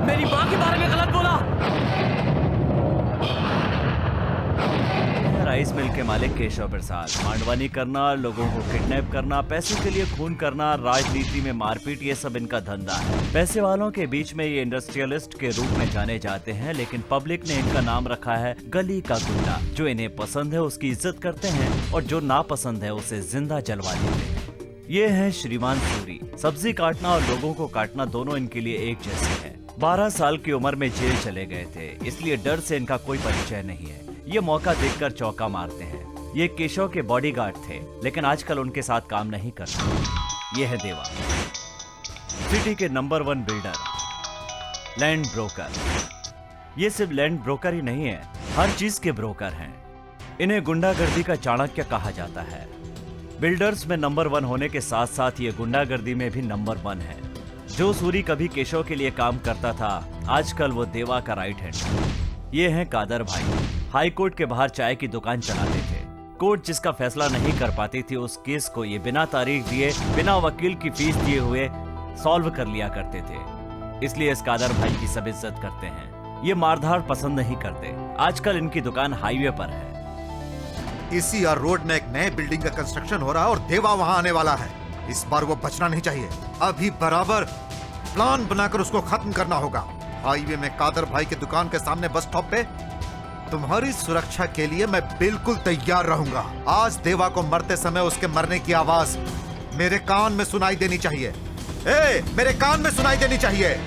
मेरी माँ के बारे में गलत बोला। राइस मिल के मालिक केशव प्रसाद, मांडवानी करना, लोगों को किडनैप करना, पैसों के लिए खून करना, राजनीति में मारपीट, ये सब इनका धंधा है। पैसे वालों के बीच में ये इंडस्ट्रियलिस्ट के रूप में जाने जाते हैं, लेकिन पब्लिक ने इनका नाम रखा है गली का गुंडा। जो इन्हें पसंद है उसकी इज्जत करते हैं और जो नापसंद है उसे जिंदा जलवा देते हैं। ये है श्रीमान सूरी। सब्जी काटना और लोगों को काटना दोनों इनके लिए एक जैसे है। 12 साल की उम्र में जेल चले गए थे, इसलिए डर से इनका कोई परिचय नहीं है। ये मौका देखकर चौका मारते हैं। ये केशव के बॉडीगार्ड थे, लेकिन आजकल उनके साथ काम नहीं करते। ये है देवा, सिटी के नंबर 1 बिल्डर, लैंड ब्रोकर। ये सिर्फ लैंड ब्रोकर ही नहीं है, हर चीज के ब्रोकर हैं। इन्हें गुंडागर्दी का चाणक्य कहा जाता है। बिल्डर्स में नंबर 1 होने के साथ साथ ये गुंडागर्दी में भी नंबर 1 है। जो सूरी कभी केशव के लिए काम करता था, आजकल वो देवा का राइट हैंड। ये हैं कादर भाई, हाई कोर्ट के बाहर चाय की दुकान चलाते थे। कोर्ट जिसका फैसला नहीं कर पाती थी, उस केस को ये बिना तारीख दिए, बिना वकील की फीस दिए हुए सॉल्व कर लिया करते थे। इसलिए इस कादर भाई की सब इज्जत करते हैं। ये मारधाड़ पसंद नहीं करते। आजकल इनकी दुकान हाईवे पर है। ECR रोड में एक नए बिल्डिंग का कंस्ट्रक्शन हो रहा है और देवा वहां आने वाला है। इस बार वो बचना नहीं चाहिए। अभी बराबर प्लान बनाकर उसको खत्म करना होगा। हाईवे में कादर भाई की दुकान के सामने बस स्टॉप पे तुम्हारी सुरक्षा के लिए मैं बिल्कुल तैयार रहूंगा। आज देवा को मरते समय उसके मरने की आवाज मेरे कान में सुनाई देनी चाहिए। मेरे कान में सुनाई देनी चाहिए।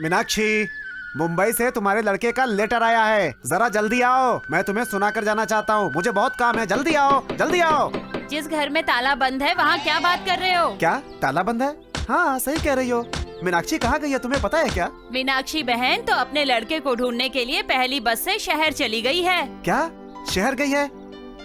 मीनाक्षी, मुंबई से तुम्हारे लड़के का लेटर आया है, जरा जल्दी आओ। मैं तुम्हें सुना कर जाना चाहता हूँ, मुझे बहुत काम है। जल्दी आओ, जल्दी आओ। जिस घर में ताला बंद है वहाँ क्या बात कर रहे हो? क्या ताला बंद है? हाँ सही कह रही हो। मीनाक्षी कहाँ गई है, तुम्हें पता है क्या? मीनाक्षी बहन तो अपने लड़के को ढूंढने के लिए पहली बस से शहर चली गई है। क्या शहर गई है?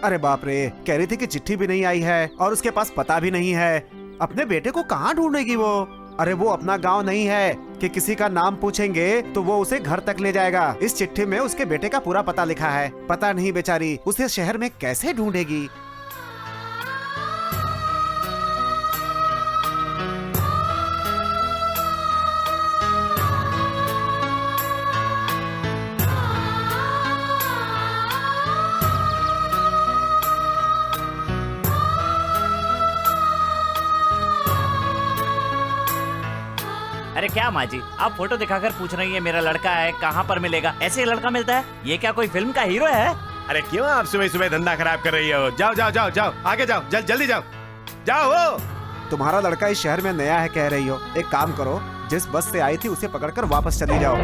अरे बाप रे, कह रही थी कि चिट्ठी भी नहीं आई है और उसके पास पता भी नहीं है। अपने बेटे को कहाँ ढूंढेगी वो? अरे वो अपना गांव नहीं है कि किसी का नाम पूछेंगे तो वो उसे घर तक ले जाएगा। इस चिट्ठी में उसके बेटे का पूरा पता लिखा है। पता नहीं बेचारी उसे शहर में कैसे ढूंढेगी। अरे क्या माँ जी, आप फोटो दिखाकर पूछ रही है मेरा लड़का है, कहाँ पर मिलेगा? ऐसे ही लड़का मिलता है? ये क्या कोई फिल्म का हीरो है? अरे क्यों आप सुबह सुबह धंधा खराब कर रही हो? जाओ जाओ जाओ जाओ, आगे जाओ, जल्दी जाओ, जाओ हो। तुम्हारा लड़का इस शहर में नया है कह रही हो, एक काम करो, जिस बस से आई थी उसे पकड़कर वापस चली जाओ।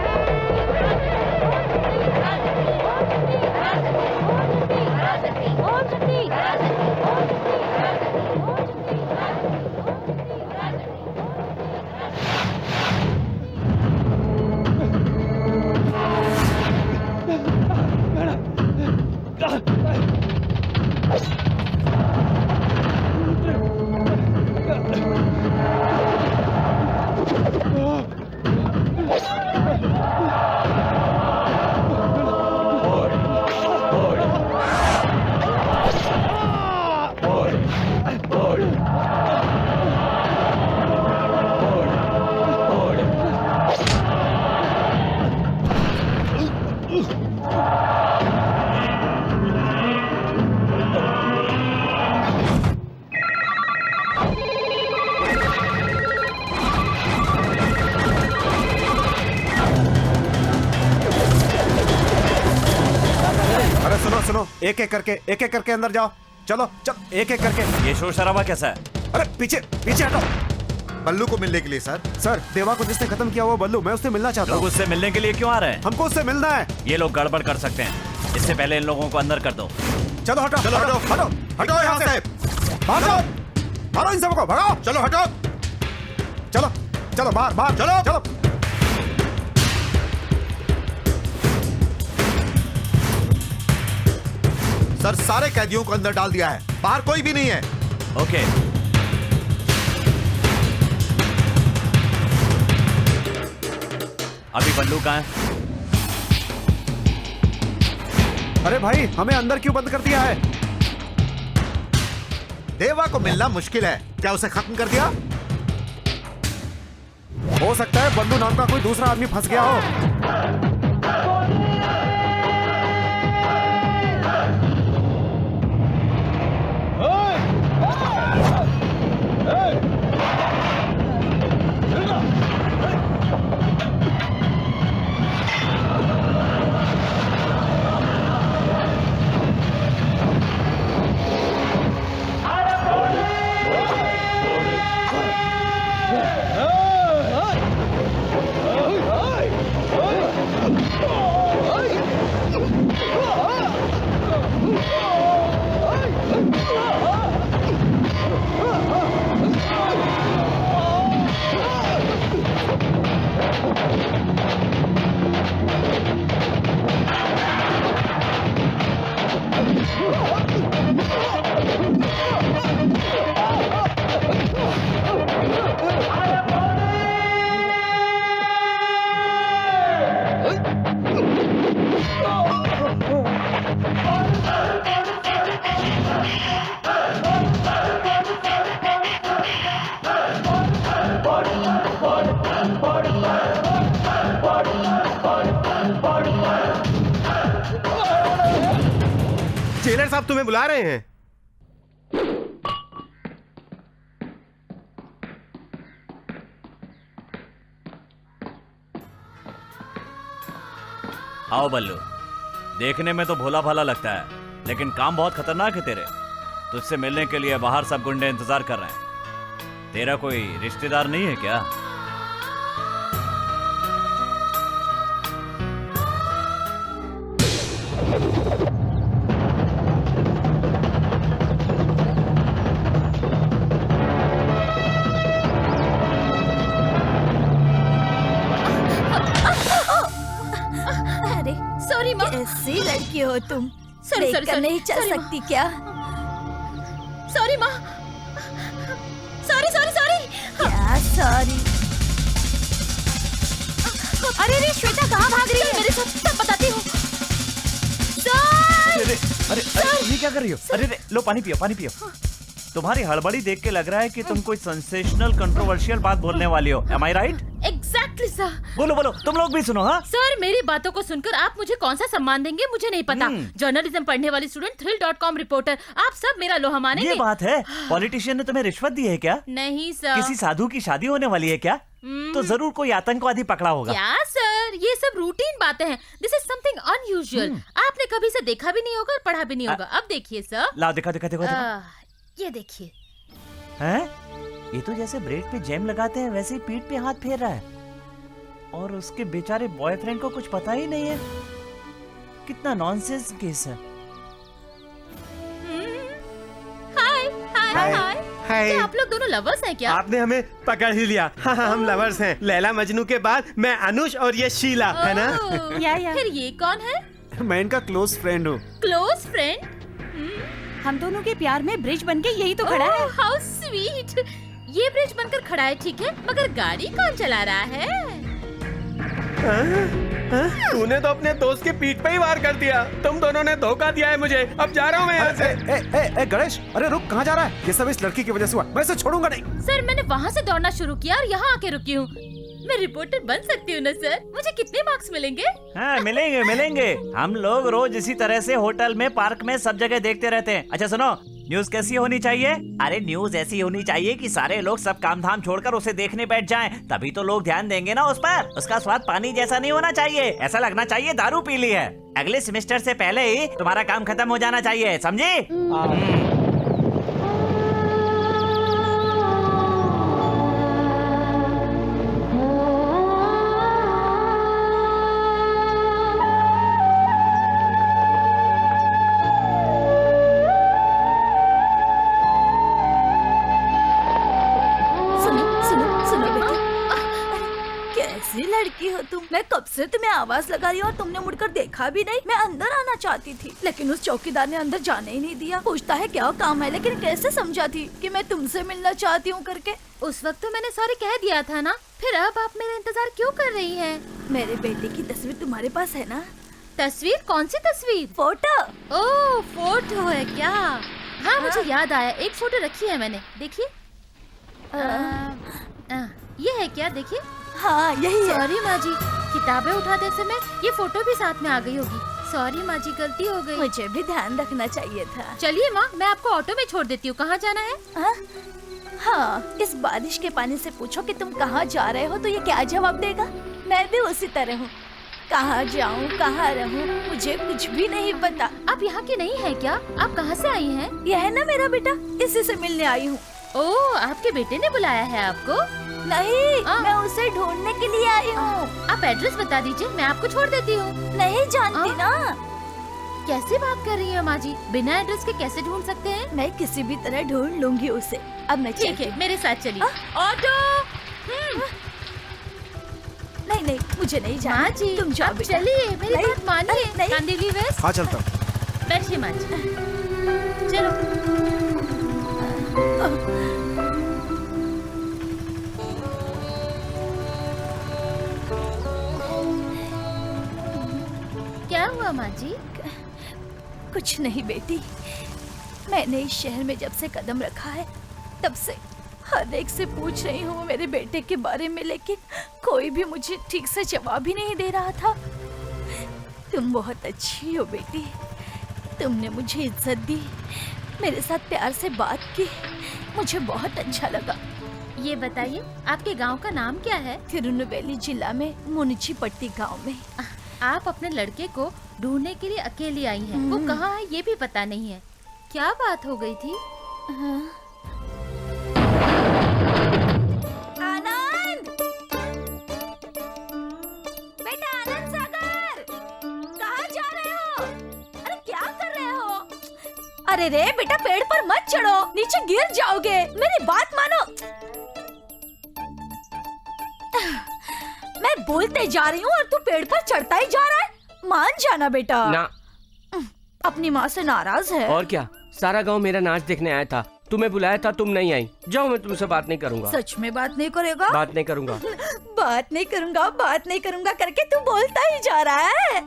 सुनो, एक एक करके अंदर जाओ। चलो चल, एक एक करके। ये शोर शराबा कैसा है? अरे पीछे पीछे हटो। बल्लू को मिलने के लिए सर। सर, देवा को जिसने खत्म किया वो बल्लू, मैं उससे मिलना चाहता लोग हूँ। उससे मिलने के लिए क्यों आ रहे हैं? हमको उससे मिलना है। ये लोग गड़बड़ कर सकते हैं, इससे पहले इन लोगों को अंदर कर दो। चलो हटो, चलो हटो, हटो हटो यहाँ से। भागो, मारो इन सबको, भगाओ। चलो हटो। चलो चलो, बाहर बाहर चलो। चलो। सर, सारे कैदियों को अंदर डाल दिया है, बाहर कोई भी नहीं है। ओके। अभी बल्लू कहाँ है? अरे भाई, हमें अंदर क्यों बंद कर दिया है? देवा को मिलना मुश्किल है, क्या उसे खत्म कर दिया? हो सकता है बल्लू नाम का कोई दूसरा आदमी फंस गया हो। जेलर साहब तुम्हें बुला रहे हैं। आओ बल्लू, देखने में तो भोला भाला लगता है, लेकिन काम बहुत खतरनाक है तेरे। तुझसे मिलने के लिए बाहर सब गुंडे इंतजार कर रहे हैं। तेरा कोई रिश्तेदार नहीं है क्या? अरे सॉरी माँ। कैसी लड़की हो तुम? सॉरी, देखकर सॉरी, नहीं चल सॉरी, माँ। सकती क्या? सॉरी माँ। Sorry sorry sorry. क्या सॉरी? अरे रे श्वेता कहाँ भाग रही है? मेरे साथ सब बताती हूँ। सर! अरे ये क्या कर रही हो? अरे लो, पानी पियो, पानी पियो। तुम्हारी हड़बड़ी देख के लग रहा है कि तुम कोई सेंसेशनल कंट्रोवर्शियल बात बोलने वाली हो। Am I right? Exactly sir. बोलो बोलो, तुम लोग भी सुनो। हाँ सर, मेरी बातों को सुनकर आप मुझे कौन सा सम्मान देंगे मुझे नहीं पता। जर्नलिज्म पढ़ने वाली स्टूडेंट, thrill.com रिपोर्टर, आप सब मेरा लोहा मानेंगे। ये बात है। पॉलिटिशियन ने तुम्हें रिश्वत दी है क्या? नहीं सर। किसी साधु की शादी होने वाली है क्या? तो जरूर कोई आतंकवादी पकड़ा होगा। क्या सर, ये सब रूटीन बातें हैं। This is something unusual. आपने कभी से देखा भी नहीं होगा और पढ़ा भी नहीं होगा। अब देखिए सर। लाओ दिखा दिखा दिखा दिखा। ये देखिए। हैं? ये तो जैसे ब्रेड पे जैम लगाते हैं वैसे ही पीठ पे हाथ फेर रहा है। और उसके बेचारे बॉयफ्रेंड को कुछ पता ही नहीं है। कितना नॉनसेंस केस है। हाय हाय हाय। हाय। क्या आप लोग दोनों लवर्स हैं क्या? आपने हमें पकड़ ही लिया। हाँ, हम लवर्स हैं। लैला मजनू के बाद मैं अनुष और ये शीला, है ना? ओह, या। फिर ये कौन है? मैं इनका क्लोज फ्रेंड हूँ। Close friend? हम दोनों के प्यार में ब्रिज बनके यही तो खड़ा है। How sweet. ये ब्रिज बनकर खड़ा है ठीक है, मगर गाड़ी कौन चला रहा है? तूने तो अपने दोस्त के पीठ पे ही वार कर दिया। तुम दोनों ने धोखा दिया है मुझे। अब जा रहा हूँ मैं यहाँ से। ए गणेश, अरे रुक, कहाँ जा रहा है? ये सब इस लड़की की वजह से हुआ। मैं इसे छोड़ूंगा नहीं। सर मैंने वहाँ से दौड़ना शुरू किया और यहाँ आके रुकी हूँ। मैं रिपोर्टर बन सकती हूँ ना सर? मुझे कितने मार्क्स मिलेंगे? हाँ मिलेंगे मिलेंगे। हम लोग रोज इसी तरह से होटल में, पार्क में, सब जगह देखते रहते हैं। अच्छा सुनो, न्यूज कैसी होनी चाहिए? अरे न्यूज ऐसी होनी चाहिए कि सारे लोग सब काम धाम छोड़कर उसे देखने बैठ जाएं। तभी तो लोग ध्यान देंगे ना उस पर। उसका स्वाद पानी जैसा नहीं होना चाहिए। ऐसा लगना चाहिए दारू पी ली है। अगले सेमेस्टर से पहले ही तुम्हारा काम खत्म हो जाना चाहिए, समझी? लड़की हो तुम। मैं कब से तुम्हें आवाज लगा रही हूँ और तुमने मुड़कर देखा भी नहीं। मैं अंदर आना चाहती थी लेकिन उस चौकीदार ने अंदर जाने ही नहीं दिया। पूछता है क्या काम है, लेकिन कैसे समझाती कि मैं तुमसे मिलना चाहती हूँ करके। उस वक्त तो मैंने सॉरी कह दिया था ना। फिर अब आप मेरा इंतजार क्यों कर रही हैं? मेरे बेटे की तस्वीर तुम्हारे पास है ना? तस्वीर? कौन सी तस्वीर? फोटो। ओह फोटो है क्या? हाँ मुझे याद आया, एक फोटो रखी है मैंने। देखिए ये है क्या? देखिए। हाँ यही है। सॉरी माँ जी, किताबें उठाते समय ये फोटो भी साथ में आ गई होगी। सॉरी माँ जी, गलती हो गई। मुझे भी ध्यान रखना चाहिए था। चलिए माँ, मैं आपको ऑटो में छोड़ देती हूँ। कहाँ जाना है? हाँ, इस बारिश के पानी से पूछो कि तुम कहाँ जा रहे हो तो ये क्या जवाब देगा? मैं भी उसी तरह हूँ। कहाँ जाऊँ, कहाँ रहूँ, मुझे कुछ भी नहीं पता। आप यहाँ की नहीं है क्या? आप कहाँ से आई हैं? यह है ना मेरा बेटा, इसी से मिलने आई हूँ। ओह, आपके बेटे ने बुलाया है आपको? नहीं, मैं उसे ढूंढने के लिए आई हूँ। आप एड्रेस बता दीजिए, मैं आपको छोड़ देती हूँ। नहीं जानती ना। कैसे बात कर रही है माँ जी? बिना एड्रेस के कैसे ढूंढ सकते हैं? मैं किसी भी तरह ढूंढ लूंगी उसे। अब मैं ठीक है, मेरे साथ चलिए। ऑटो। नहीं नहीं, मुझे नहीं जाना। माँ जी तुम जाओ बेटा। चलिए, मेरी बात मानिए। नहीं। कांदिली वेस्ट। हाँ चलता हूँ। बैठिए माँ जी। चलो। क्या हुआ माँ जी? कुछ नहीं बेटी, मैंने इस शहर में जब से कदम रखा है तब से हर एक से पूछ रही हूँ मेरे बेटे के बारे में, लेकिन कोई भी मुझे ठीक से जवाब ही नहीं दे रहा था। तुम बहुत अच्छी हो बेटी, तुमने मुझे इज्जत दी, मेरे साथ प्यार से बात की, मुझे बहुत अच्छा लगा। ये बताइए, आपके गांव का नाम क्या है? तिरुनेलवेली जिला में मुनिचीपट्टी गांव में। आप अपने लड़के को ढूंढने के लिए अकेली आई हैं। वो कहाँ है ये भी पता नहीं है। क्या बात हो गई थी? आनंद! बेटा आनंद सागर! कहाँ जा रहे हो? अरे क्या कर रहे हो? अरे रे बेटा, पेड़ पर मत चढ़ो, नीचे गिर जाओगे। मेरी बात मानो। मैं बोलते जा रही हूँ और तू पेड़ पर चढ़ता ही जा रहा है। मान जाना बेटा। ना। अपनी माँ से नाराज है? और क्या, सारा गांव मेरा नाच देखने आया था। तुम्हें बुलाया था, तुम नहीं आई। जाओ, मैं तुमसे बात नहीं करूंगा। सच में बात नहीं करेगा? बात नहीं करूंगा। बात नहीं करूंगा करके तू बोलता ही जा रहा है।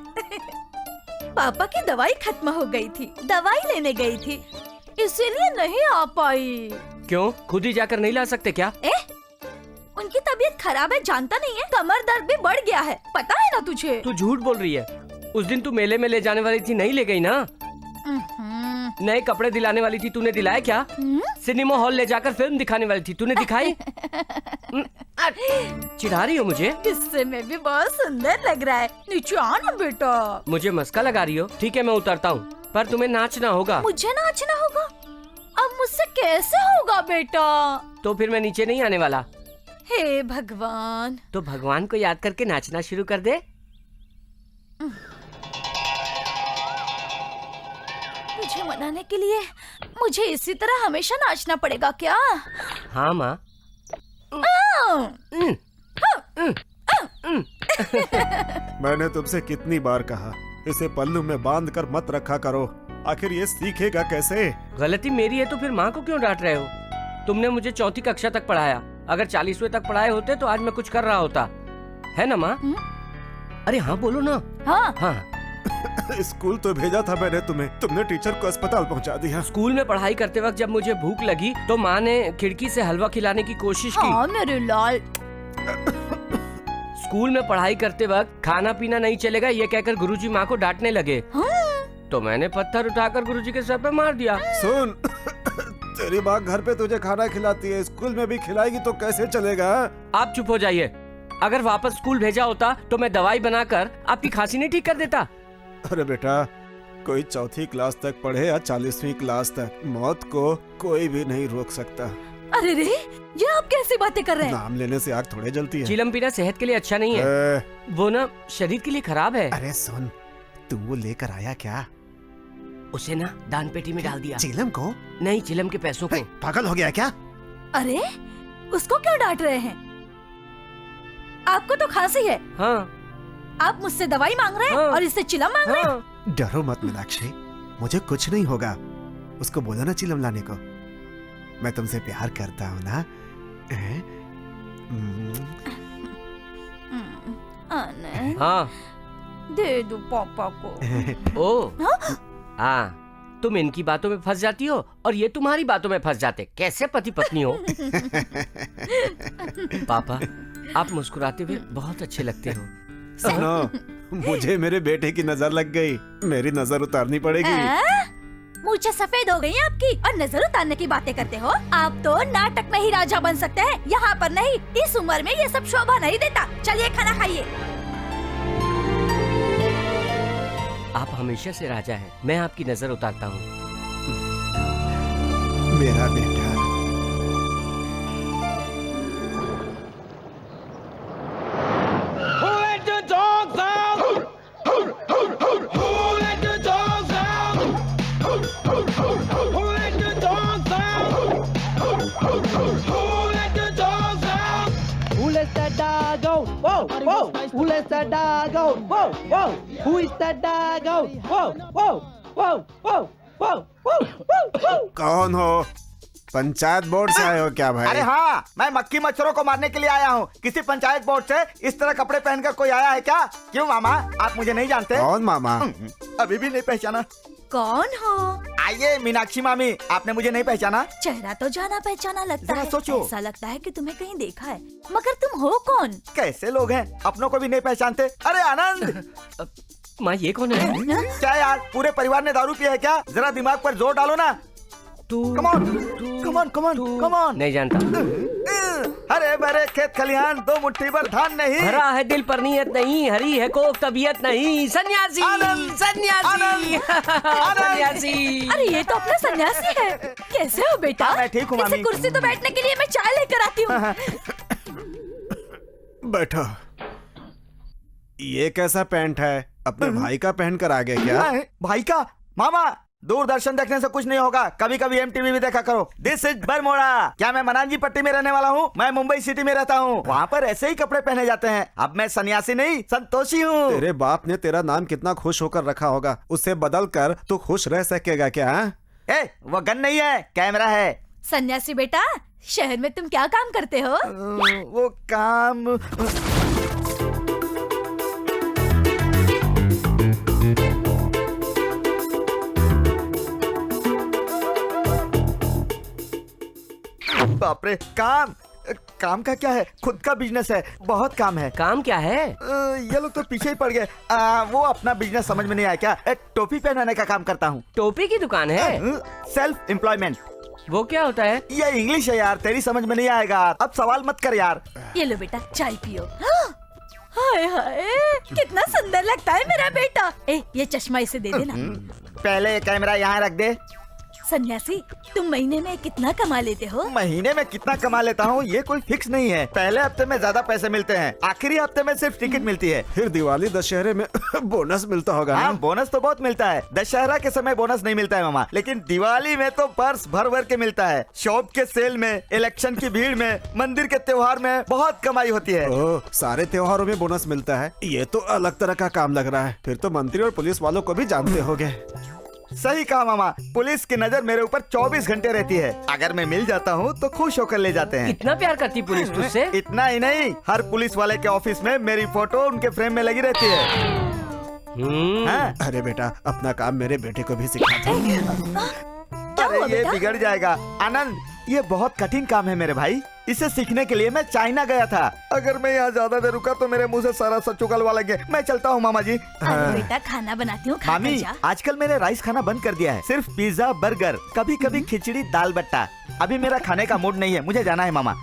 पापा की दवाई खत्म हो गई थी, दवाई लेने गई थी, इसीलिए नहीं आ पाई। क्यों, खुद ही जाकर नहीं ला सकते क्या? उनकी तबीयत खराब है, जानता नहीं है? कमर दर्द भी बढ़ गया है, पता है ना तुझे? तू झूठ बोल रही है। उस दिन तू मेले में ले जाने वाली थी, नहीं ले गई ना? नए कपड़े दिलाने वाली थी, तूने दिलाए क्या? सिनेमा हॉल ले जाकर फिल्म दिखाने वाली थी, तूने दिखाई? चिढ़ा रही हो मुझे? किस्से में भी बहुत सुंदर लग रहा है। नीचे आना बेटा। मुझे मस्का लगा रही हो? ठीक है मैं उतरता हूँ, पर तुम्हें नाचना होगा। मुझे नाचना होगा? अब मुझसे कैसे होगा बेटा? तो फिर मैं नीचे नहीं आने वाला। हे भगवान। तो भगवान को याद करके नाचना शुरू कर दे। मुझे मनाने के लिए मुझे इसी तरह हमेशा नाचना पड़ेगा क्या? हाँ माँ। मैंने तुमसे कितनी बार कहा इसे पल्लू में बांध कर मत रखा करो, आखिर ये सीखेगा कैसे? गलती मेरी है तो फिर माँ को क्यों डांट रहे हो? तुमने मुझे 4वीं कक्षा तक पढ़ाया, अगर 40वें तक पढ़ाए होते तो आज मैं कुछ कर रहा होता, है ना माँ? अरे हाँ बोलो ना। हाँ। हाँ। स्कूल तो भेजा था मैंने तुम्हें, तुमने टीचर को अस्पताल पहुंचा दिया। स्कूल में पढ़ाई करते वक्त जब मुझे भूख लगी तो माँ ने खिड़की से हलवा खिलाने की कोशिश की। हाँ मेरे लाल। स्कूल में पढ़ाई करते वक्त खाना पीना नहीं चलेगा ये कहकर गुरुजी माँ को डांटने लगे। तो मैंने पत्थर उठाकर गुरुजी के सर पे मार दिया। सुन, तेरी माँ घर पे तुझे खाना खिलाती है, स्कूल में भी खिलाएगी तो कैसे चलेगा? आप चुप हो जाइए। अगर वापस स्कूल भेजा होता तो मैं दवाई बनाकर आपकी खांसी नहीं ठीक कर देता। अरे बेटा, कोई 4वीं क्लास तक पढ़े या 40वीं क्लास तक, मौत को कोई भी नहीं रोक सकता। अरे रे, ये आप कैसी बातें कर रहे हैं? नाम लेने से आग थोड़े जलती है। चिलम पीना सेहत के लिए अच्छा नहीं है, वो ना शरीर के लिए खराब है। अरे सुन, तू वो लेकर आया क्या? उसे ना दान पेटी में डाल दिया। चिलम को? नहीं, चिलम के पैसों को। पागल हो गया क्या? अरे उसको क्यों डांट रहे हैं? आपको तो खांसी है। हाँ। आप मुझसे दवाई मांग रहे हैं और इससे चिलम मांग रहे हैं? डरो मत मीनाक्षी, मुझे कुछ नहीं होगा। उसको बोलो ना चिलम लाने को, मैं तुमसे प्यार करता हूँ ना। आनंद, हाँ दे दो पापा को। ओ हाँ, तुम इनकी बातों में फंस जाती हो और ये तुम्हारी बातों में फंस जाते। कैसे पति पत्नी हो? पापा, आप मुस्कुराते हुए बहुत अच्छे लगते हो। सुनो, मुझे मेरे बेटे की नजर लग गई, मेरी नजर उतारनी पड़ेगी। मुझे सफेद हो गई है आपकी और नजर उतारने की बातें करते हो। आप तो नाटक में ही राजा बन सकते हैं, यहाँ पर नहीं। इस उम्र में ये सब शोभा नहीं देता। चलिए खाना खाइए। आप हमेशा से राजा हैं, मैं आपकी नजर उतारता हूँ। मेरा बेटा। Who let that dog go? Whoa, whoa. Who is that dog go? Whoa, whoa, whoa, whoa, whoa, whoa, whoa. कौन हो? पंचायत बोर्ड से आए हो क्या भाई? अरे हाँ, मैं मक्खी मच्छरों को मारने के लिए आया हूँ। किसी पंचायत बोर्ड से इस तरह कपड़े पहनकर कोई आया है क्या? क्यों मामा, आप मुझे नहीं जानते? कौन मामा? अभी भी नहीं पहचाना? कौन हो? आइए मीनाक्षी मामी, आपने मुझे नहीं पहचाना? चेहरा तो जाना पहचाना लगता जरा है। सोचो। ऐसा लगता है कि तुम्हें कहीं देखा है, मगर तुम हो कौन? कैसे लोग हैं, अपनों को भी नहीं पहचानते। अरे आनंद। माँ ये कौन है? क्या यार, पूरे परिवार ने दारू पिया है क्या? जरा दिमाग पर जोर डालो ना। तू come on, come on, come on, come on. नहीं जानता। हरे भरे खेत खलिहान, दो मुट्ठी भर धान नहीं। हरा है दिल पर नियत नहीं, हरी है कोक तबीयत नहीं। सन्यासी, आनंद, सन्यासी, सन्यासी। अरे ये तो अपना सन्यासी है। कैसे हो बेटा? हाँ, मैं ठीक हूँ मामी। इसे कुर्सी तो बैठने के लिए मैं चाय लेकर आती हूँ। बैठो। ये कैसा पैंट है? अपने भाई का पहन कर आ गए क्या? भाई का? मामा, दूरदर्शन देखने से कुछ नहीं होगा, कभी कभी MTV भी देखा करो। This is Bermuda. क्या मैं मनांजी पट्टी में रहने वाला हूँ? मैं मुंबई सिटी में रहता हूँ, वहाँ पर ऐसे ही कपड़े पहने जाते हैं। अब मैं सन्यासी नहीं, संतोषी हूँ। तेरे बाप ने तेरा नाम कितना खुश होकर रखा होगा, उसे बदल कर तू खुश रह सकेगा क्या? ए, वो गन नहीं है, कैमरा है। सन्यासी बेटा, शहर में तुम क्या काम करते हो? वो काम बाप रे, काम काम का क्या है, खुद का बिजनेस है, बहुत काम है। काम क्या है? ये लोग तो पीछे ही पड़ गए। वो अपना बिजनेस समझ में नहीं आया क्या? टोपी पहनाने का काम करता हूँ। टोपी की दुकान है? Self employment. वो क्या होता है? ये इंग्लिश है यार, तेरी समझ में नहीं आएगा। अब सवाल मत कर यार। ये लो बेटा, चाय पियो। हाय हाय, कितना सुंदर लगता है मेरा बेटा। ये चश्मा इसे दे देना। पहले ये कैमरा यहाँ रख दे। सन्यासी, तुम महीने में कितना कमा लेते हो? महीने में कितना कमा लेता हूँ ये कोई फिक्स नहीं है। पहले हफ्ते में ज्यादा पैसे मिलते हैं, आखिरी हफ्ते में सिर्फ टिकट मिलती है। फिर दिवाली दशहरे में बोनस मिलता होगा ना? हाँ, बोनस तो बहुत मिलता है। दशहरा के समय बोनस नहीं मिलता है मामा, लेकिन दिवाली में तो पर्स भर भर के मिलता है। शॉप के सेल में, इलेक्शन की भीड़ में, मंदिर के त्योहार में बहुत कमाई होती है। ओह, सारे त्योहारों में बोनस मिलता है। ये तो अलग तरह का काम लग रहा है। फिर तो मंत्री और पुलिस वालों को भी जानते होगे। सही कहा मामा, पुलिस की नजर मेरे ऊपर 24 घंटे रहती है। अगर मैं मिल जाता हूँ तो खुश होकर ले जाते हैं। इतना प्यार करती पुलिस तुझसे? इतना ही नहीं, हर पुलिस वाले के ऑफिस में मेरी फोटो उनके फ्रेम में लगी रहती है। हाँ? अरे बेटा, अपना काम मेरे बेटे को भी सिखा दो। अरे ये बिगड़ जाएगा। आनंद, ये बहुत कठिन काम है मेरे भाई। इसे सीखने के लिए मैं चाइना गया था। अगर मैं यहाँ ज्यादा देर रुका तो मेरे मुंह से सारा सच उगलवा लेंगे। मैं चलता हूँ मामा जी। अरे बेटा, खाना बनाती हूँ, खा कर मामी, जा। आजकल मैंने राइस खाना बंद कर दिया है। सिर्फ पिज्जा, बर्गर, कभी कभी खिचड़ी, दाल बट्टा। अभी मेरा खाने का मूड नहीं है, मुझे जाना है मामा।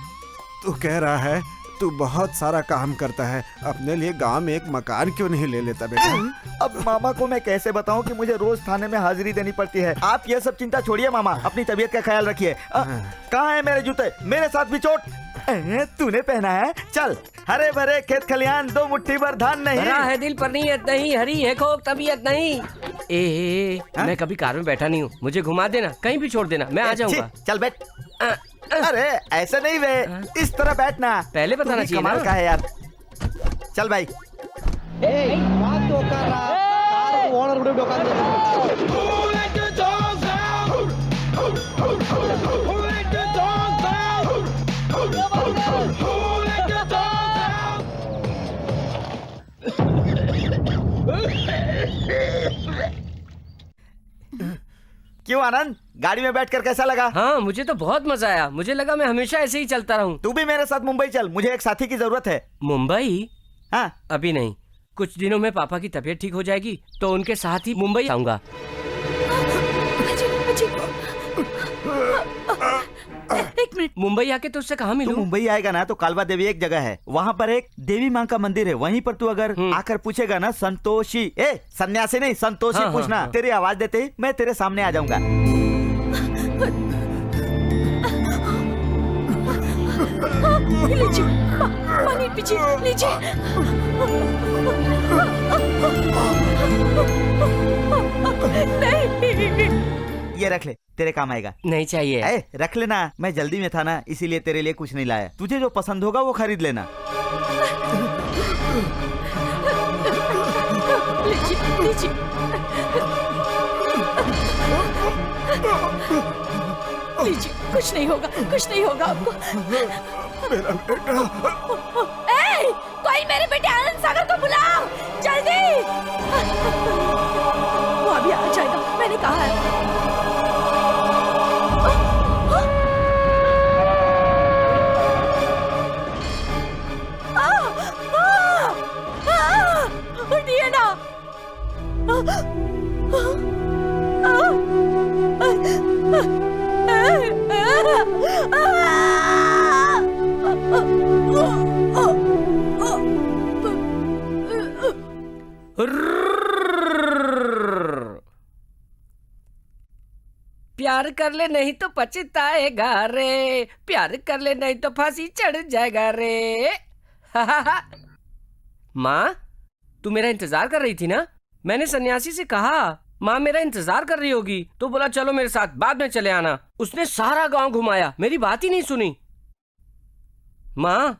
तू कह रहा है तू बहुत सारा काम करता है, अपने लिए गांव में एक मकान क्यों नहीं ले लेता बेटा? अब मामा को मैं कैसे बताऊं कि मुझे रोज थाने में हाजिरी देनी पड़ती है। आप ये सब चिंता छोड़िए मामा, अपनी तबीयत का ख्याल रखिए। कहाँ है मेरे जूते? मेरे साथ भी चोट तूने पहना है। चल, हरे भरे खेत खलियान, दो मुट्ठी भर धान नहीं। भरा है दिल पर नीयत नहीं, हरी है खोक तबीयत नहीं। मैं कभी कार में बैठा नहीं हूँ, मुझे घुमा देना, कहीं भी छोड़ देना, मैं आ जाऊंगा। चल बैठ। अरे ऐसे नहीं बे, इस तरह बैठना। पहले बताना चाहिए कमाल ना। का है यार। चल भाई। क्यों आनंद, गाड़ी में बैठकर कैसा लगा? हाँ, मुझे तो बहुत मजा आया। मुझे लगा मैं हमेशा ऐसे ही चलता रहूं। तू भी मेरे साथ मुंबई चल, मुझे एक साथी की जरूरत है। मुंबई? हाँ, अभी नहीं, कुछ दिनों में पापा की तबीयत ठीक हो जाएगी तो उनके साथ ही मुंबई आऊंगा। एक मिनट। मुंबई आके तो उससे कहाँ तू मिलूं? मुंबई आएगा ना तो कालवा देवी एक जगह है, वहाँ पर एक देवी माँ का मंदिर है। वहीं पर तू अगर आकर पूछेगा ना संतोषी, सन्यासी नहीं संतोषी हाँ, पूछना। हाँ। तेरी आवाज देते ही मैं तेरे सामने आ जाऊंगा। लीजिए, पानी पीजिए, लीजिए। नहीं। ये रख ले, तेरे काम आएगा। नहीं चाहिए। रख लेना, मैं जल्दी में था ना, इसीलिए तेरे लिए कुछ नहीं लाया। तुझे जो पसंद होगा वो खरीद लेना। लीजिए, लीजिए। लीजिए, कुछ नहीं होगा, कुछ नहीं होगा आपको। मेरा बेटा। कोई मेरे बेटे आनंद सागर को बुलाओ, जल्दी। वो अभी आ जाएगा, मैंने कहा है। उठिए ना। प्यार कर ले नहीं तो पछताएगा रे, प्यार कर ले नहीं तो फांसी चढ़ जाएगा रे। माँ, तू मेरा इंतजार कर रही थी ना? मैंने सन्यासी से कहा माँ मेरा इंतजार कर रही होगी, तो बोला चलो मेरे साथ, बाद में चले आना। उसने सारा गांव घुमाया, मेरी बात ही नहीं सुनी। माँ,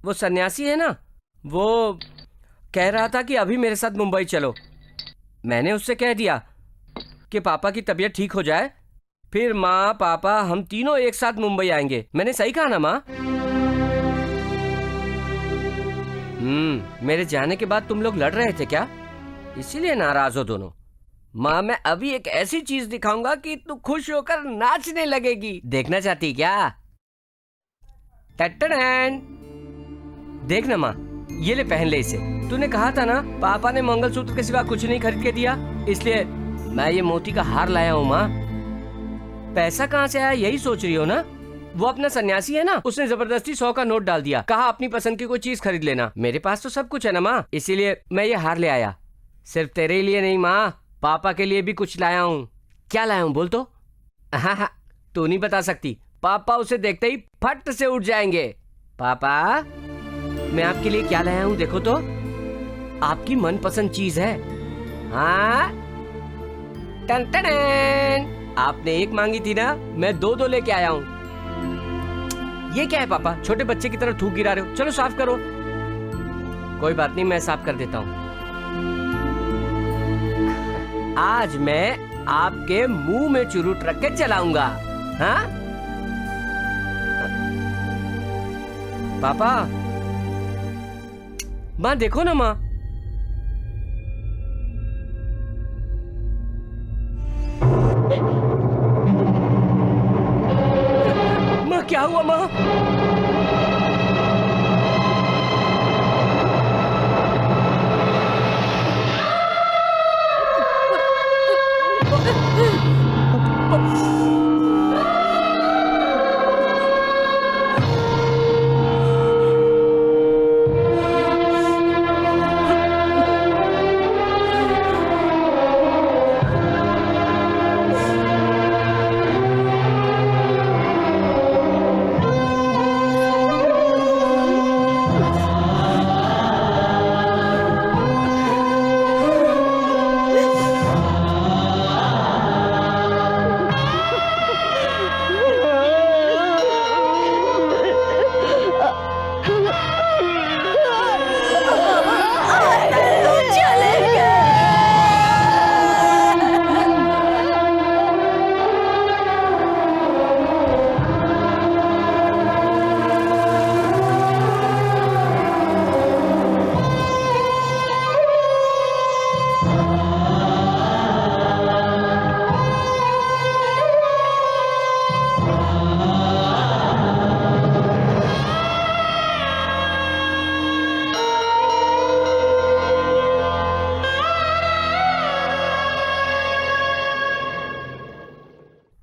वो सन्यासी है ना, वो कह रहा था कि अभी मेरे साथ मुंबई चलो। मैंने उससे कह दिया कि पापा की तबीयत ठीक हो जाए, फिर माँ पापा हम तीनों एक साथ मुंबई आएंगे। मैंने सही कहा ना माँ? मेरे जाने के बाद तुम लोग लड़ रहे थे क्या? इसीलिए नाराज हो दोनों। माँ, मैं अभी एक ऐसी चीज दिखाऊंगा कि तू खुश होकर नाचने लगेगी। देखना चाहती क्या? टटटन। देख ना माँ, ये ले पहन ले इसे। तूने कहा था ना पापा ने मंगलसूत्र के सिवा कुछ नहीं खरीद के दिया, इसलिए मैं ये मोती का हार लाया हूँ माँ। पैसा कहाँ से आया यही सोच रही हो ना? वो अपना सन्यासी है ना, उसने जबरदस्ती 100 का नोट डाल दिया, कहा अपनी पसंद की कोई चीज खरीद लेना। मेरे पास तो सब कुछ है ना माँ, इसीलिए मैं ये हार ले आया। सिर्फ तेरे लिए नहीं माँ, पापा के लिए भी कुछ लाया हूँ। क्या लाया हूँ बोल तो? हाँ, तू नहीं बता सकती, पापा उसे देखते ही फट से उठ जाएंगे। पापा, मैं आपके लिए क्या लाया हूँ देखो तो, आपकी मनपसंद चीज है। हाँ, टन टन। आपने एक मांगी थी ना, मैं 2 लेके आया हूँ। ये क्या है पापा, छोटे बच्चे की तरह थूक गिरा रहे हो? चलो साफ करो। कोई बात नहीं, मैं साफ कर देता हूँ। आज मैं आपके मुंह में चुरूट रख के चलाऊंगा। हाँ पापा, माँ देखो ना माँ। माँ क्या हुआ माँ?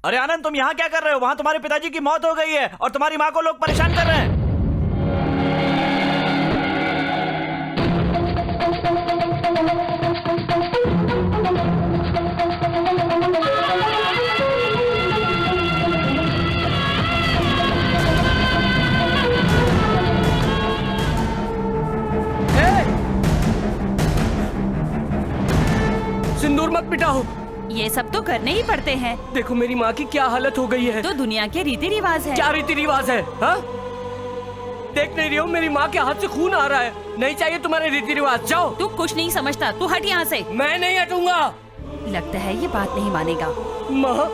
अरे आनंद, तुम यहाँ क्या कर रहे हो? वहाँ तुम्हारे पिताजी की मौत हो गई है और तुम्हारी माँ को लोग परेशान कर रहे हैं। सिंदूर मत मिटाओ। ये सब तो करने ही पड़ते हैं, देखो मेरी माँ की क्या हालत हो गई है। तो दुनिया के रीति रिवाज है। क्या रीति रिवाज है? हाँ? देख नहीं रही हो मेरी माँ के हाथ से खून आ रहा है। नहीं चाहिए तुम्हारे रीति रिवाज, जाओ। तू कुछ नहीं समझता, तू हट यहाँ से। मैं नहीं हटूंगा। लगता है ये बात नहीं मानेगा। माँ,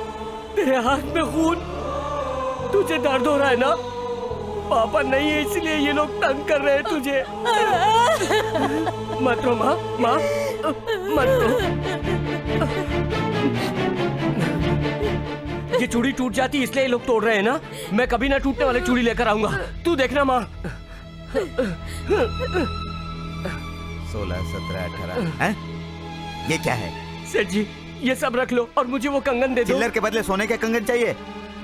तेरे हाथ में खून, तुझे दर्द हो रहा है ना? पापा नहीं है इसलिए ये लोग तंग कर रहे हैं तुझे। मत रो माँ, माँ मत रो। ये चूड़ी टूट जाती इसलिए ये लोग तोड़ रहे हैं ना। मैं कभी ना टूटने वाली चूड़ी लेकर आऊंगा, तू देखना माँ। 16, 17, 18 हैं? ये क्या है? सेठ जी, ये सब रख लो और मुझे वो कंगन दे दो। चिल्लर के बदले सोने के कंगन चाहिए?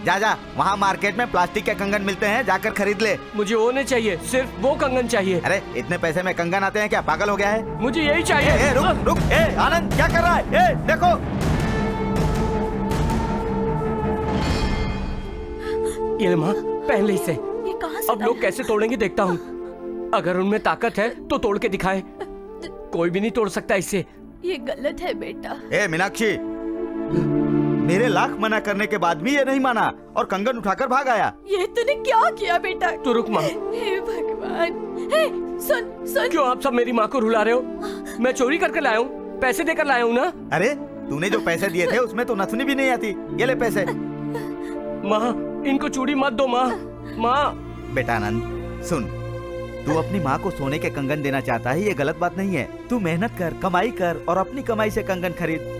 जा जा, वहाँ मार्केट में प्लास्टिक के कंगन मिलते हैं, जाकर खरीद ले। मुझे वो नहीं चाहिए, सिर्फ वो कंगन चाहिए। अरे इतने पैसे में कंगन आते हैं क्या? पागल हो गया है? मुझे यही चाहिए। रुक रुक, आनंद क्या कर रहा है? देखो। ये माँ, पहन ले इसे। ये कहाँ से अब लोग कैसे तोड़ेंगे देखता हूँ। अगर उनमें ताकत है तो तोड़ के दिखाए। कोई भी नहीं तोड़ सकता इसे। ये गलत है बेटा। मीनाक्षी, मेरे लाख मना करने के बाद भी ये नहीं माना और कंगन उठाकर भाग आया। ये तूने क्या किया बेटा? तू रुक माँ। हे भगवान, हे सुन सुन। क्यों आप सब मेरी माँ को रुला रहे हो? मैं चोरी करके लाया हूँ, पैसे देकर लाया हूँ ना। अरे तूने जो पैसे दिए थे उसमें तो नथुनी भी नहीं आती। ये ले पैसे। माँ, इनको चूड़ी मत दो माँ। माँ। बेटा आनंद सुन, तू अपनी माँ को सोने के कंगन देना चाहता है, ये गलत बात नहीं है। तू मेहनत कर, कमाई कर और अपनी कमाई से कंगन खरीद।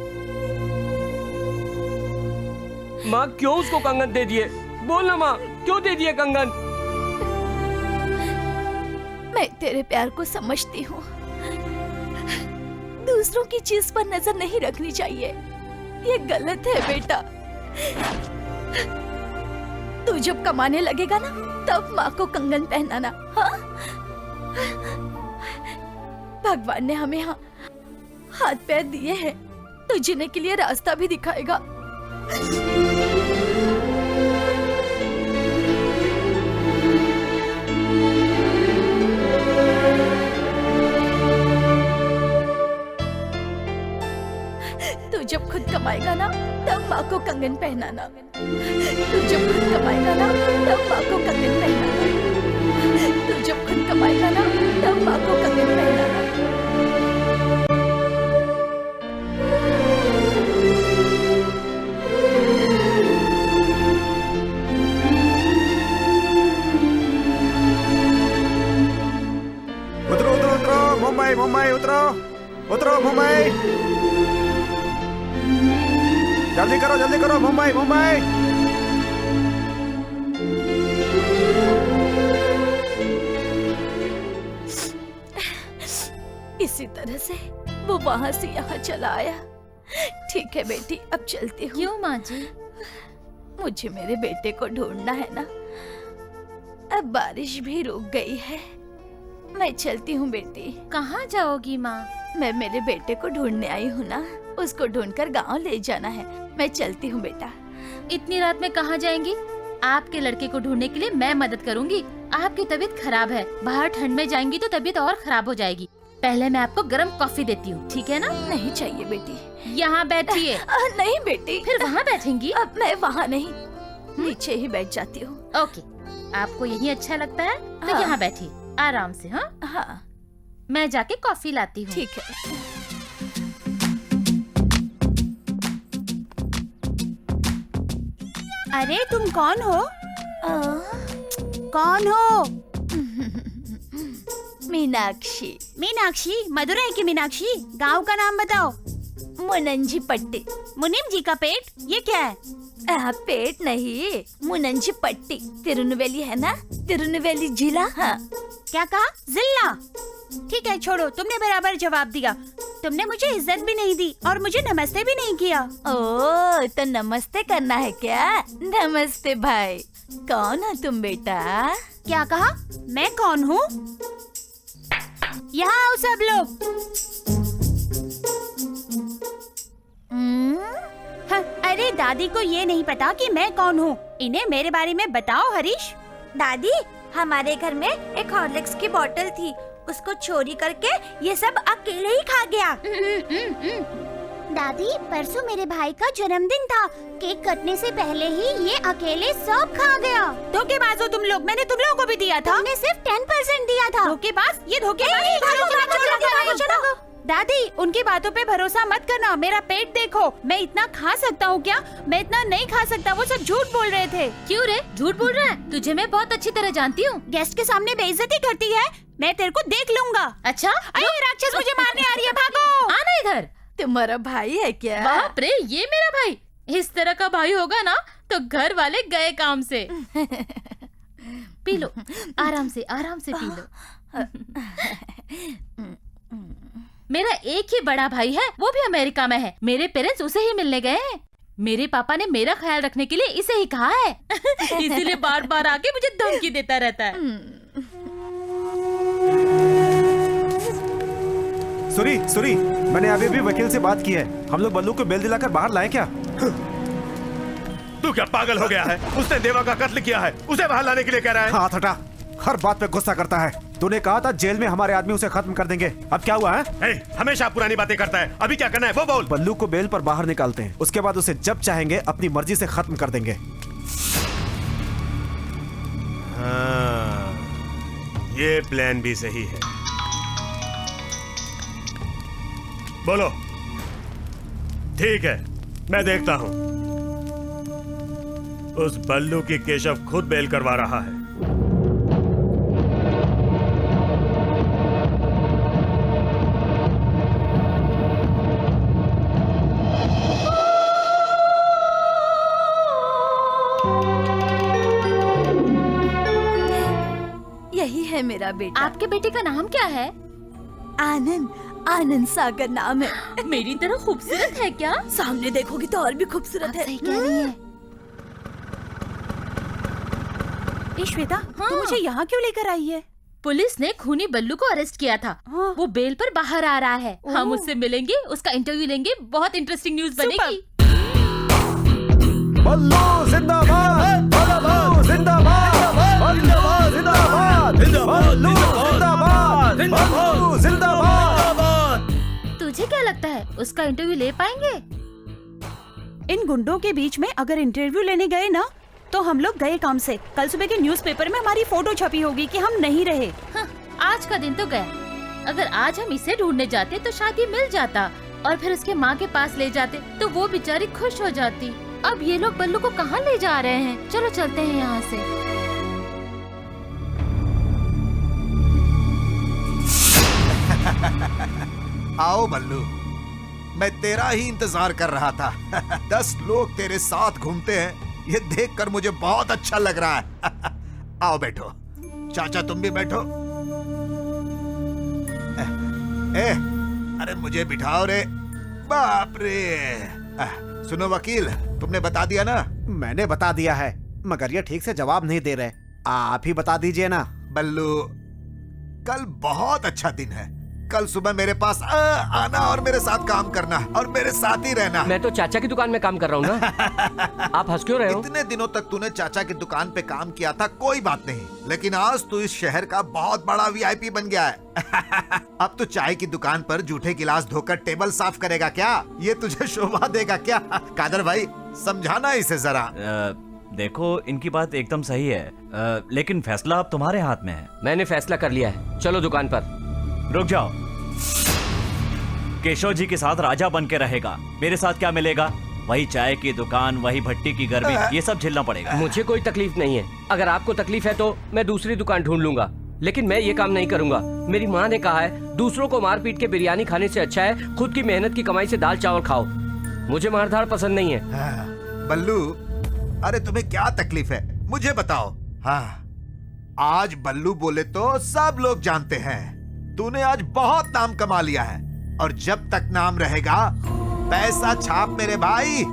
माँ क्यों उसको कंगन दे दिए? बोल ना माँ, क्यों दे दिए कंगन? मैं तेरे प्यार को समझती हूँ। दूसरों की चीज पर नजर नहीं रखनी चाहिए, ये गलत है बेटा। तू जब कमाने लगेगा ना, तब माँ को कंगन पहनाना। हाँ? भगवान ने हमें हाथ पैर दिए हैं, तो जीने के लिए रास्ता भी दिखाएगा। तू जब खुद कमाएगा ना, तब माँ को कंगन पहनाना। तू जब खुद कमाएगा ना, तब माँ को कंगन पहनाना। तू जब खुद कमाएगा ना, तब माँ को कंगन पहनाना। उतरो उतरो उतरो, मुंबई मुंबई उतरो, उतरो मुंबई। जल्दी करो मुंबई मुंबई। इसी तरह से वो वहाँ से यहाँ चला आया। ठीक है बेटी, अब चलती हूँ। क्यों माँ जी? मुझे मेरे बेटे को ढूंढना है ना। अब बारिश भी रुक गई है, मैं चलती हूँ बेटी। कहाँ जाओगी माँ? मैं मेरे बेटे को ढूंढने आई हूँ ना, उसको ढूंढकर गांव ले जाना है। मैं चलती हूँ बेटा। इतनी रात में कहाँ जाएंगी? आपके लड़के को ढूंढने के लिए मैं मदद करूँगी। आपकी तबीयत खराब है, बाहर ठंड में जाएंगी तो तबीयत और खराब हो जाएगी। पहले मैं आपको गर्म कॉफी देती हूँ, ठीक है ना? नहीं चाहिए बेटी। यहाँ बैठिए। नहीं बेटी। फिर वहाँ बैठेंगी? अब मैं वहाँ नहीं, नीचे ही बैठ जाती हूँ। ओके, आपको यही अच्छा लगता है तो हाँ। यहाँ बैठिए आराम से। हाँ हाँ मैं जाके कॉफी लाती हूँ। ठीक है। अरे तुम कौन हो? कौन हो? मीनाक्षी। मीनाक्षी? मदुरई की मीनाक्षी? गांव का नाम बताओ। मुनंजी पट्टी। मुनिम जी का पेट? ये क्या है? पेट नहीं, मुनंजी पट्टी। तिरुनेलवेली है ना, तिरुनेलवेली जिला। हाँ। क्या कहा? जिला? ठीक है छोड़ो, तुमने बराबर जवाब दिया। तुमने मुझे इज्जत भी नहीं दी और मुझे नमस्ते भी नहीं किया। ओ, तो नमस्ते करना है क्या? नमस्ते भाई। कौन हो तुम बेटा? क्या कहा? मैं कौन हूँ? यहाँ आओ सब लोग। अरे दादी को ये नहीं पता कि मैं कौन हूँ। इन्हें मेरे बारे में बताओ हरीश। दादी, हमारे घर में एक हॉर्लिक्स की बोतल थी, उसको चोरी करके ये सब अकेले ही खा गया। दादी, परसों मेरे भाई का जन्मदिन था। केक कटने से पहले ही ये अकेले सब खा गया। धोखेबाज हो तुम लोग, मैंने तुम लोगों को भी दिया था। तुमने सिर्फ 10% दिया था। धोखेबाज, ये धोखेबाज। दादी, उनकी बातों पे भरोसा मत करना। मेरा पेट देखो, मैं इतना खा सकता हूँ क्या? मैं इतना नहीं खा सकता। वो सब झूठ बोल रहे थे। क्यों रे, झूठ बोल रहा है? तुझे मैं बहुत अच्छी तरह जानती हूँ। गेस्ट के सामने बेइज्जती करती है। मैं तेरे को देख लूंगा। अच्छा? अरे राक्षस मुझे मारने आ रही है, भागो। आना इधर। तुम्हारा भाई है क्या? बाप रे, ये मेरा भाई? इस तरह का भाई होगा ना तो घर वाले गए काम से। पी लो, आराम से पी लो। मेरा एक ही बड़ा भाई है, वो भी अमेरिका में है। मेरे पेरेंट्स उसे ही मिलने गए हैं। मेरे पापा ने मेरा ख्याल रखने के लिए इसे ही कहा है। इसीलिए बार बार आके मुझे धमकी देता रहता है। सुरी, मैंने अभी भी वकील से बात की है। हम लोग बल्लू को बेल दिलाकर बाहर लाए क्या? तू क्या पागल हो गया है? उसने देवा का कत्ल किया है, उसे बाहर लाने के लिए कह रहा है। हाथ हटा, हर बात पे गुस्सा करता है। तूने कहा था जेल में हमारे आदमी उसे खत्म कर देंगे, अब क्या हुआ है? हमेशा पुरानी बातें करता है। अभी क्या करना है वो बोल। बल्लू को बेल पर बाहर निकालते हैं, उसके बाद उसे जब चाहेंगे अपनी मर्जी से खत्म कर देंगे। हाँ, ये प्लान भी सही है। बोलो। ठीक है, मैं देखता हूं। उस बल्लू की केशव खुद बेल करवा रहा है। यही है मेरा बेटा। आपके बेटे का नाम क्या है? आनंद, आनंद सागर नाम है। मेरी तरह खूबसूरत है क्या? सामने देखोगी तो और भी खूबसूरत है। सही कह रही है। ए श्वेता, तू मुझे यहाँ क्यों लेकर आई है? पुलिस ने खूनी बल्लू को अरेस्ट किया था। वो बेल पर बाहर आ रहा है। हम उससे मिलेंगे, उसका इंटरव्यू लेंगे। बहुत इंटरेस्टिंग न्यूज़ बनेगी। बल्लू जिंदाबाद, बल्लू जिंदाबाद, बल्लू जिंदाबाद, बल्लू जिंदाबाद, बल्लू जिंदाबाद। तुझे क्या लगता है उसका इंटरव्यू ले पाएंगे? इन गुंडों के बीच में अगर इंटरव्यू लेने गए ना तो हम लोग गए काम से। कल सुबह के न्यूज़पेपर में हमारी फोटो छपी होगी कि हम नहीं रहे। आज का दिन तो गया। अगर आज हम इसे ढूंढने जाते तो शायद ये मिल जाता और फिर उसके माँ के पास ले जाते तो वो बेचारी खुश हो जाती। अब ये लोग बल्लू को कहाँ ले जा रहे हैं? चलो चलते हैं यहाँ से। आओ बल्लू, मैं तेरा ही इंतजार कर रहा था। 10 लोग तेरे साथ घूमते हैं, ये देखकर मुझे बहुत अच्छा लग रहा है। आओ बैठो। चाचा तुम भी बैठो। अरे मुझे बिठाओ रे। बाप रे। सुनो वकील, तुमने बता दिया ना? मैंने बता दिया है, मगर ये ठीक से जवाब नहीं दे रहे। आप ही बता दीजिए ना। बल्लू, कल बहुत अच्छा दिन है। कल सुबह मेरे पास आना और मेरे साथ काम करना और मेरे साथ ही रहना। मैं तो चाचा की दुकान में काम कर रहा हूँ ना। आप हंस क्यों रहे हो? इतने दिनों तक तूने चाचा की दुकान पे काम किया था, कोई बात नहीं, लेकिन आज तू इस शहर का बहुत बड़ा वीआईपी बन गया है। अब तू चाय की दुकान पर जूठे गिलास धोकर टेबल साफ करेगा क्या? ये तुझे शोभा देगा क्या? कादर भाई, समझाना इसे जरा। देखो, इनकी बात एकदम सही है, लेकिन फैसला अब तुम्हारे हाथ में है। मैंने फैसला कर लिया है, चलो दुकान पर। रुक जाओ। केशव जी के साथ राजा बन के रहेगा। मेरे साथ क्या मिलेगा? वही चाय की दुकान, वही भट्टी की गर्मी, ये सब झेलना पड़ेगा। मुझे कोई तकलीफ नहीं है। अगर आपको तकलीफ है तो मैं दूसरी दुकान ढूंढ लूंगा, लेकिन मैं ये काम नहीं करूंगा। मेरी माँ ने कहा है, दूसरों को मार पीट के बिरयानी खाने से अच्छा है खुद की मेहनत की कमाई से दाल चावल खाओ। मुझे मारधाड़ पसंद नहीं है। बल्लू, अरे तुम्हें क्या तकलीफ है, मुझे बताओ। हाँ, आज बल्लू बोले तो सब लोग जानते हैं। तूने आज बहुत नाम कमा लिया है और जब तक नाम रहेगा पैसा छाप मेरे भाई।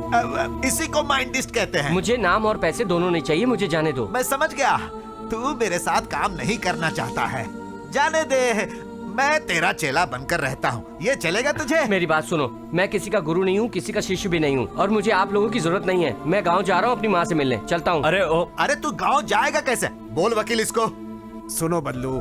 इसी को माइंडिस्ट कहते हैं। मुझे नाम और पैसे दोनों नहीं चाहिए, मुझे जाने दो। मैं समझ गया, तू मेरे साथ काम नहीं करना चाहता है। जाने दे, मैं तेरा चेला बनकर रहता हूँ। ये चलेगा तुझे? मेरी बात सुनो, मैं किसी का गुरु नहीं हूँ, किसी का शिष्य भी नहीं हूँ, और मुझे आप लोगों की जरूरत नहीं है। मैं गाँव जा रहा हूँ अपनी माँ से मिलने, चलता हूँ। अरे तू गाँव जाएगा कैसे? बोल वकील इसको। सुनो बल्लू,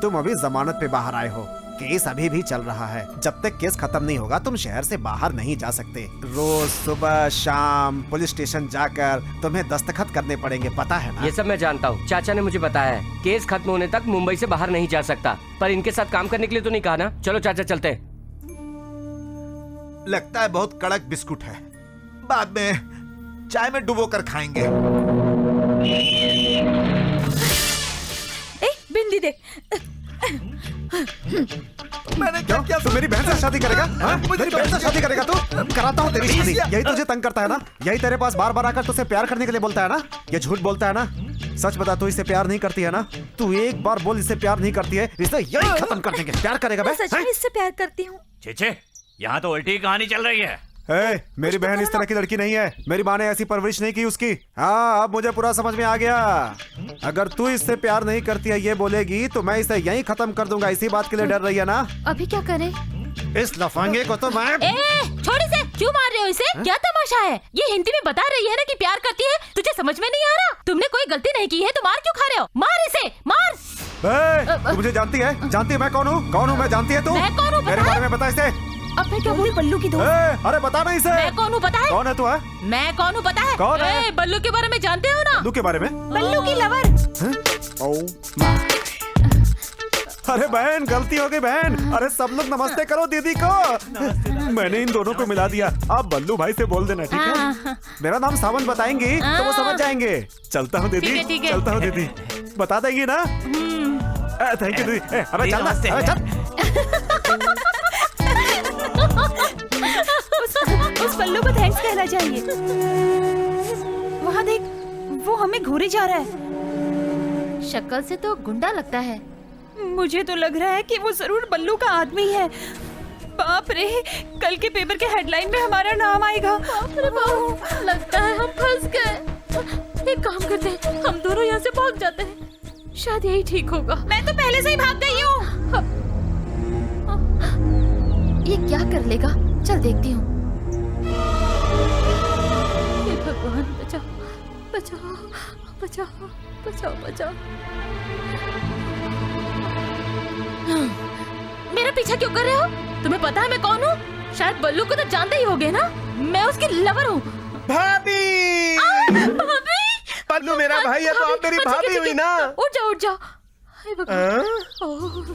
तुम अभी जमानत पे बाहर आए हो, केस अभी भी चल रहा है। जब तक केस खत्म नहीं होगा तुम शहर से बाहर नहीं जा सकते। रोज सुबह शाम पुलिस स्टेशन जाकर तुम्हें दस्तखत करने पड़ेंगे, पता है ना? ये सब मैं जानता हूँ, चाचा ने मुझे बताया है। केस खत्म होने तक मुंबई से बाहर नहीं जा सकता, पर इनके साथ काम करने के लिए तो नहीं कहा ना। चलो चाचा चलते हैं। लगता है बहुत कड़क बिस्कुट है, बाद में चाय में डुबो कर खाएंगे। बिंदी दे। मैंने क्या किया? तू मेरी बहन से शादी करेगा? मेरी बहन से शादी करेगा तू? कराता हूँ तेरी शादी। यही तुझे तंग करता है ना? यही तेरे पास बार बार आकर तुझसे प्यार करने के लिए बोलता है ना? ये झूठ बोलता है ना? सच बता, तू इससे प्यार नहीं करती है ना? तू एक बार बोल इससे प्यार नहीं करती है, इसे यही खत्म कर देंगे। प्यार करेगा? मैं सच में इससे प्यार करती हूँ। छे, यहाँ तो उल्टी कहानी चल रही है। मेरी बहन इस तरह की लड़की नहीं है। मेरी माँ ने ऐसी परवरिश नहीं की उसकी। हाँ, अब मुझे पूरा समझ में आ गया। अगर तू इससे प्यार नहीं करती है ये बोलेगी तो मैं इसे यहीं खत्म कर दूंगा। इसी बात के लिए डर रही है ना? अभी क्या करें? इस लफंगे को तो मैं छोड़ इसे। क्यों मार रहे हो इसे? क्या तमाशा है? ये हिंदी में बता रही है ना कि प्यार करती है। तुझे समझ में नहीं आ रहा? तुमने कोई गलती नहीं की है तो मार क्यों खा रहे हो? मार इसे, मार। तू मुझे जानती है? जानती है मैं कौन हूँ? कौन हूँ मैं? जानती है तू? मैं कौन हूँ? मेरे बारे में बता इसे। अब मैं क्या बोलूं? बल्लू की दोस्त। अरे बता ना इसे। मैं कौन हूँ पता है? कौन है तू? है मैं कौन हूँ पता है? कौन है? बल्लू के बारे में जानते हो ना? बल्लू के बारे में? बल्लू की लवर। अरे बहन, गलती हो गई बहन। अरे सब लोग नमस्ते करो दीदी को। मैंने इन दोनों को मिला दिया। आप बल्लू भाई से बोल देना, ठीक है? मेरा नाम सावन बताएंगी तो वो समझ जाएंगे। चलता हूँ दीदी, चलता हूँ दीदी। बता देंगी ना? थैंक यू दीदी। अबे चल, अबे चल। उस बल्लू को थैंक्स कहना चाहिए। वहाँ देख, वो हमें घूरे जा रहा है। शक्ल से तो गुंडा लगता है। मुझे तो लग रहा है कि वो जरूर बल्लू का आदमी है। बाप रे, कल के पेपर के हेडलाइन में हमारा नाम आएगा। बाप रे बाप, लगता है हम फंस गए। एक काम करते हैं, हम दोनों यहाँ से भाग जाते हैं, शायद यही ठीक होगा। मैं तो पहले से ही भाग गई हूँ। ये क्या कर लेगा, चल देखती हूँ। हे भगवान, बचाओ बचाओ बचाओ बचाओ बचाओ। मेरा पीछा क्यों कर रहे हो? तुम्हें पता है मैं कौन हूँ? शायद बल्लू को तो जानते ही होगे ना, मैं उसकी लवर हूँ। भाभी! भाभी! बल्लू मेरा भाई है तो आप मेरी भाभी हुई ना। उठ जाओ उठ जाओ। हे भगवान।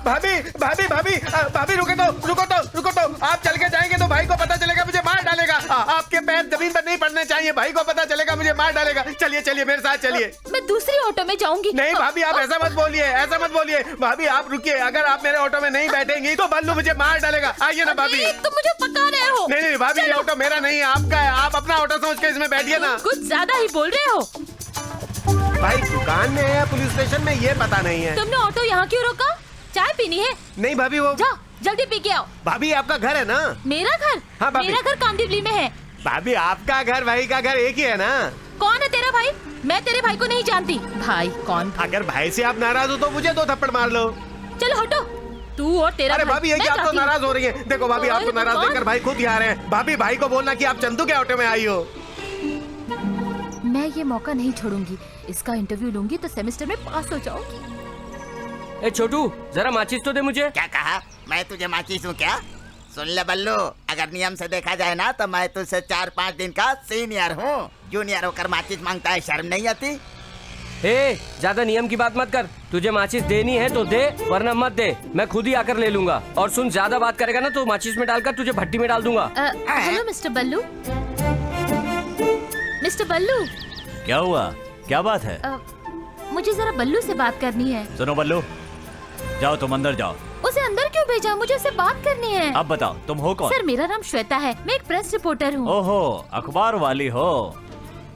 भाभी भाभी भाभी भाभी रुको तो आप चल के जाएंगे तो भाई को पता चलेगा, मुझे मार डालेगा। आपके पैर जमीन पर नहीं पड़ने चाहिए, भाई को पता चलेगा मुझे मार डालेगा। चलिए चलिए मेरे साथ चलिए। मैं दूसरी ऑटो में जाऊंगी। नहीं भाभी, आप ऐसा मत बोलिए भाभी, आप रुकिए। अगर आप मेरे ऑटो में नहीं बैठेंगी तो बल्लू मुझे मार डालेगा। आइए ना भाभी। तुम मुझे पका रहे हो। नहीं भाभी, ये ऑटो मेरा नहीं है, आपका है। आप अपना ऑटो समझ के इसमें बैठिए ना। कुछ ज्यादा ही बोल रहे हो। भाई दुकान में है या पुलिस स्टेशन में ये पता नहीं है। तुमने ऑटो यहाँ क्यों रोका? चाय पीनी है? नहीं भाभी, वो जाओ जल्दी पी के आओ। भाभी आपका घर है ना? मेरा घर? हाँ भाभी। मेरा घर कांदिवली में है। भाभी आपका घर भाई का घर एक ही है ना? कौन है तेरा भाई? मैं तेरे भाई को नहीं जानती। भाई कौन? अगर भाई से आप नाराज हो तो मुझे 2 थप्पड़ मार लो। चलो हटो, तू और तेरा अरे भाई। भाभी, ये क्या आप तो नाराज हो रही है? देखो भाभी, आपको नाराज देखकर भाई खुद ही आ रहे हैं। भाभी भाई को बोलना कि आप चंदू के ऑटो में आई हो। मैं ये मौका नहीं छोड़ूंगी। इसका इंटरव्यू लूंगी तो सेमेस्टर में पास हो जाऊंगी। ए छोटू, जरा माचिस तो दे मुझे। क्या कहा? मैं तुझे माचिस हूँ क्या? सुन ले बल्लू, अगर नियम से देखा जाए ना तो मैं तुझसे 4-5 दिन का सीनियर हूँ। जूनियर होकर माचिस मांगता है, शर्म नहीं आती? ए, ज्यादा नियम की बात मत कर। तुझे माचिस देनी है तो दे, वरना मत दे। मैं खुद ही आकर ले लूंगा। और सुन, ज्यादा बात करेगा ना तो माचिस में डालकर तुझे भट्टी में डाल दूंगा। हेलो मिस्टर बल्लू। मिस्टर बल्लू, क्या हुआ? क्या बात है? मुझे जरा बल्लू से बात करनी है। सुनो बल्लू, जाओ तुम अंदर जाओ। उसे अंदर क्यों भेजा? मुझे उससे बात करनी है। अब बताओ तुम हो कौन? सर, मेरा नाम श्वेता है, मैं एक प्रेस रिपोर्टर हूँ। ओहो, अखबार वाली हो।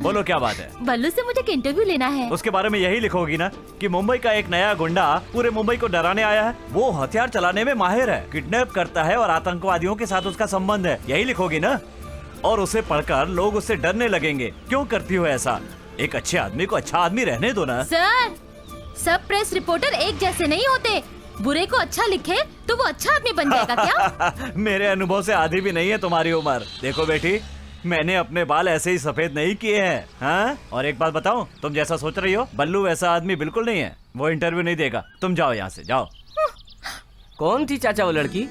बोलो क्या बात है? बल्लू से मुझे एक इंटरव्यू लेना है। उसके बारे में यही लिखोगी ना कि मुंबई का एक नया गुंडा पूरे मुंबई को डराने आया है। वो हथियार चलाने में माहिर है, किडनैप करता है और आतंकवादियों के साथ उसका संबंध है। यही लिखोगी ना? और उसे पढ़कर लोग उससे डरने लगेंगे। क्यों करती हो ऐसा? एक अच्छे आदमी को अच्छा आदमी रहने दो ना। सर, सब प्रेस रिपोर्टर एक जैसे नहीं होते। बुरे को अच्छा लिखे तो वो अच्छा आदमी बन जाएगा क्या? मेरे अनुभव से आधी भी नहीं है तुम्हारी उम्र। देखो बेटी, मैंने अपने बाल ऐसे ही सफेद नहीं किए हैं। हाँ? और एक बात बताऊं, तुम जैसा सोच रही हो, बल्लू वैसा आदमी बिल्कुल नहीं है। वो इंटरव्यू नहीं देगा। तुम जाओ यहाँ से, जाओ। कौन थी चाचा वो लड़की?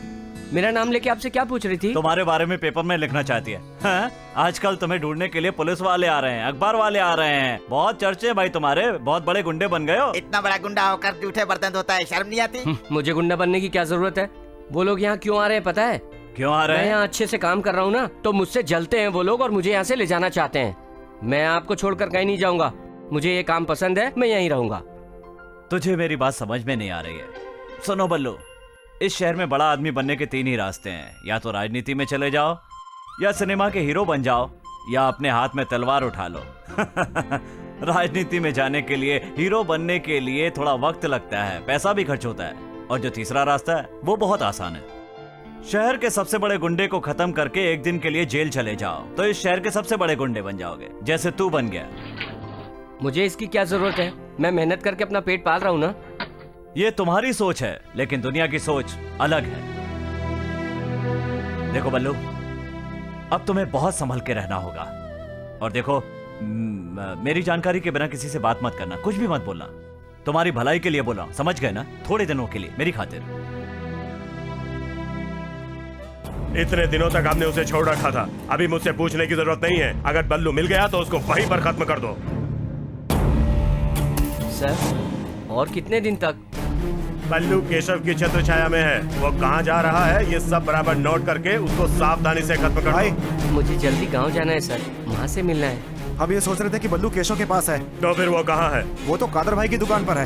मेरा नाम लेके आपसे क्या पूछ रही थी? तुम्हारे बारे में पेपर में लिखना चाहती है। हाँ? आजकल तुम्हें ढूंढने के लिए पुलिस वाले आ रहे हैं, अखबार वाले आ रहे हैं। बहुत चर्चे भाई तुम्हारे, बहुत बड़े गुंडे बन गए हो। इतना बड़ा गुंडा होकर जूठे बर्तन धोता है, शर्म नहीं आती? मुझे गुंडा बनने की क्या जरूरत है? वो लोग यहाँ क्यों आ रहे हैं पता है? क्यों आ रहे मैं हैं? यहाँ अच्छे से काम कर रहा हूँ ना, तो मुझसे जलते हैं वो लोग और मुझे यहाँ से ले जाना चाहते हैं। मैं आपको छोड़कर कहीं नहीं जाऊंगा। मुझे ये काम पसंद है, मैं यहीं रहूंगा। तुझे मेरी बात समझ में नहीं आ रही है। सुनो बल्लू, इस शहर में बड़ा आदमी बनने के 3 ही रास्ते हैं। या तो राजनीति में चले जाओ, या सिनेमा के हीरो बन जाओ, या अपने हाथ में तलवार उठा लो। राजनीति में जाने के लिए, हीरो बनने के लिए थोड़ा वक्त लगता है, पैसा भी खर्च होता है। और जो तीसरा रास्ता है वो बहुत आसान है। शहर के सबसे बड़े गुंडे को खत्म करके एक दिन के लिए जेल चले जाओ, तो इस शहर के सबसे बड़े गुंडे बन जाओगे, जैसे तू बन गया। मुझे इसकी क्या जरूरत है? मैं मेहनत करके अपना पेट पाल रहा हूँ ना। ये तुम्हारी सोच है, लेकिन दुनिया की सोच अलग है। देखो बल्लू, अब तुम्हें बहुत संभल के रहना होगा। और देखो, मेरी जानकारी के बिना किसी से बात मत करना, कुछ भी मत बोलना। तुम्हारी भलाई के लिए बोला, समझ गए ना? थोड़े दिनों के लिए, मेरी खातिर। इतने दिनों तक हमने उसे छोड़ रखा था, अभी मुझसे पूछने की जरूरत नहीं है। अगर बल्लू मिल गया तो उसको वहीं पर खत्म कर दो। सर, और कितने दिन तक? बल्लू केशव की छत्र छाया में है। वो कहाँ जा रहा है ये सब बराबर नोट करके उसको सावधानी से खत्म कर दो। मुझे जल्दी गांव जाना है सर, वहाँ से मिलना है। हम ये सोच रहे थे कि बल्लू केशव के पास है। तो फिर वो कहाँ है? वो तो कादर भाई की दुकान पर है।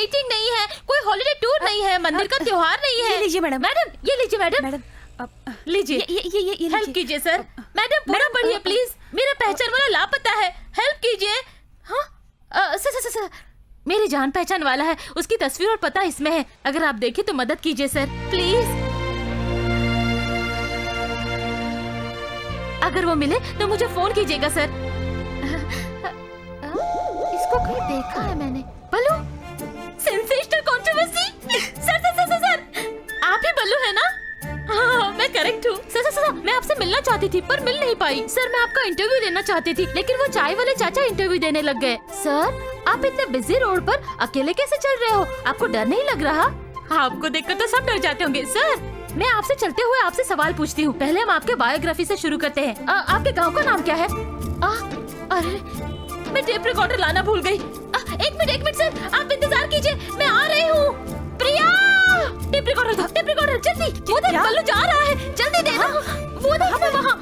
मीटिंग नहीं है, कोई हॉलिडे टूर नहीं है, मंदिर का त्योहार नहीं है। ये लीजिए मैडम। मैडम ये लीजिए मैडम। मैडम लीजिए ये हेल्प कीजिए सर। मैडम पूरा पढ़िए प्लीज, मेरा पहचान वाला लापता है, हेल्प कीजिए। हाँ सर मेरी जान पहचान वाला है, उसकी तस्वीर और पता इसमें है, अगर आप देखें तो मदद कीजिए सर प्लीज। अगर वो मिले तो मुझे फोन कीजिएगा सर। इसको कहीं देखा है मैंने। बल्लू सेंसेशनल कंट्रोवर्सी। सर आप ही बल्लू है ना? हाँ मैं करेक्ट हूँ। सर मैं आपसे मिलना चाहती थी पर मिल नहीं पाई। सर मैं आपका इंटरव्यू देना चाहती थी लेकिन वो चाय वाले चाचा इंटरव्यू देने लग गए। सर आप इतने बिजी रोड पर अकेले कैसे चल रहे हो? आपको डर नहीं लग रहा? आपको देखकर तो सब डर जाते होंगे। सर मैं आपसे चलते हुए आपसे सवाल पूछती हूँ। पहले हम आपके बायोग्राफी से शुरू करते हैं। आपके गांव का नाम क्या है? अरे मैं टेप रिकॉर्डर लाना भूल गई। एक मिनट सर आप इंतजार कीजिए, मैं आ रही हूँ। प्रिया टेप रिकॉर्डर जल्दी। वो देख बल्लू जा रहा है, जल्दी देना। वो देख वहाँ।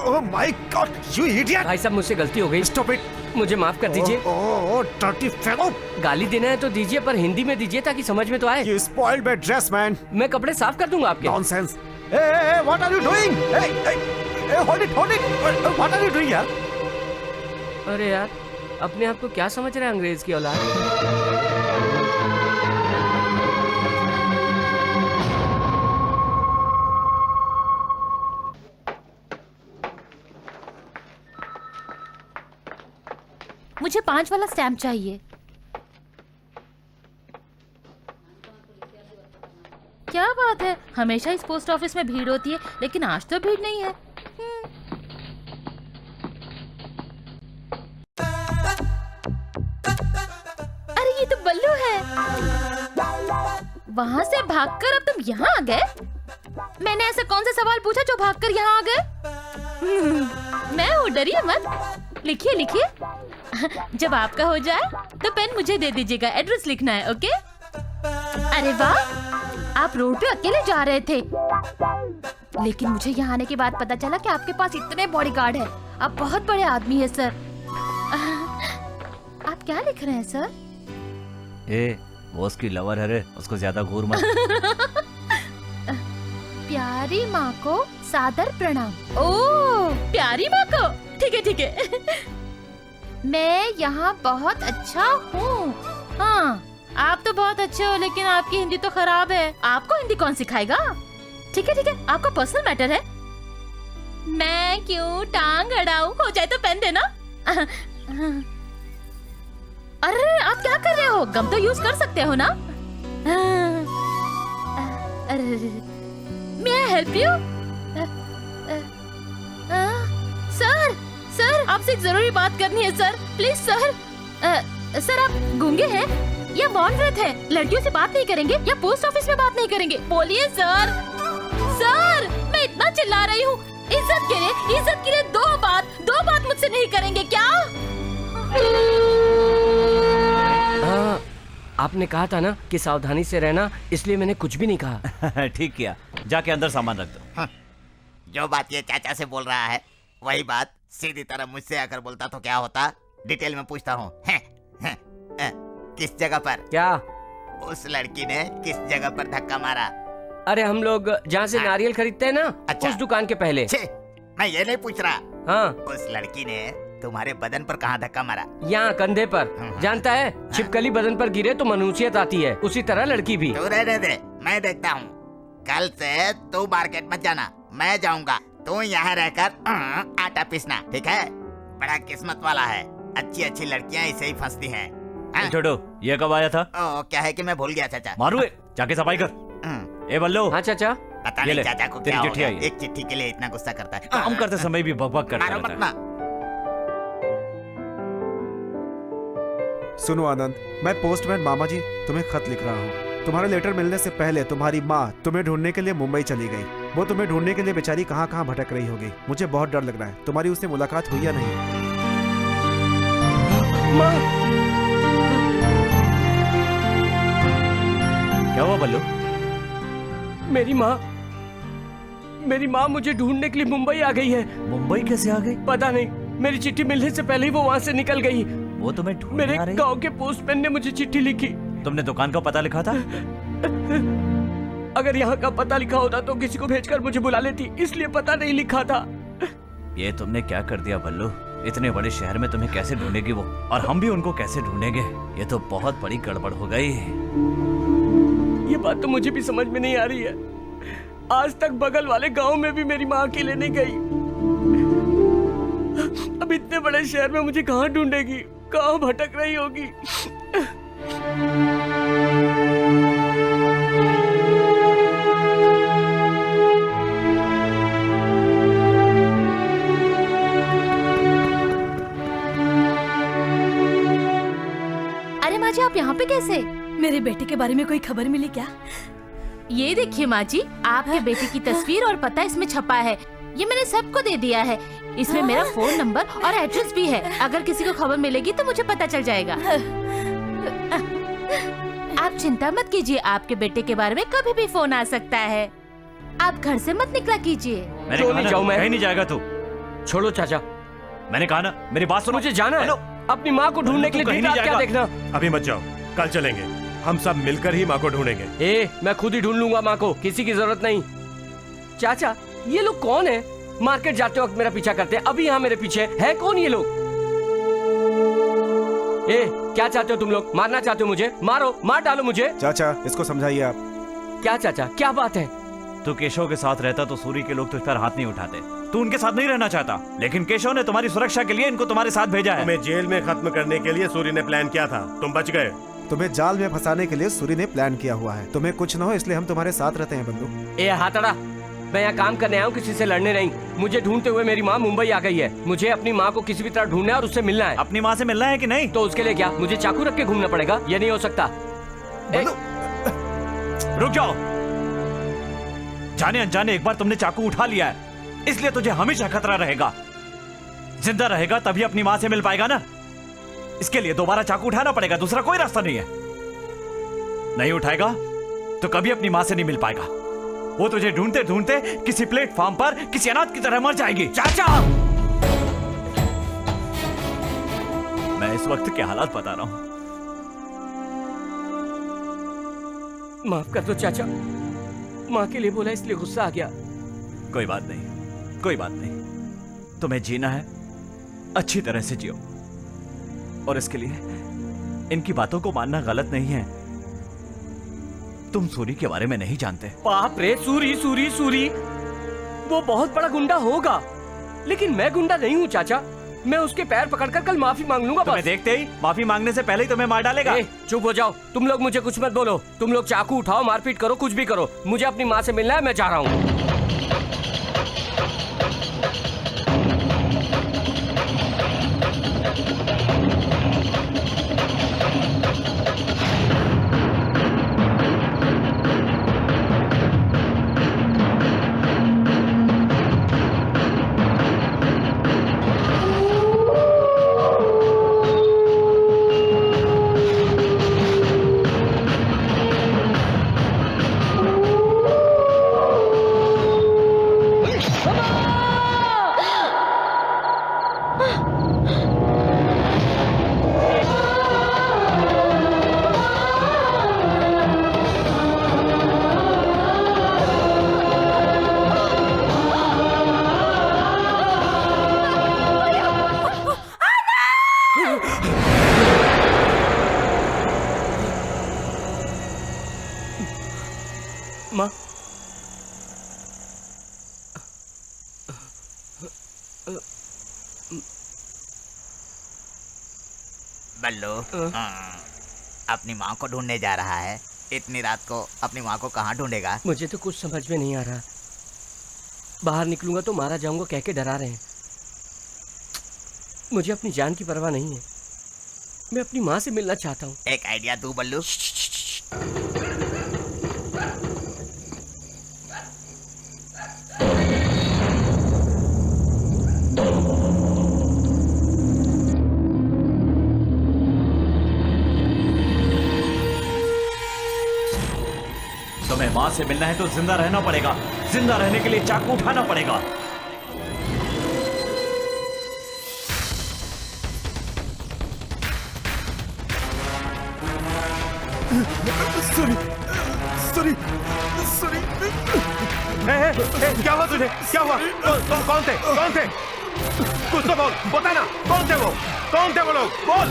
Oh my God you idiot. भाई साहब मुझसे गलती हो गई, स्टॉप इट। मुझे माफ कर दीजिए। ओह डर्टी फेलो। गाली देना है तो दीजिए पर हिंदी में दीजिए ताकि समझ में तो आए। You spoiled my dress, man. मैं कपड़े साफ कर दूंगा आपके। Nonsense. Hey, what are you doing? Hey, hold it. What are you doing, यार? अरे यार अपने आप को क्या समझ रहे हैं अंग्रेज की औलाद। मुझे 5 वाला स्टैम्प चाहिए। क्या बात है, हमेशा इस पोस्ट ऑफिस में भीड़ होती है लेकिन आज तो भीड़ नहीं है। अरे ये तो बल्लू है। वहाँ से भागकर अब तुम यहाँ आ गए? मैंने ऐसा कौन सा सवाल पूछा जो भागकर यहाँ आ गए? मैं हूँ, डरिए मत। लिखिए। जब आपका हो जाए तो पेन मुझे दे दीजिएगा, एड्रेस लिखना है। ओके? अरे वाह, आप रोड पे अकेले जा रहे थे लेकिन मुझे यहाँ आने के बाद पता चला कि आपके पास इतने बॉडीगार्ड है। आप बहुत बड़े आदमी है सर। आप क्या लिख रहे हैं सर? वो उसकी लवर है रे, उसको ज्यादा घूर मत। प्यारी माँ को सादर प्रणाम। ओह प्यारी माँ को, ठीक है। मैं यहाँ बहुत अच्छा हूँ। हाँ आप तो बहुत अच्छे हो लेकिन आपकी हिंदी तो खराब है। आपको हिंदी कौन सिखाएगा? ठीक है आपका पर्सनल मैटर है। मैं क्यों टांग अड़ाऊं? हो जाए तो पेन देना। अरे आप क्या कर रहे हो? गम तो यूज कर सकते हो ना? May I help you? Sir आपसे एक जरूरी बात करनी है सर, प्लीज सर। सर आप गूंगे हैं या मौन व्रत है? लड़कियों से बात नहीं करेंगे या पोस्ट ऑफिस में बात नहीं करेंगे? बोलिए सर। सर मैं इतना चिल्ला रही हूँ, इज्जत के लिए दो बात मुझसे नहीं करेंगे क्या? आपने कहा था ना कि सावधानी से रहना, इसलिए मैंने कुछ भी नहीं कहा। ठीक किया, जाके अंदर सामान रख दो। जो बात ये चाचा से बोल रहा है वही बात सीधी तरह मुझसे आकर बोलता तो क्या होता? डिटेल में पूछता हूँ। किस जगह पर? क्या? उस लड़की ने किस जगह पर धक्का मारा? अरे हम लोग जहाँ से नारियल खरीदते हैं ना, अच्छा। उस दुकान के पहले। मैं ये नहीं पूछ रहा। हाँ उस लड़की ने तुम्हारे बदन पर कहाँ धक्का मारा? यहाँ कंधे पर। जानता है छिपकली बदन पर गिरे तो मनुष्यत आती है, उसी तरह लड़की भी। तू रहने दे, मैं देखता हूँ। कल से तू मार्केट मत जाना, मैं जाऊंगा। तू यहाँ रहकर आटा पीसना, ठीक है? बड़ा किस्मत वाला है, अच्छी लड़कियाँ इसे ही फंसती हैं। छोटो ये कब आया था? क्या है कि मैं भूल गया चाचा। मारूए, जाके सफाई कर। ए बल्लो। हाँ चाचा। पता नहीं चाचा को क्या हो गया, एक चिट्ठी के लिए इतना गुस्सा करता है। काम करते समय भी बकबक करता रहता है। सुनो आनंद, मैं पोस्टमैन मामा जी तुम्हें खत लिख रहा हूँ। तुम्हारे लेटर मिलने से पहले तुम्हारी माँ तुम्हें ढूंढने के लिए मुंबई चली गई। वो तुम्हें ढूंढने के लिए बेचारी कहाँ कहाँ भटक रही होगी। मुझे बहुत डर लग रहा है। तुम्हारी उससे मुलाकात हुई या नहीं? माँ। क्या हुआ बल्लू? मेरी माँ मुझे ढूंढने के लिए मुंबई आ गई है। मुंबई कैसे आ गई? पता नहीं, मेरी चिट्ठी मिलने से पहले ही वो वहाँ से निकल गई। वो तुम्हें ढूंढने मेरे आ रही? गांव के पोस्टमैन ने मुझे चिट्ठी लिखी। तुमने दुकान का पता लिखा था? अगर यहाँ का पता लिखा होता तो किसी को भेजकर मुझे बुला लेती, इसलिए पता नहीं लिखा था। ये तुमने क्या कर दिया बल्लू? इतने बड़े शहर में तुम्हें कैसे ढूंढेगी वो, और हम भी उनको कैसे ढूंढेंगे? ये तो बहुत बड़ी गड़बड़ हो गई। ये बात तो मुझे भी समझ में नहीं आ रही है। आज तक बगल वाले गांव में भी मेरी माँ अकेले नहीं गई। अब इतने बड़े शहर में मुझे कहाँ ढूंढेगी, कहाँ भटक रही होगी। अरे माँ जी, आप यहाँ पे कैसे? मेरे बेटे के बारे में कोई खबर मिली क्या? ये देखिए माँ जी, आपके बेटे की तस्वीर और पता इसमें छपा है। ये मैंने सबको दे दिया है। इसमें मेरा फोन नंबर और एड्रेस भी है। अगर किसी को खबर मिलेगी तो मुझे पता चल जाएगा। आप चिंता मत कीजिए, आपके बेटे के बारे में कभी भी फोन आ सकता है। आप घर से मत निकला कीजिए। मैंने क्यों कहा नहीं ना, जाऊं मैं? कहीं नहीं जाएगा तू। छोड़ो चाचा, मैंने कहा ना, मेरी बात सुनो। मुझे जाना है। हेलो। अपनी माँ को ढूंढने के लिए कहीं दिन नहीं रात क्या जाएगा। देखना। अभी मत जाओ, कल चलेंगे। हम सब मिलकर ही माँ को ढूंढेंगे। मैं खुद ही ढूंढ लूंगा माँ को, किसी की जरूरत नहीं। चाचा, ये लोग कौन है? मार्केट जाते वक्त मेरा पीछा करते हैं, अभी यहाँ मेरे पीछे है कौन ये लोग? क्या चाहते हो तुम लोग? मारना चाहते हो मुझे? मारो, मार डालो मुझे। चाचा, इसको समझाइए आप। क्या चाचा, क्या बात है? तू केशव के साथ रहता तो सूरी के लोग तुझ पर हाथ नहीं उठाते। तू उनके साथ नहीं रहना चाहता, लेकिन केशव ने तुम्हारी सुरक्षा के लिए इनको तुम्हारे साथ भेजा है। तुम्हें जेल में खत्म करने के लिए सूरी ने प्लान किया था, तुम बच गए। तुम्हें जाल में फंसाने के लिए सूरी ने प्लान किया हुआ है। तुम्हें कुछ न हो इसलिए हम तुम्हारे साथ रहते हैं बंधु। हाथड़ा, मैं यहाँ काम करने आया हूँ, किसी से लड़ने नहीं। मुझे ढूंढते हुए मेरी माँ मुंबई आ गई है। मुझे अपनी माँ को किसी भी तरह ढूंढना है और उससे मिलना है। अपनी माँ से मिलना है कि नहीं? तो उसके लिए क्या मुझे चाकू रख के घूमना पड़ेगा? ये नहीं हो सकता। रुक जाओ। जाने अनजाने एक बार तुमने चाकू उठा लिया है, इसलिए तुझे हमेशा खतरा रहेगा। जिंदा रहेगा तभी अपनी माँ से मिल पाएगा ना। इसके लिए दोबारा चाकू उठाना पड़ेगा, दूसरा कोई रास्ता नहीं है। नहीं उठाएगा तो कभी अपनी माँ से नहीं मिल पाएगा। वो तुझे ढूंढते ढूंढते किसी प्लेटफॉर्म पर किसी अनाथ की तरह मर जाएगी। चाचा, मैं इस वक्त के हालात बता रहा हूं। माफ कर दो चाचा, माँ के लिए बोला इसलिए गुस्सा आ गया। कोई बात नहीं, कोई बात नहीं। तुम्हें जीना है, अच्छी तरह से जियो, और इसके लिए इनकी बातों को मानना गलत नहीं है। तुम सूरी के बारे में नहीं जानते। बाप रे, सूरी सूरी सूरी, वो बहुत बड़ा गुंडा होगा, लेकिन मैं गुंडा नहीं हूँ चाचा। मैं उसके पैर पकड़कर कल माफी मांग लूंगा। तुम्हें देखते ही माफी मांगने से पहले ही तुम्हें मार डालेगा। चुप हो जाओ, तुम लोग मुझे कुछ मत बोलो। तुम लोग चाकू उठाओ, मारपीट करो, कुछ भी करो, मुझे अपनी माँ से मिलना है, मैं जा रहा हूँ। माँ, बल्लू अपनी माँ को ढूंढने जा रहा है। इतनी रात को अपनी माँ को कहाँ ढूंढेगा? मुझे तो कुछ समझ में नहीं आ रहा। बाहर निकलूंगा तो मारा जाऊंगा कह के डरा रहे हैं। मुझे अपनी जान की परवाह नहीं है। मैं अपनी माँ से मिलना चाहता हूँ। एक आइडिया दू बल्लू। तुम्हें माँ से मिलना है तो जिंदा रहना पड़ेगा। जिंदा रहने के लिए चाकू उठाना पड़ेगा। Sorry sorry sorry. क्या हुआ तुझे? क्या हुआ? कौन थे? कौन थे? कुछ तो बोल, बता ना, कौन थे वो? कौन थे वो लोग? बोल।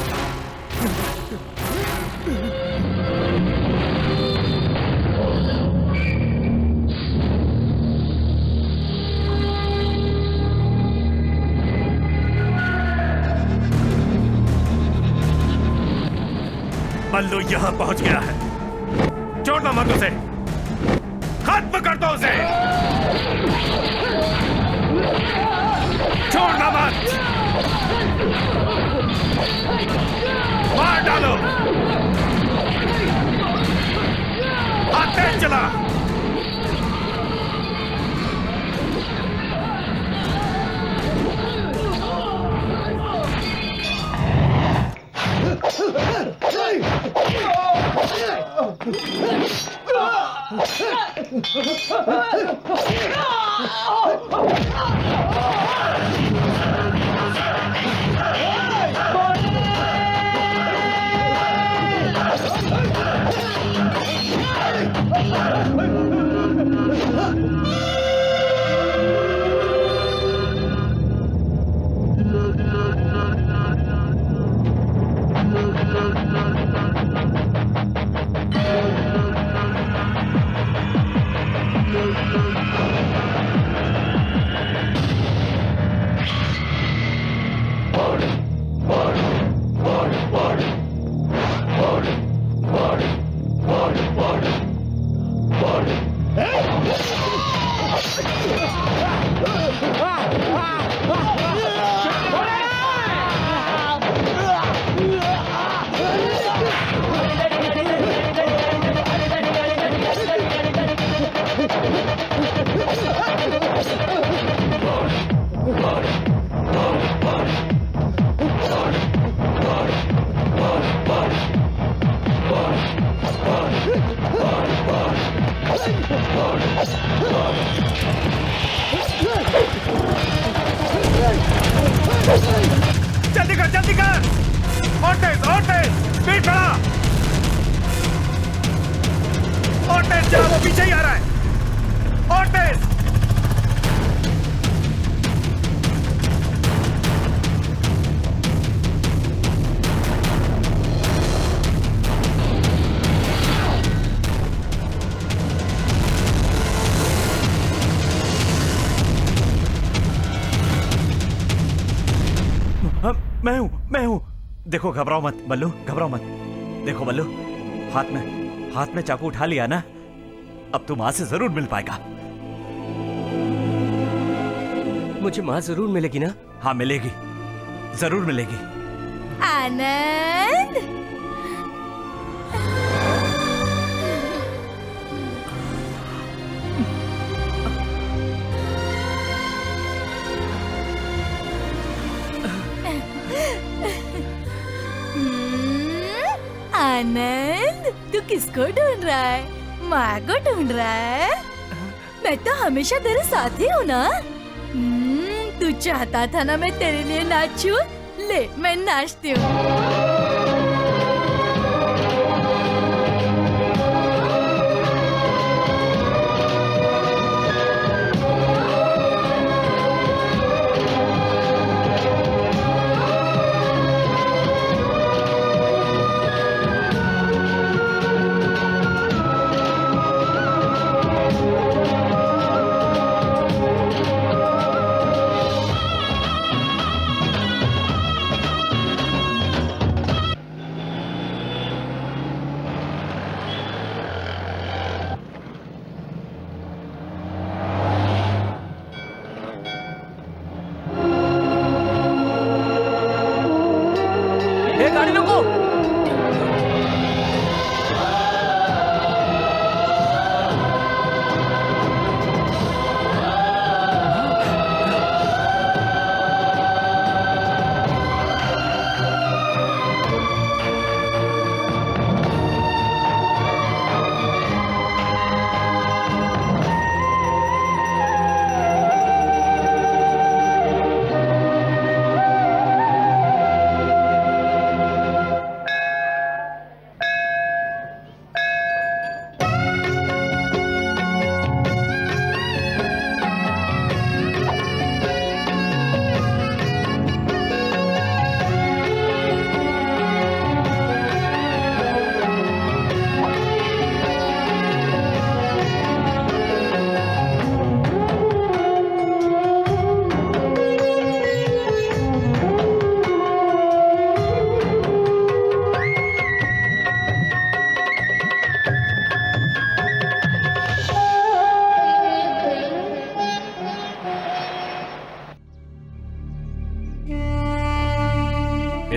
बल्लू यहाँ पहुंच गया है, छोड़ना मत उसे, खत्म कर दो उसे, छोड़ना मत, मार डालो, हाथ तेज चला। जल्दी कर, और तेज, स्पीड बढ़ा, और तेज चला, वो पीछे ही आ रहा है, और तेज। मैं हूँ। देखो, घबराओ मत बल्लू, घबराओ मत। देखो बल्लू, हाथ में चाकू उठा लिया ना, अब तू माँ से जरूर मिल पाएगा। मुझे माँ जरूर मिलेगी ना? हाँ मिलेगी, जरूर मिलेगी। आनंद, आनंद, तू किसको ढूंढ रहा है? माँ को ढूंढ रहा है? मैं तो हमेशा तेरे साथ ही हूँ ना। तू चाहता था ना मैं तेरे लिए नाचूं? ले, मैं नाचती हूँ।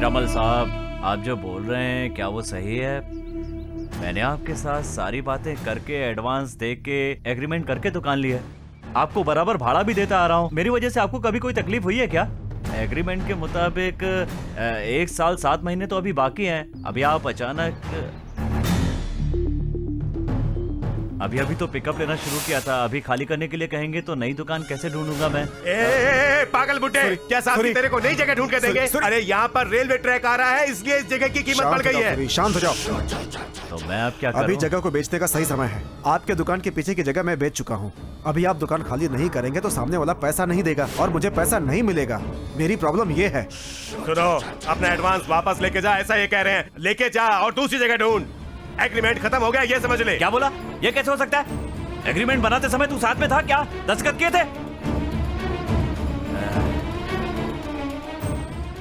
पीरामल साहब, आप जो बोल रहे हैं क्या वो सही है? मैंने आपके साथ सारी बातें करके, एडवांस दे के, एग्रीमेंट करके दुकान ली है। आपको बराबर भाड़ा भी देता आ रहा हूँ। मेरी वजह से आपको कभी कोई तकलीफ हुई है क्या? एग्रीमेंट के मुताबिक 1 साल 7 महीने तो अभी बाकी हैं। अभी आप अचानक अभी तो पिकअप लेना शुरू किया था। अभी खाली करने के लिए कहेंगे तो नई दुकान कैसे ढूंढूंगा मैं? पागल बुड्ढे, क्या साहब जी तेरे को नई जगह ढूंढ के देंगे? अरे यहाँ पर रेलवे ट्रैक आ रहा है, इसलिए इस जगह की कीमत बढ़ गई है। शांत हो जाओ। तो मैं अब क्या करूं? अभी जगह को बेचने का सही समय है। आपके दुकान के पीछे की जगह मैं बेच चुका हूँ। अभी आप दुकान खाली नहीं करेंगे तो सामने वाला पैसा नहीं देगा और मुझे पैसा नहीं मिलेगा। मेरी प्रॉब्लम ये है। सुनो, अपना एडवांस वापस लेके जा, ऐसा ये कह रहे हैं। लेके जा और दूसरी जगह ढूंढ। एग्रीमेंट खत्म हो गया, ये समझ ले। क्या बोला? ये कैसे हो सकता है? एग्रीमेंट बनाते समय तू साथ में था क्या? दस्तखत किए थे?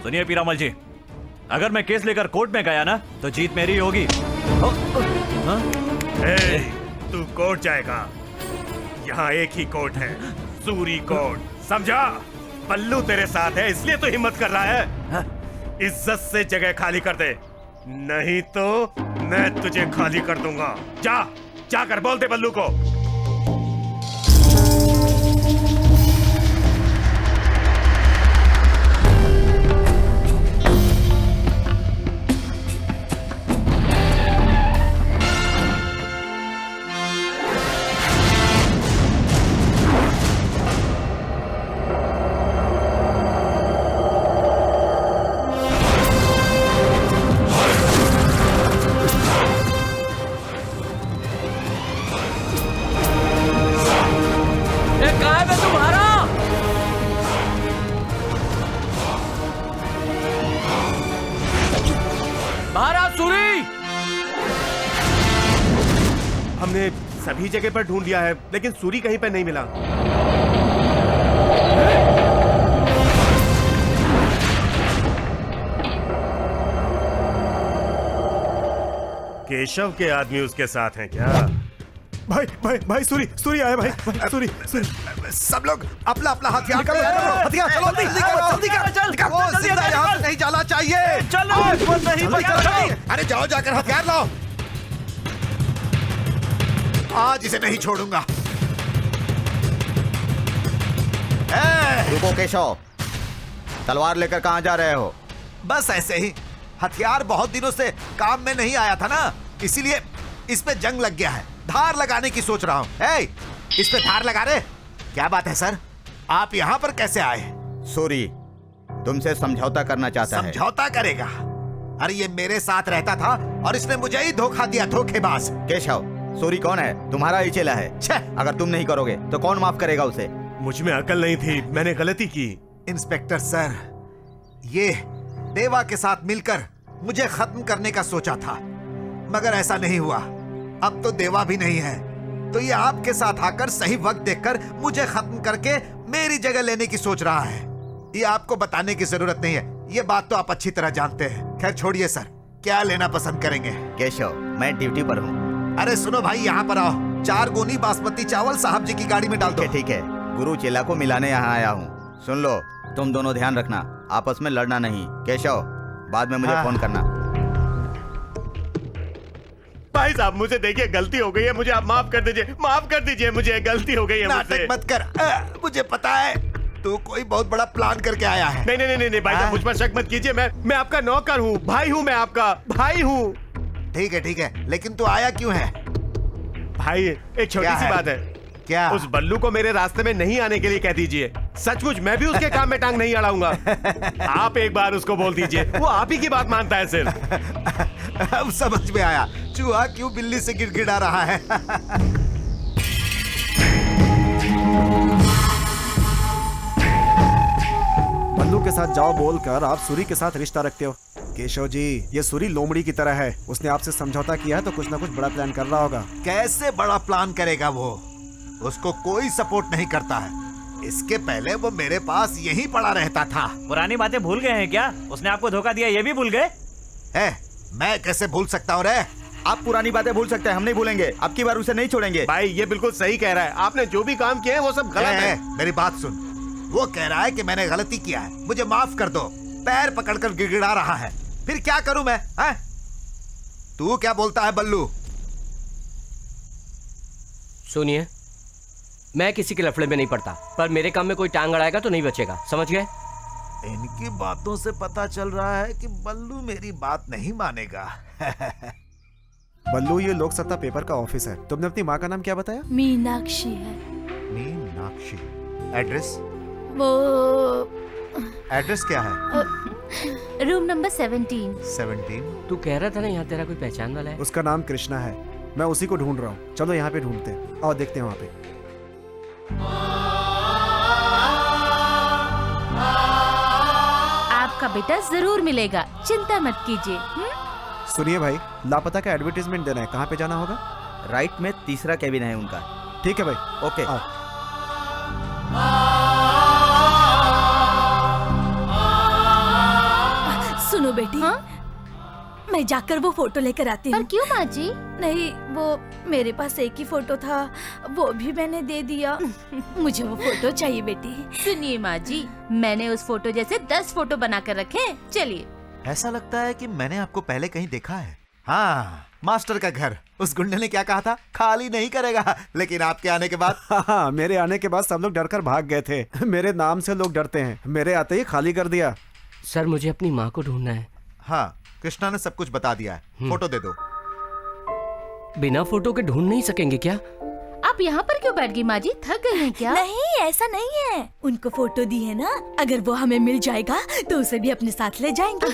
सुनिए पीरामल जी, अगर मैं केस लेकर कोर्ट में गया ना तो जीत मेरी होगी। तू कोर्ट जाएगा। यहाँ एक ही कोर्ट है, सूरी कोर्ट, समझा? बल्लू तेरे साथ है, इसलिए तो हिम्मत कर रहा है। इज्जत से जगह खाली कर दे, नहीं तो मैं तुझे खाली कर दूंगा। जा, जाकर बोल दे बल्लू को। हमने सभी जगह पर ढूंढ लिया है, लेकिन सूरी कहीं पर नहीं मिला। केशव के आदमी उसके साथ हैं क्या? भाई भाई भाई, सूरी आया भाई, सूरी। सब लोग अपना अपना हथियार निकालो, हथियार चलो जल्दी यहाँ से नहीं जाना चाहिए। चलो, अरे जाओ, जाकर हथियार लाओ। आज इसे नहीं छोड़ूंगा। रुको केशव, तलवार लेकर कहाँ जा रहे हो? बस ऐसे ही, हथियार बहुत दिनों से काम में नहीं आया था ना, इसीलिए इस पे जंग लग गया है। धार लगाने की सोच रहा हूँ। इस पे धार लगा रहे? क्या बात है सर, आप यहाँ पर कैसे आए? सूरी तुमसे समझौता करना चाहता है। समझौता करेगा? अरे ये मेरे साथ रहता था और इसने मुझे ही धोखा दिया, धोखेबाज। केशव, सूरी कौन है? तुम्हारा ही चेला है। अगर तुम नहीं करोगे तो कौन माफ करेगा उसे? मुझ में अकल नहीं थी, मैंने गलती की। इंस्पेक्टर सर, ये देवा के साथ मिलकर मुझे खत्म करने का सोचा था, मगर ऐसा नहीं हुआ। अब तो देवा भी नहीं है, तो ये आपके साथ आकर सही वक्त देखकर मुझे खत्म करके मेरी जगह लेने की सोच रहा है। ये आपको बताने की जरूरत नहीं है, ये बात तो आप अच्छी तरह जानते हैं। खैर छोड़िए सर, क्या लेना पसंद करेंगे? केशव, मैं ड्यूटी पर हूँ। अरे सुनो भाई, यहाँ पर आओ। 4 गोनी बासमती चावल साहब जी की गाड़ी में डाल दो। ठीक है, गुरु चेला को मिलाने यहाँ आया हूँ। सुन लो, तुम दोनों ध्यान रखना, आपस में लड़ना नहीं। केशव, बाद में मुझे फोन करना। भाई साहब, मुझे देखिए गलती हो गई है, मुझे आप माफ कर दीजिए, माफ कर दीजिए, मुझे गलती हो गई है। नाटक मत कर, मुझे पता है तू कोई बहुत बड़ा प्लान करके आया है। नहीं भाई साहब, मुझ पर शक मत कीजिए। मैं आपका नौकर हूँ, भाई हूँ, मैं आपका भाई हूँ। ठीक है, लेकिन तू आया क्यों है? भाई एक छोटी सी बात है। क्या? उस बल्लू को मेरे रास्ते में नहीं आने के लिए कह दीजिए। सचमुच मैं भी उसके काम में टांग नहीं अड़ाऊंगा। आप एक बार उसको बोल दीजिए, वो आप ही की बात मानता है सिर्फ। अब समझ में आया चूहा क्यों बिल्ली से गिड़गिड़ा रहा है। बल्लू के साथ जाओ बोलकर आप सूरी के साथ रिश्ता रखते हो। केशव जी, ये सूरी लोमड़ी की तरह है, उसने आपसे समझौता किया है तो कुछ ना कुछ बड़ा प्लान कर रहा होगा। कैसे बड़ा प्लान करेगा वो? उसको कोई सपोर्ट नहीं करता है। इसके पहले वो मेरे पास यहीं पड़ा रहता था। पुरानी बातें भूल गए हैं क्या? उसने आपको धोखा दिया, ये भी भूल गए? मैं कैसे भूल सकता हूँ रे? आप पुरानी बातें भूल सकते हैं, हम नहीं भूलेंगे। अब की बार उसे नहीं छोड़ेंगे। भाई ये बिल्कुल सही कह रहा है, आपने जो भी काम किए हैं वो सब गलत है। मेरी बात सुन, वो कह रहा है कि मैंने गलती किया है, मुझे माफ कर दो। पैर पकड़कर गिड़गिड़ा रहा है। फिर क्या करूं मैं? हैं? तू क्या बोलता है बल्लू? सुनिए, मैं किसी के लफड़े में नहीं पड़ता, पर मेरे काम में कोई टांग अड़ाएगा तो नहीं बचेगा, समझ गए? इनकी बातों से पता चल रहा है कि बल्लू मेरी बात नहीं मानेगा। बल्लू, ये लोक सत्ता पेपर का ऑफिस है। तुमने अपनी माँ का नाम क्या बताया? मीनाक्षी है मीनाक्षी। एड्रेस? वो। एड्रेस क्या है? Room number 17। 17। तू कह रहा था ना यहाँ तेरा कोई पहचान वाला है। उसका नाम कृष्णा है, मैं उसी को ढूंढ रहा हूँ। चलो यहाँ पे ढूंढते हैं और देखते हैं वहाँ पे। आपका बेटा जरूर मिलेगा, चिंता मत कीजिए। सुनिए भाई, लापता का एडवर्टीजमेंट देना है, कहाँ पे जाना होगा? राइट में तीसरा केबिन है उनका। ठीक है भाई, ओके। आओ। सुनो बेटी, हाँ? मैं जाकर वो फोटो लेकर आती पर हूँ। क्यों माँ जी? नहीं, वो मेरे पास एक ही फोटो था, वो भी मैंने दे दिया। मुझे वो फोटो चाहिए बेटी। सुनिए माँ जी, मैंने उस फोटो जैसे 10 फोटो बना कर रखे हैं। चलिए। ऐसा लगता है कि मैंने आपको पहले कहीं देखा है। हाँ, मास्टर का घर। उस गुंडे ने क्या कहा था? खाली नहीं करेगा। लेकिन आपके आने के बाद हाँ, मेरे आने के बाद सब लोग डरकर भाग गए थे। मेरे नाम से लोग डरते हैं, मेरे आते ही खाली कर दिया। सर, मुझे अपनी माँ को ढूंढना है। हाँ, कृष्णा ने सब कुछ बता दिया है। फोटो दे दो। बिना फोटो के ढूंढ नहीं सकेंगे क्या? आप यहाँ पर क्यों बैठ गई माँ जी? थक गई हैं क्या? नहीं, ऐसा नहीं है। उनको फोटो दी है ना, अगर वो हमें मिल जाएगा तो उसे भी अपने साथ ले जाएंगे।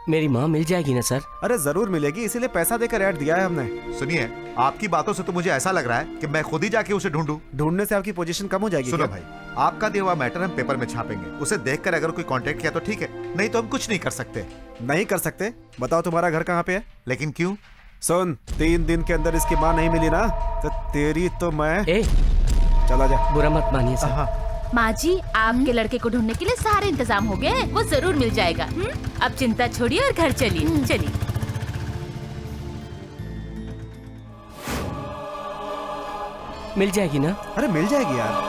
मेरी माँ मिल जाएगी ना सर? अरे जरूर मिलेगी, इसीलिए पैसा देकर ऐड दिया है हमने। सुनिए, आपकी बातों से तो मुझे ऐसा लग रहा है कि मैं खुद ही जाके उसे ढूंढूं। ढूंढने से आपकी पोजीशन कम हो जाएगी सुनो क्या? भाई, आपका दिया हुआ मैटर हम पेपर में छापेंगे। उसे देखकर अगर कोई कांटेक्ट किया तो ठीक है, नहीं तो हम कुछ नहीं कर सकते। नहीं कर सकते? बताओ तुम्हारा घर कहाँ पे है? लेकिन क्यों? सुन, 3 दिन के अंदर इसकी माँ नहीं मिली ना तो तेरी तो मैं। ए, चला जा। बुरा मत मानिए सर। हाँ, माँ जी, आपके लड़के को ढूंढने के लिए सारे इंतजाम हो गए हैं। वो जरूर मिल जाएगा। अब चिंता छोड़िए और घर चलिए। चलिए। मिल जाएगी ना? अरे मिल जाएगी यार।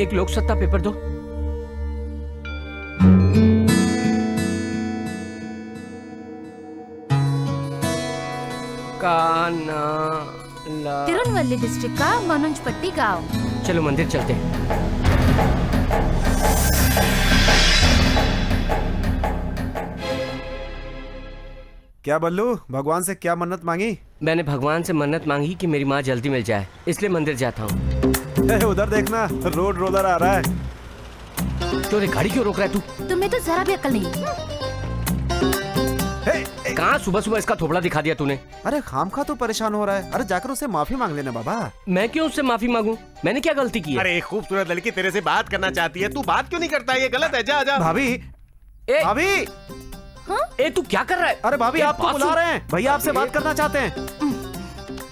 एक लोक सत्ता पेपर दो। काना ला। तिरुनवल्ली डिस्ट्रिक्ट का मनोजपट्टी गांव। चलो मंदिर चलते हैं। क्या बल्लू, भगवान से क्या मन्नत मांगी? मैंने भगवान से मन्नत मांगी कि मेरी माँ जल्दी मिल जाए, इसलिए मंदिर जाता हूँ। उधर देखना, रोड रोलर आ रहा है। चोरे, गाड़ी क्यों रोक रहा है तू? तुम्हें तो जरा भी अक्ल नहीं। कहाँ सुबह सुबह इसका थोबड़ा दिखा दिया तूने? अरे खामखा तो परेशान हो रहा है। अरे जाकर उससे माफी मांग लेना बाबा। मैं क्यों उससे माफी मांगू? मैंने क्या गलती की है? अरे एक खूबसूरत लड़की तेरे से बात करना चाहती है, तू बात क्यों नहीं करता? ये गलत है। जा जा। भाभी, ए, भाभी, ए तू क्या कर रहा है? अरे भाभी, ए, आपको बात बुला सुन। रहे हैं। भैया आपसे बात करना चाहते हैं।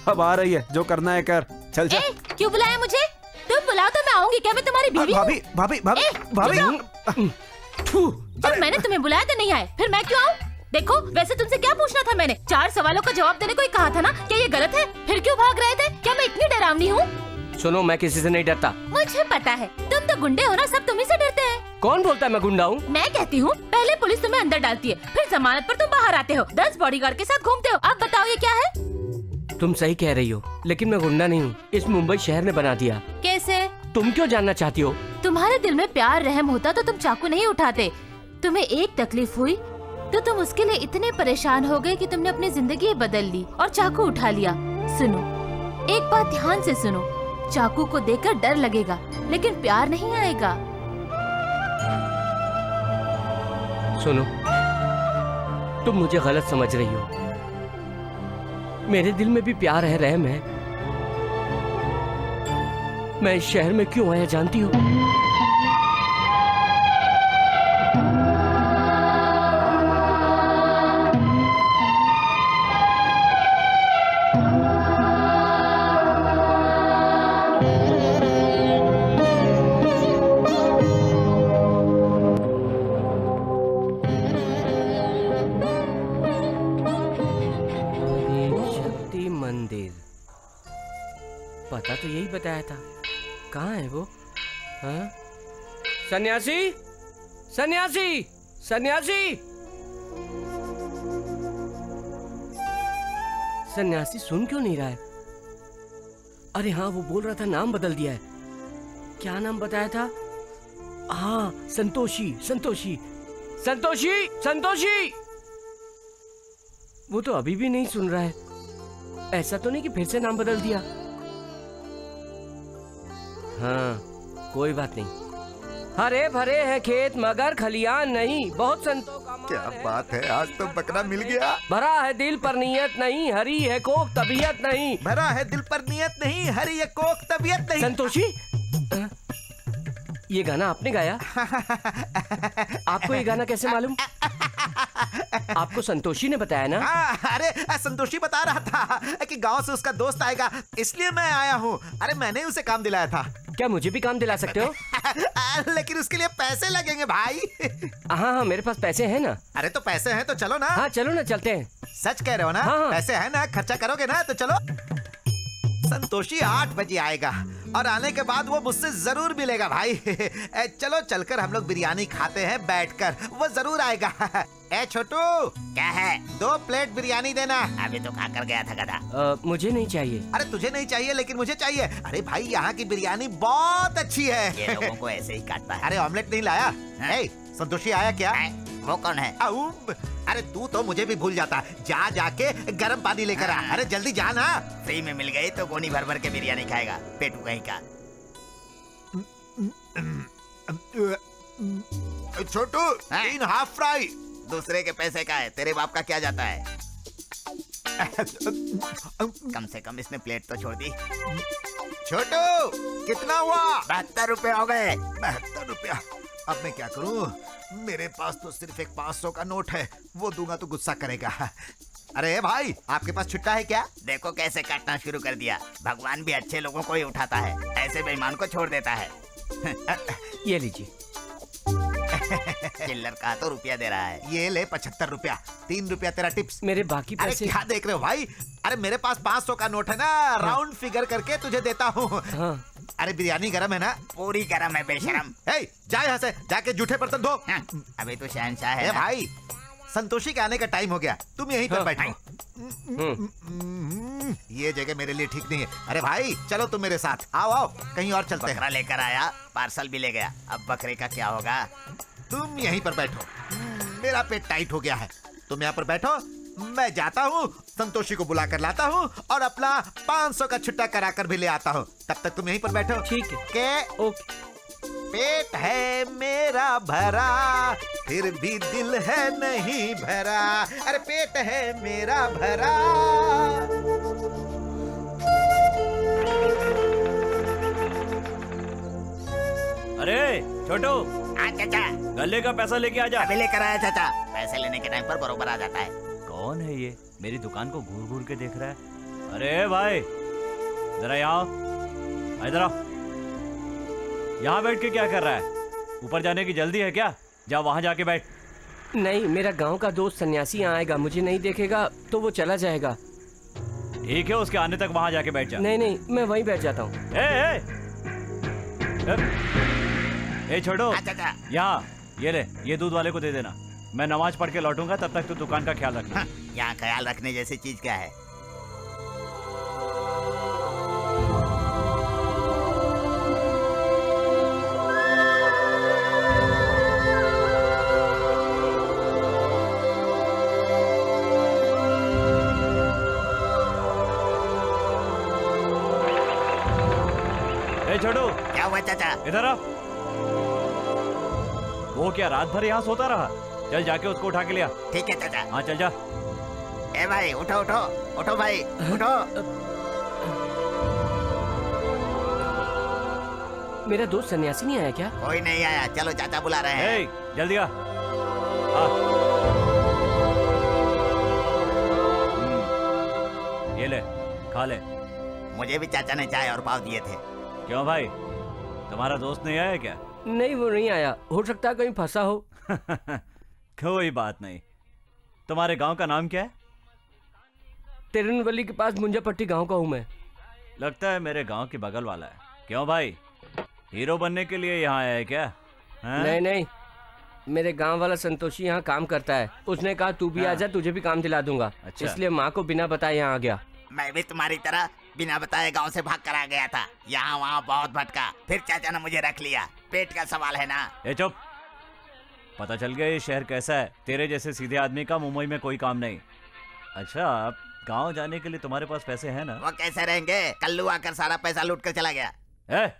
अब आ रही है, जो करना है कर। चल चल। क्यों बुलाया मुझे? तुम बुलाओ तो मैं आऊंगी। क्या मैं तुम्हारी बीवी हूँ? भाभी, भाभी, भाभी, भाभी। जब मैंने तुम्हें बुलाया तो नहीं आए, फिर मैं क्यों आऊँ? देखो, वैसे तुमसे क्या पूछना था मैंने? 4 सवालों का जवाब देने को ही कहा था ना। क्या ये गलत है? फिर क्यों भाग रहे थे? क्या मैं इतनी डरावनी हूँ? सुनो, मैं किसी से नहीं डरता। मुझे पता है, तुम तो गुंडे हो ना, सब तुम्ही से डरते हैं। कौन बोलता है मैं गुंडा हूँ? मैं कहती हूँ, पहले पुलिस तुम्हें अंदर डालती है, फिर जमानत पर तुम बाहर आते हो, 10 बॉडीगार्ड के साथ घूमते हो। अब बताओ ये क्या है? तुम सही कह रही हो, लेकिन मैं गुंडा नहीं हूँ। इस मुंबई शहर ने बना दिया। कैसे? तुम क्यों जानना चाहती हो? तुम्हारे दिल में प्यार रहम होता तो तुम चाकू नहीं उठाते। तुम्हें एक तकलीफ हुई तो तुम उसके लिए इतने परेशान हो गए कि तुमने अपनी जिंदगी बदल ली और चाकू उठा लिया। सुनो, एक बात ध्यान से सुनो, चाकू को देखकर डर लगेगा लेकिन प्यार नहीं आएगा। सुनो, तुम मुझे गलत समझ रही हो। मेरे दिल में भी प्यार है, रहम है। मैं इस शहर में क्यों आया जानती हो? शक्ति मंदिर कहाँ है वो? हाँ? सन्यासी, सन्यासी, सन्यासी। सन्यासी सुन क्यों नहीं रहा है? अरे हाँ, वो बोल रहा था नाम बदल दिया है। क्या नाम बताया था? हाँ, संतोषी, संतोषी, संतोषी, संतोषी। वो तो अभी भी नहीं सुन रहा है। ऐसा तो नहीं कि फिर से नाम बदल दिया? हाँ, कोई बात नहीं। हरे भरे हैं खेत मगर खलियान नहीं, बहुत संतों का मान क्या है। बात है, आज तो बकरा मिल गया। भरा है दिल पर नियत नहीं, हरी है कोक तबीयत नहीं। भरा है दिल पर नियत नहीं, हरी ये कोक तबीयत नहीं। संतोषी, ये गाना आपने गाया? आपको ये गाना कैसे मालूम? आपको संतोषी ने बताया ना? अरे संतोषी बता रहा था कि गांव से उसका दोस्त आएगा, इसलिए मैं आया हूँ। अरे मैंने ही उसे काम दिलाया था। क्या मुझे भी काम दिला सकते हो? लेकिन उसके लिए पैसे लगेंगे भाई। हाँ हाँ, मेरे पास पैसे हैं ना। अरे तो पैसे हैं तो चलो ना। हाँ चलो ना, चलते हैं। सच कह रहे हो ना? हाँ। पैसे हैं ना, खर्चा करोगे ना, तो चलो। संतोषी 8 बजे आएगा और आने के बाद वो मुझसे जरूर मिलेगा भाई। चलो चलकर हम लोग बिरयानी खाते हैं बैठकर, वो जरूर आएगा। ए छोटू, क्या है? 2 प्लेट बिरयानी देना। अभी तो खा कर गया था गधा। मुझे नहीं चाहिए। अरे तुझे नहीं चाहिए लेकिन मुझे चाहिए। अरे भाई यहाँ की बिरयानी बहुत अच्छी है। ये लोगों को ऐसे ही काटता है। अरे ऑमलेट नहीं लाया? ए, संतोषी आया क्या? वो कौन है? अरे तू तो मुझे भी भूल जाता। जा जाके गर्म पानी लेकर आ। अरे जल्दी जा ना। फ्री में मिल गई तो गोनी भर भर के बिरयानी खाएगा, पेटू कहीं का। छोटू, 3 हाफ फ्राई। दूसरे के पैसे का है, तेरे बाप का क्या जाता है? कम से कम इसने प्लेट तो छोड़ दी। छोटू, कितना हुआ? 72 रुपए हो गए। 72 रुपया। अब मैं क्या करूं? मेरे पास तो सिर्फ एक 500 का नोट है, वो दूंगा तो गुस्सा करेगा। अरे भाई, आपके पास छुट्टा है क्या? देखो कैसे काटना शुरू कर दिया। भगवान भी अच्छे लोगों को ही उठाता है, ऐसे बेईमान को छोड़ देता है। ये लीजिए। चिल्लर का तो रुपया दे रहा है। ये ले 75 रुपया, 3 रुपया तेरा टिप्स। मेरे बाकी अरे पैसे। क्या देख रहे हो भाई? अरे मेरे पास 500 का नोट है ना, राउंड फिगर करके तुझे देता हूँ। हाँ। अरे बिरयानी गरम है ना? पूरी गरम है बेशरम। जा यहाँ से, जाके जूठे बर्तन धो। अभी तो शहनशाह है ए ना। भाई, संतोषी के आने का टाइम हो गया, तुम यहीं पर हाँ। बैठो। ये जगह मेरे लिए ठीक नहीं है। अरे भाई चलो तुम मेरे साथ, आओ आओ, कहीं और चलते हैं। बकरा लेकर आया, पार्सल भी ले गया, अब बकरे का क्या होगा? तुम यहीं पर बैठो, मेरा पेट टाइट हो गया है। तुम यहाँ पर बैठो, मैं जाता हूँ, संतोषी को बुला कर लाता हूँ और अपना 500 का छुट्टा करा कर भी ले आता हूँ। तब तक तुम यहीं पर बैठो। ठीक है। के ओके। पेट है मेरा भरा, फिर भी दिल है नहीं भरा। अरे पेट है मेरा भरा। अरे छोटू, हाँ चाचा, गले का पैसा लेके आ जा। अभी लेकर आया चाचा। पैसे लेने के टाइम पर बरोबर आ जाता है। कौन है ये? मेरी दुकान को घूर घूर के देख रहा है। अरे भाई, जरा यहाँ आओ, इधर आओ। यहाँ बैठ के क्या कर रहा है? ऊपर जाने की जल्दी है क्या? जा वहाँ जाके बैठ। नहीं, मेरा गांव का दोस्त सन्यासी यहाँ आएगा, मुझे नहीं देखेगा तो वो चला जाएगा। ठीक है, उसके आने तक वहाँ जाके बैठ जा। नहीं नहीं, मैं वहीं बैठ जाता हूँ। ए छोटो, हाँ चाचा। यहाँ ये ले, ये दूध वाले को दे देना। मैं नमाज पढ़ के लौटूंगा, तब तक तू दुकान का ख्याल रखना। यहाँ ख्याल रखने जैसी चीज क्या है? ए छोटू, क्या हुआ चाचा? इधर आ। वो क्या रात भर यहाँ सोता रहा? चल जाके उसको उठा के लिया। ठीक है चाचा। हाँ चल जा। ए भाई उठो उठो उठो भाई उठो। मेरा दोस्त सन्यासी नहीं आया क्या? कोई नहीं आया, चलो चाचा बुला रहे हैं। ए, जल्दी आ। ये ले, खा ले। मुझे भी चाचा ने चाय और पाव दिए थे। क्यों भाई, तुम्हारा दोस्त नहीं आया क्या? नहीं, वो नहीं आया, हो सकता है कहीं फंसा हो। कोई बात नहीं। तुम्हारे गांव का नाम क्या है? तिरुनवली के पास मुंजापट्टी गांव का हूँ मैं। लगता है मेरे गांव के बगल वाला है। क्यों भाई, हीरो बनने के लिए यहाँ आया है क्या? हाँ? नहीं नहीं, मेरे गांव वाला संतोषी यहाँ काम करता है। उसने कहा तू भी आजा, तुझे भी काम दिला दूंगा। अच्छा। इसलिए माँ को बिना बताए यहाँ आ गया। मैं भी तुम्हारी तरह बिना बताए गांव से भाग कर आ गया था। यहाँ वहाँ बहुत भटका, फिर चाचा ने मुझे रख लिया। पेट का सवाल है ना। ए चुप, पता चल गया ये शहर कैसा है। तेरे जैसे सीधे आदमी का मुंबई में कोई काम नहीं। अच्छा, अब गांव जाने के लिए तुम्हारे पास पैसे हैं ना? वो कैसे रहेंगे, कल्लू आकर सारा पैसा लूट कर चला गया। ए?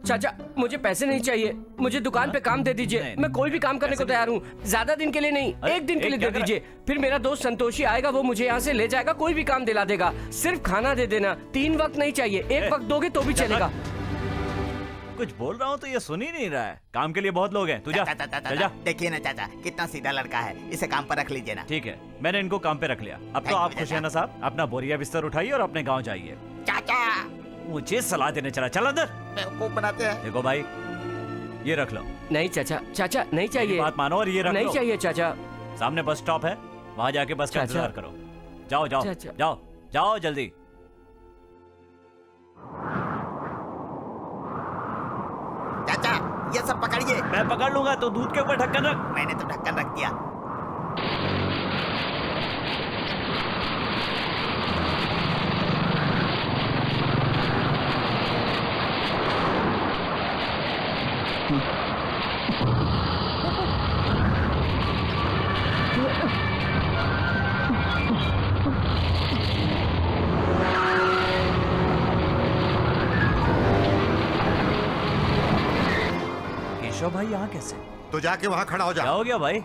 चाचा मुझे पैसे नहीं चाहिए, मुझे दुकान पे काम दे दीजिए। नहीं, मैं कोई भी काम करने को तैयार हूँ, ज्यादा दिन के लिए नहीं, अरे, एक दिन के एक लिए क्या दे दीजिए। फिर मेरा दोस्त संतोषी आएगा, वो मुझे यहाँ से ले जाएगा, कोई भी काम दिला देगा। सिर्फ खाना दे देना, 3 वक्त नहीं चाहिए, एक वक्त दोगे तो भी चलेगा। कुछ बोल रहा हूँ तो ये सुन ही नहीं रहा है। काम के लिए बहुत लोग हैं, तू जा, चल जा। देखिए ना चाचा, कितना सीधा लड़का है, इसे काम पर रख लीजिए ना। ठीक है, मैंने इनको काम पे रख लिया। अब तो Thank आप you, खुश हैं ना साहब? अपना बोरिया बिस्तर उठाइए और अपने गांव जाइए। चाचा मुझे सलाह देने चला, चल अंदर। बेवकूफ बनाते हैं। देखो भाई, ये रख लो। नहीं चाचा, चाचा नहीं मेरी चाहिए, बात मानो और ये रख नहीं लो। चाहिए चाचा। सामने बस स्टॉप है, वहाँ जाके बस का चाचा। इंतजार करो। जाओ जाओ चाचा। जाओ जाओ जल्दी। चाचा ये सब पकड़िए। मैं पकड़ लूंगा, तो दूध के ऊपर ढक्कन रख। मैंने तो ढक्कन रख दिया। केशव भाई यहाँ कैसे? तो जाके वहाँ खड़ा हो क्या जा। हो गया भाई?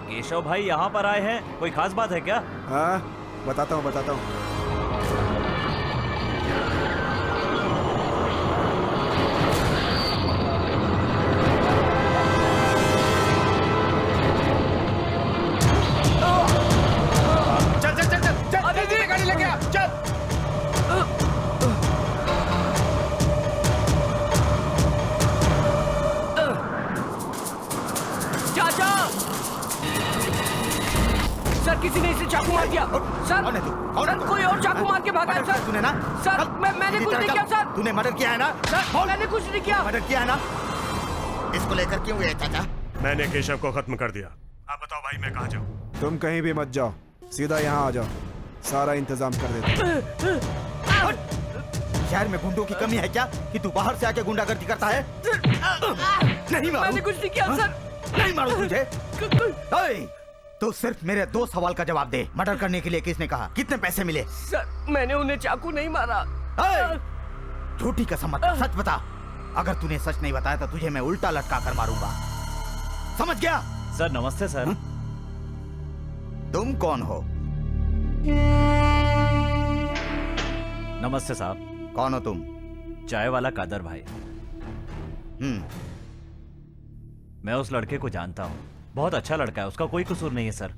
केशव भाई यहाँ पर आए हैं, कोई खास बात है क्या? हाँ, बताता हूँ बताता हूँ। चल चल चल चल चल, जल्दी से गाड़ी लेके आ, चल। चाचा, सर किसी ने इसे चाकू मार दिया। सर, कौन है तू? कौन है सर तू? कोई और चाकू मार के भागा है मर्डर किया सर। तूने ना? सर चल, मैंने सीधी कुछ तरह नहीं चल। किया सर। तूने मर्डर किया है ना? सर मैंने कुछ नहीं किया। मर्डर किया है ना? इसको लेकर क्यों गए चाचा? मैंने केशव को खत्म कर दिया। अब बताओ भाई, मैं कहाँ जाऊँ? तुम कहीं भी मत जाओ, सीधा यहाँ आ जाओ, सारा इंतजाम कर देते। शहर में गुंडों की कमी है क्या कि तू बाहर से आके गुंडागर्दी करता है? नहीं मारू, मैंने कुछ नहीं किया हाँ? सर। नहीं मारू तुझे। ओए, तो सिर्फ मेरे 2 सवाल का जवाब दे। मर्डर करने के लिए किसने कहा? कितने पैसे मिले? सर मैंने उन्हें चाकू नहीं मारा। ओए, झूठी कसम मत, सच बता। अगर तूने सच नहीं बताया तो तुझे मैं उल्टा लटका कर मारूंगा, समझ गया? सर नमस्ते सर। तुम कौन हो? नमस्ते साहब। कौन हो तुम? चाय वाला कादर भाई। मैं उस लड़के को जानता हूँ, बहुत अच्छा लड़का है, उसका कोई कसूर नहीं है सर,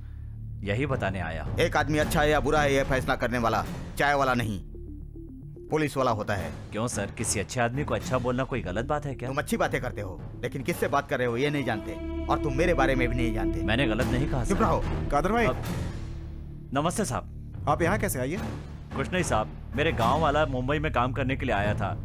यही बताने आया हूँ। एक आदमी अच्छा है या बुरा है यह फैसला करने वाला चाय वाला नहीं, पुलिस वाला होता है। क्यों सर, किसी अच्छे आदमी को अच्छा बोलना कोई गलत बात है क्या? तुम अच्छी बातें करते हो, लेकिन किससे बात कर रहे हो ये नहीं जानते, और तुम मेरे बारे में भी नहीं जानते। मैंने गलत नहीं कहा चुप सर। रहो। कादर भाई, नमस्ते साहब। आप यहाँ कैसे आइए? कुछ नहीं साहब, मेरे गांव वाला मुंबई में काम करने के लिए आया था।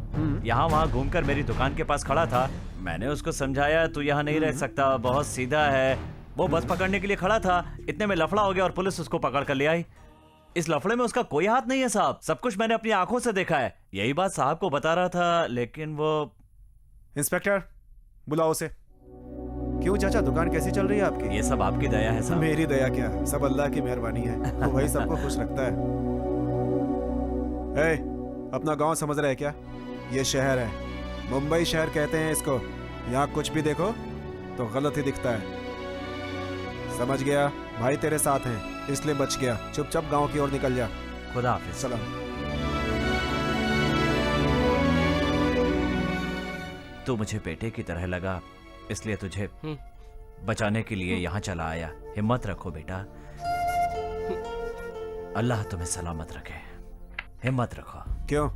यहाँ वहाँ घूमकर मेरी दुकान के पास खड़ा था। मैंने उसको समझाया तू यहाँ नहीं रह सकता, बहुत सीधा है। वो बस पकड़ने के लिए खड़ा था, इतने में लफड़ा हो गया और पुलिस उसको पकड़ कर ले आई। इस लफड़े में उसका कोई हाथ नहीं है साहब, सब कुछ मैंने अपनी आंखों से देखा है। यही बात साहब को बता रहा था, लेकिन वो। इंस्पेक्टर बुलाओ उसे। क्यों चाचा, दुकान कैसी चल रही है आपकी? ये सब आपकी दया है साहब। मेरी दया क्या, सब अल्लाह की मेहरबानी है, वो वही सबको खुश रखता है। ए, अपना गांव समझ रहे हैं क्या? ये शहर है, मुंबई शहर कहते हैं इसको। यहाँ कुछ भी देखो तो गलत ही दिखता है, समझ गया? भाई तेरे साथ हैं इसलिए बच गया, चुपचाप गांव की ओर निकल जा। खुदा हाफिज। सलाम। तू मुझे बेटे की तरह लगा, इसलिए तुझे बचाने के लिए यहाँ चला आया। हिम्मत रखो बेटा, अल्लाह तुम्हें सलामत रखे। हिम्मत रखो। क्यों,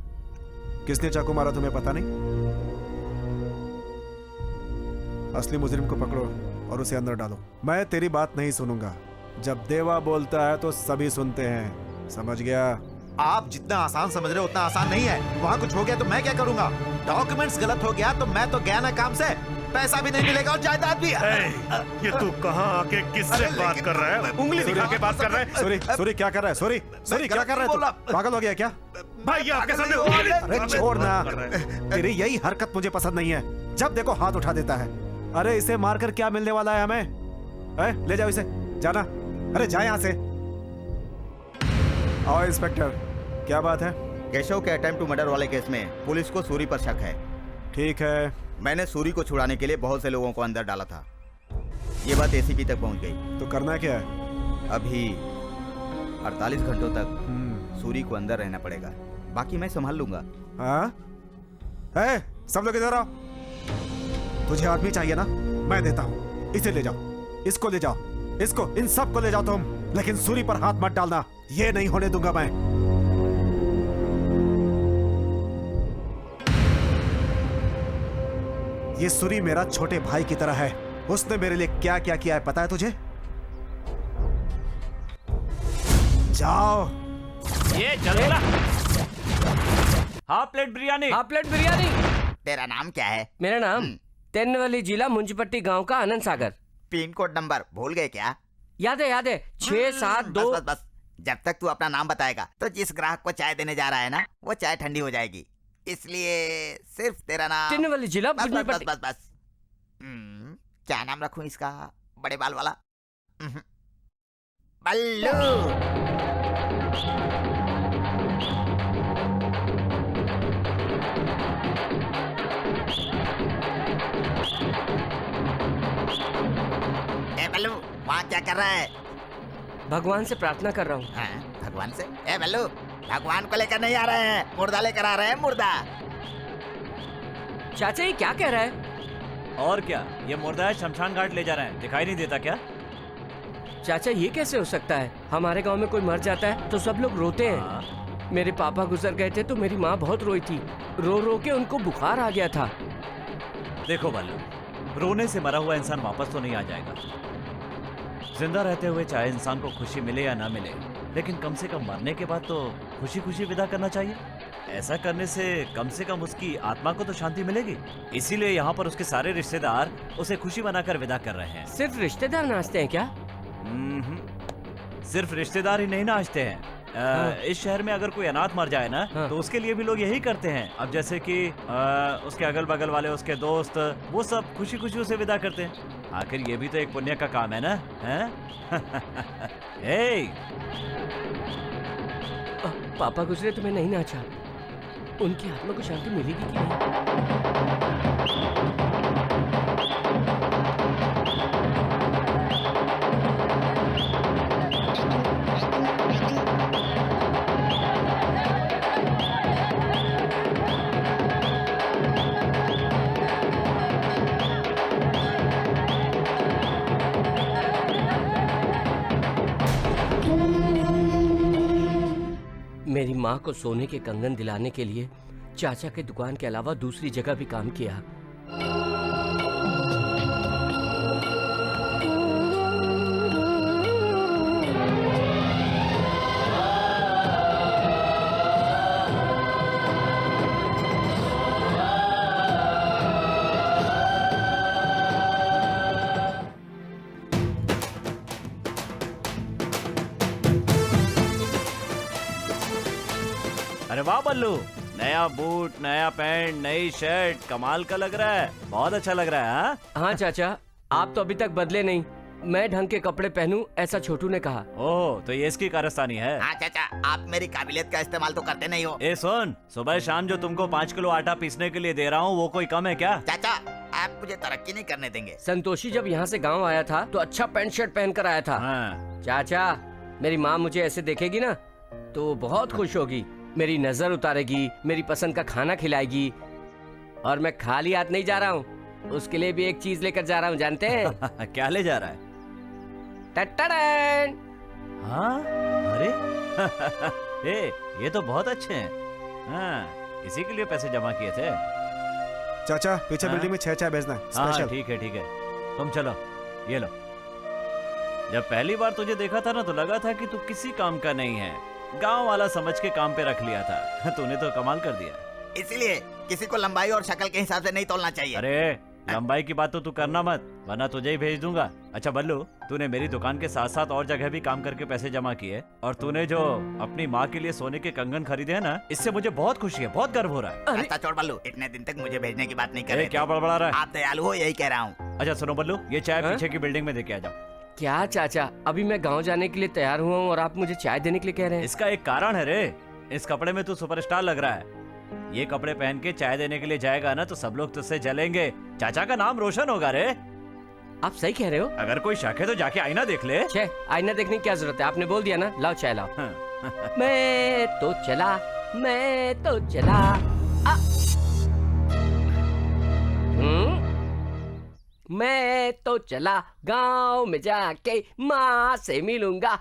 किसने चाकू मारा तुम्हें पता नहीं? असली मुजरिम को पकड़ो और उसे अंदर डालो। मैं तेरी बात नहीं सुनूंगा, जब देवा बोलता है तो सभी सुनते हैं, समझ गया? आप जितना आसान समझ रहे हो उतना आसान नहीं है। वहाँ कुछ हो गया तो मैं क्या करूँगा? डॉक्यूमेंट्स गलत हो गया तो मैं तो गया ना काम से, पैसा भी नहीं मिलेगा और जायदाद भी। ये तू कहाँ आके किससे बात कर रहा है? उंगली दिखा के बात कर रहा है? सूरी क्या कर रहा है? सूरी क्या कर रहा है तू? पागल हो गया क्या? भाई ये आपके सामने अरे छोड़ ना, तेरी यही हरकत मुझे पसंद नहीं है। जब देखो हाथ उठा देता है। अरे इसे मारकर क्या मिलने वाला है हमें? ले जाओ इसे, जाना। अरे जा यहाँ से। आओ इंस्पेक्टर, क्या बात है? केशव के अटेम्प्ट टू मर्डर वाले केस में पुलिस को सूरी पर शक है। ठीक है। मैंने सूरी को छुड़ाने के लिए बहुत से लोगों को अंदर डाला था। ये बात एसीपी तक पहुंच गई। तो करना क्या है? अभी 48 घंटों तक सूरी को अंदर रहना पड़ेगा, बाकी मैं संभाल लूंगा। हाँ? सब लोग इधर आओ। तुझे आदमी चाहिए ना? मैं देता हूँ। इसे ले जाओ, इसको ले जाओ, इसको, इन सब को ले जाओ तुम, लेकिन सूरी पर हाथ मत डालना। ये नहीं होने दूंगा मैं। ये सूरी मेरा छोटे भाई की तरह है। उसने मेरे लिए क्या क्या किया है पता है तुझे? जाओ। ये चलेगा। Half plate biryani. Half plate biryani. तेरा नाम क्या है? मेरा नाम तेनवाली जिला मुंजीपट्टी गांव का Anand Sagar. Pin code number भूल गए क्या? याद है 672। बस जब तक तू अपना नाम बताएगा तो जिस ग्राहक को चाय देने जा रहा है ना, वो चाय ठंडी हो जाएगी। इसलिए सिर्फ तेरा नाम। तेनवाली जिला बस मुंजीपट्टी। बस। क्या नाम रखूं इसका? बड़े बाल वाला बल्लू। बल्लू वहाँ क्या कर रहा है? भगवान से प्रार्थना कर रहा हूँ। हाँ, भगवान से? बल्लू भगवान को लेकर नहीं आ रहे हैं, मुर्दा लेकर आ रहे हैं, मुर्दा। चाचा ये क्या कह रहा है? और क्या, ये मुर्दा शमशान घाट ले जा रहे हैं, दिखाई नहीं देता क्या? चाचा ये कैसे हो सकता है? हमारे गांव में कोई मर जाता है तो सब लोग रोते हैं। मेरे पापा गुजर गए थे तो मेरी माँ बहुत रोई थी। रो रो के उनको बुखार आ गया था। देखो बल्लू, रोने से मरा हुआ इंसान वापस तो नहीं आ जाएगा। जिंदा रहते हुए चाहे इंसान को खुशी मिले या ना मिले, लेकिन कम से कम मरने के बाद तो खुशी खुशी विदा करना चाहिए। ऐसा करने से कम उसकी आत्मा को तो शांति मिलेगी। इसीलिए यहाँ पर उसके सारे रिश्तेदार उसे खुशी मनाकर विदा कर रहे हैं। सिर्फ रिश्तेदार नाचते हैं क्या? सिर्फ रिश्तेदार ही नहीं नाचते हैं। इस शहर में अगर कोई अनाथ मर जाए ना, तो उसके लिए भी लोग यही करते हैं। अब जैसे कि उसके अगल बगल वाले, उसके दोस्त, वो सब खुशी खुशी उसे विदा करते हैं। आखिर ये भी तो एक पुण्य का काम है ना, हैं? पापा गुजरे तो मैं नहीं नाचा। उनकी आत्मा को शांति मिलेगी कि नहीं? मेरी माँ को सोने के कंगन दिलाने के लिए चाचा के दुकान के अलावा दूसरी जगह भी काम किया। अरे वाह बल्लू, नया बूट, नया पैंट, नई शर्ट, कमाल का लग रहा है। बहुत अच्छा लग रहा है। हाँ चाचा, आप तो अभी तक बदले नहीं। मैं ढंग के कपड़े पहनूं ऐसा छोटू ने कहा। ओह, तो ये इसकी कारस्तानी है। हाँ चाचा, आप मेरी काबिलियत का इस्तेमाल तो करते नहीं हो। ए सुन, सुबह शाम जो तुमको 5 किलो आटा पीसने के लिए दे रहा हूँ, वो कोई कम है क्या? चाचा आप मुझे तरक्की नहीं करने देंगे। संतोषी जब यहाँ से गांव आया था तो अच्छा पैंट शर्ट पहन कर आया था। हाँ। चाचा, मेरी माँ मुझे ऐसे देखेगी ना तो बहुत खुश होगी। मेरी नजर उतारेगी, मेरी पसंद का खाना खिलाएगी। और मैं खाली हाथ नहीं जा रहा हूँ, उसके लिए भी एक चीज लेकर जा रहा हूँ, जानते हैं? क्या ले जा रहा है? टट्टड़न! हाँ? अरे ए, ये तो बहुत अच्छे हैं। हाँ, इसी के लिए पैसे जमा किए थे। चाचा पीछे हाँ? बिल्डिंग में 6 चाय भेजना है, हाँ स्पेशल। ठीक है, तुम चलो, ये लो। जब पहली बार तुझे देखा था ना तो लगा था कि तू किसी काम का नहीं है, गांव वाला समझ के काम पे रख लिया था। तूने तो कमाल कर दिया। इसीलिए किसी को लंबाई और शक्ल के हिसाब से नहीं तोलना चाहिए। अरे लंबाई की बात तो तू करना मत, वरना तुझे ही भेज दूंगा। अच्छा बल्लू, तूने मेरी दुकान के साथ साथ और जगह भी काम करके पैसे जमा किए, और तूने जो अपनी माँ के लिए सोने के कंगन खरीदे हैं ना, इससे मुझे बहुत खुशी है, बहुत गर्व हो रहा है। रास्ता छोड़ बल्लू, इतने दिन तक मुझे भेजने की बात नहीं कर रहे क्या बड़बड़ा रहा है? आप दयालु हो, यही कह रहा हूँ। अच्छा सुनो बल्लू, ये चाय पीछे की बिल्डिंग में देके आ जाओ। क्या चाचा, अभी मैं गांव जाने के लिए तैयार हुआ हूँ और आप मुझे चाय देने के लिए कह रहे हैं? इसका एक कारण है रे, इस कपड़े में तू सुपरस्टार लग रहा है। ये कपड़े पहन के चाय देने के लिए जाएगा ना तो सब लोग तुझसे जलेंगे, चाचा का नाम रोशन होगा रे। आप सही कह रहे हो। अगर कोई शक है तो जाके आईना देख ले। आईना देखने की क्या जरूरत है, आपने बोल दिया ना, लाओ चाय लाओ। मैं तो चला मैं तो चला गांव में जाके माँ से मिलूंगा,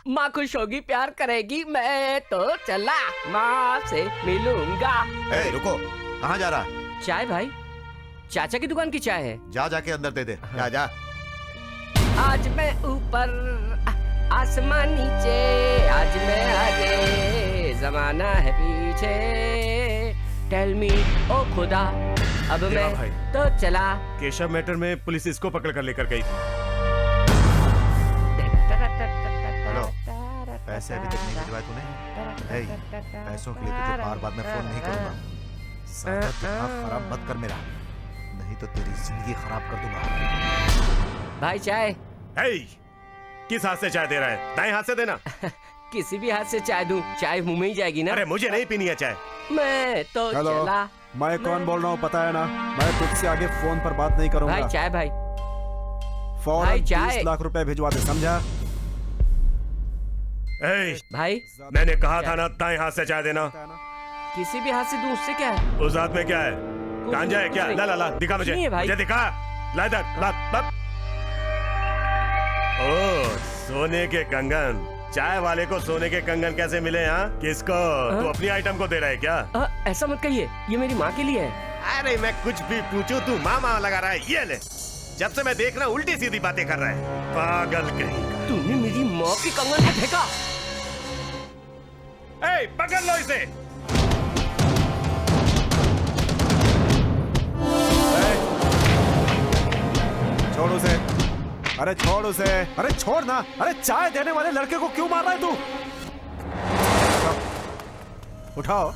माँ खुश होगी, प्यार करेगी। मैं तो चला माँ से मिलूंगा। रुको, कहाँ जा रहा है? चाय भाई, चाचा की दुकान की चाय है। जाके अंदर दे दे। जा। आज मैं ऊपर आसमान नीचे, आज मैं आगे जमाना है पीछे। टेल मी ओ खुदा, अब मैं भाई तो चला। केशव मैटर में पुलिस इसको पकड़ कर लेकर गई थी। हेलो, पैसे अभी तक नहीं भिजवाए तूने? पैसों के लिए तुझे बार-बार मैं फोन नहीं करूंगा। सादा दिमाग खराब मत कर मेरा, नहीं तो तेरी जिंदगी खराब कर दूंगा। भाई चाय। किस हाथ से चाय दे रहा है? दाएं हाथ से देना। किसी भी हाथ से चाय दूं, चाय मुंह में ही जाएगी ना। अरे मुझे नहीं पीनी है चाय। मैं तो चला। मैं कौन बोल रहा हूँ पता है ना? मैं तुझसे आगे फोन पर बात नहीं करूंगा। भाई चाय भाई। फौरन 30 लाख रुपए भिजवा दे, समझा? भाई मैंने कहा था ना दाएं हाथ से चाय देना। किसी भी हाथ से दूं, उससे क्या है? उस हाथ में क्या है? गांजा है क्या? ला दिखा मुझे। मुझे दिखा। ला इधर। ओ सोने के कंगन। चाय वाले को सोने के कंगन कैसे मिले? यहाँ किसको? तू अपनी आइटम को दे रहा है क्या? ऐसा मत कहिए, ये मेरी माँ के लिए है। अरे मैं कुछ भी पूछूं तू मामा लगा रहा है। ये ले, जब से मैं देख रहा हूँ उल्टी सीधी बातें कर रहा है, पागल कहीं का। तूने मेरी माँ की कंगन को फेंका। पकड़ लो इसे। छोड़ उसे। अरे छोड़ उसे। अरे छोड़ ना। अरे चाय देने वाले लड़के को क्यों मार रहा है तू? उठाओ।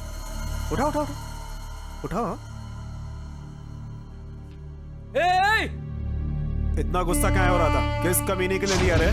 इतना गुस्सा क्या हो रहा था? किस कमीने के लिए दिया रे?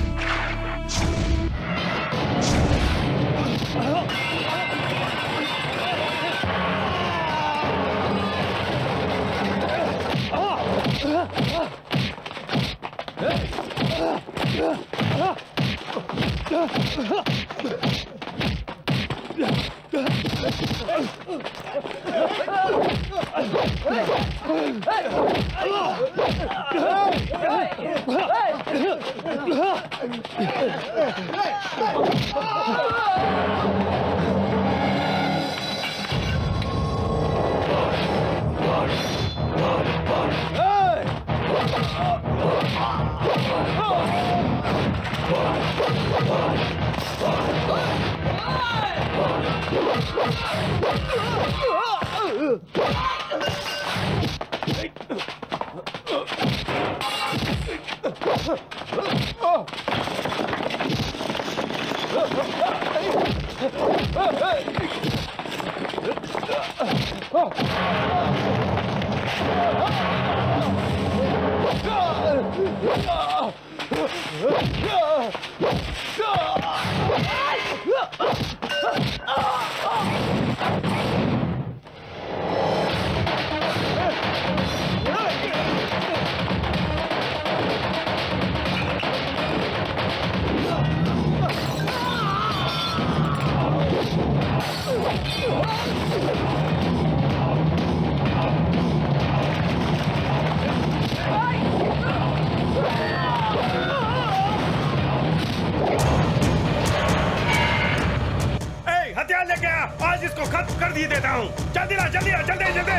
हथियार लेके आ, आज इसको खत्म कर दिए देता हूँ। जल्दी ला, जल्दी ला, जल्दी जल्दी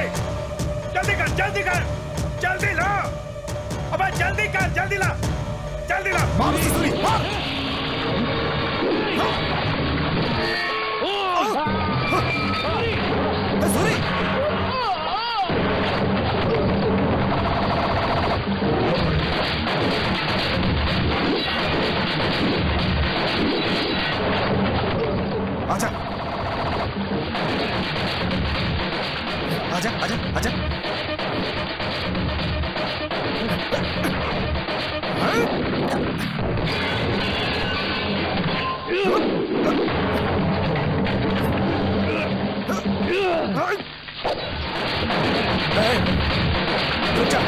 जल्दी कर, जल्दी कर, जल्दी ला। अबे जल्दी कर, जल्दी ला, जल्दी ला। मार उसे, मार। सूरी! आजा आजा आजा आजा। रुक जा।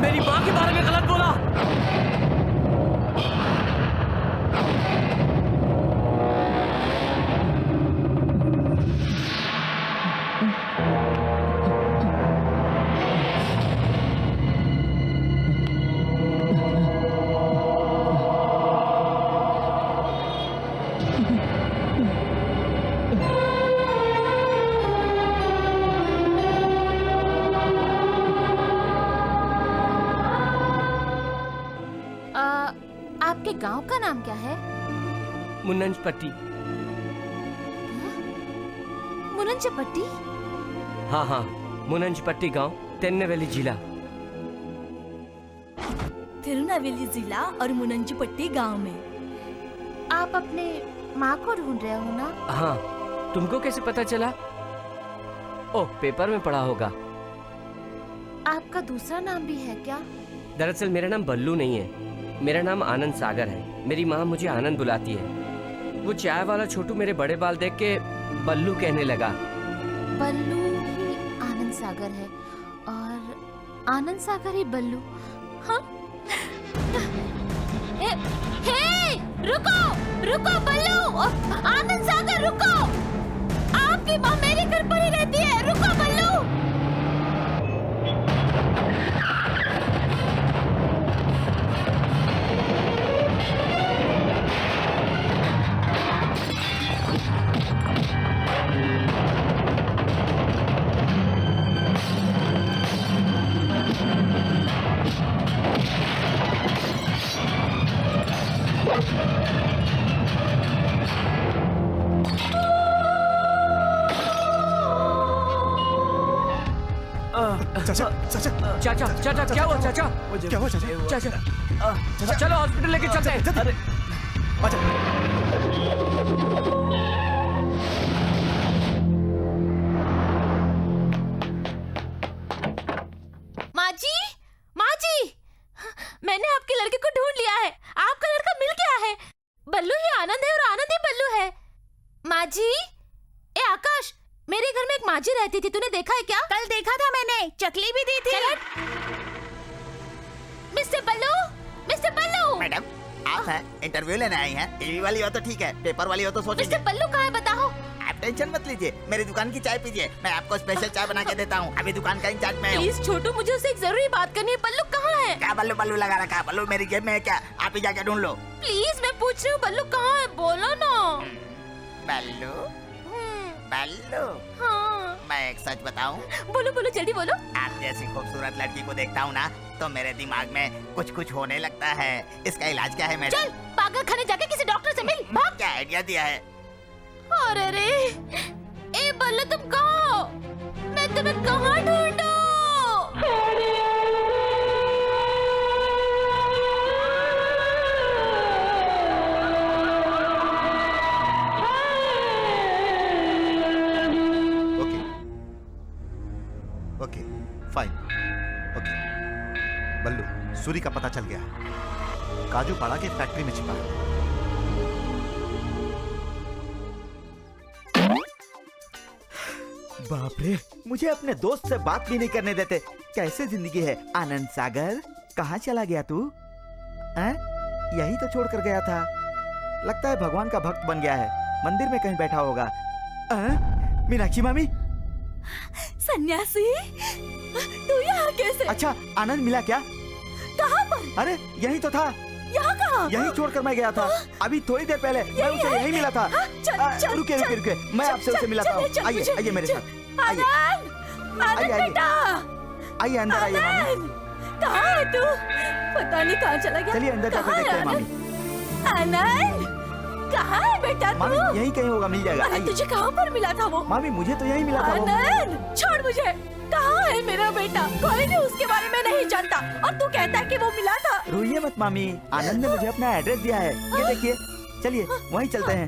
मेरी माँ के बारे में गलत बोला। आपके गांव का नाम क्या है? मुन्नंजपट्टी। मुनंजपट्टी? हाँ हाँ, मुन्नंजपट्टी गांव, तिरुनेलवेली जिला। तिरुनेलवेली जिला और मुनंजपट्टी गांव में। आप अपने माँ को ढूंढ रहे हो ना? हाँ, तुमको कैसे पता चला? ओह, पेपर में पढ़ा होगा। आपका दूसरा नाम भी है क्या? दरअसल मेरा नाम बल्लू नहीं है, मेरा नाम आनंद सागर है। मेरी माँ मुझे आनंद बुलाती है। वो चाय वाला छोटू मेरे बड़े बाल देख के बल्लू कहने लगा। बल्लू ही आनंद सागर है और आनंद सागर ही बल्लू। हाँ? हे, रुको, रुको बल्लू, आनंद सागर रुको। आपकी माँ मेरे घर पर ही रहती है, रुको बल्लू। चाचा चाचा चाचा चाचा क्या हुआ चाचा? क्या हुआ चाचा? चाचा चलो हॉस्पिटल लेके चलते हैं। अरे आजा। माँ जी, माँ जी, मैंने आपके लड़के को ढूंढ लिया है। आपका लड़का मिल गया है। बल्लू ही आनंद है और आनंद ही बल्लू है। माँ जी, ए आकाश, मेरे घर में एक माँ जी रहती थी, तूने देखा है क्या? कल देखा था मैंने, चकली भी दी थी। मिस्टर बल्लू, मिस्टर बल्लू। मैडम, आप हैं, इंटरव्यू लेने आई हैं। टीवी वाली हो तो ठीक है, पेपर वाली हो तो सोचेंगे। मिस्टर बल्लू कहाँ है बताओ? आप टेंशन मत लीजिए, मेरी दुकान की चाय पीजिए, मैं आपको स्पेशल चाय बना के देता हूँ। अभी दुकान का इंचार्ज मैं हूँ। प्लीज छोटू, मुझे उससे एक जरूरी बात करनी है। बल्लू कहाँ है? क्या बल्लू बल्लू लगा रखा है? बल्लू मेरी जेब में है क्या? आप ही जाके ढूंढ लो। प्लीज मैं पूछ रही हूँ, बल्लू कहाँ है? बोलो ना। बल्लू बल्लू, हाँ। मैं एक सच बताऊं? बोलो बोलो, जल्दी बोलो। आप जैसी खूबसूरत लड़की को देखता हूँ ना, तो मेरे दिमाग में कुछ कुछ होने लगता है। इसका इलाज क्या है मैडम? चल पागल खाने जाके किसी डॉक्टर से मिल, भाग। क्या आइडिया दिया है? अरे रे, ए बल्लू तुम कहाँ हो? मैं तुम्हें कहाँ ढूंढूं? Fine, okay. बल्लू, सूरी का पता चल गया है। काजू पाड़ा के फैक्ट्री में छिपा है। बाप रे, मुझे अपने दोस्त से बात भी नहीं करने देते। कैसे जिंदगी है। आनंद सागर, कहाँ चला गया तू? यही तो छोड़ कर गया था। लगता है भगवान का भक्त बन गया है, मंदिर में कहीं बैठा होगा। मीनाक्षी मामी। सन्यासी, तू यहाँ कैसे? अच्छा, आनंद मिला क्या? कहाँ पर? अरे यही तो था। यहाँ कहाँ? यही छोड़कर मैं गया था। अभी थोड़ी देर पहले मैं उसे यही मिला था। रुके रुके रुके, मैं आपसे उसे मिला था। आइए आइए मेरे साथ। आइए आइए आइए, अंदर आइए मामी। कहाँ है तू? पता नहीं कहाँ चला गया। चलिए अंदर जाकर देखते हैं मामी। आनंद, कहाँ है बेटा तू? मामी यही कहीं होगा, मिल जाएगा। अरे तुझे कहाँ पर मिला था वो? मामी मुझे तो यही मिला था। आनंद, छोड़ मुझे। कहाँ है मेरा बेटा? कोई भी उसके बारे में नहीं जानता और तू कहता है कि वो मिला था। रोइए मत मामी, आनंद ने मुझे अपना एड्रेस दिया है। ये देखिए, चलिए वहीं चलते हैं।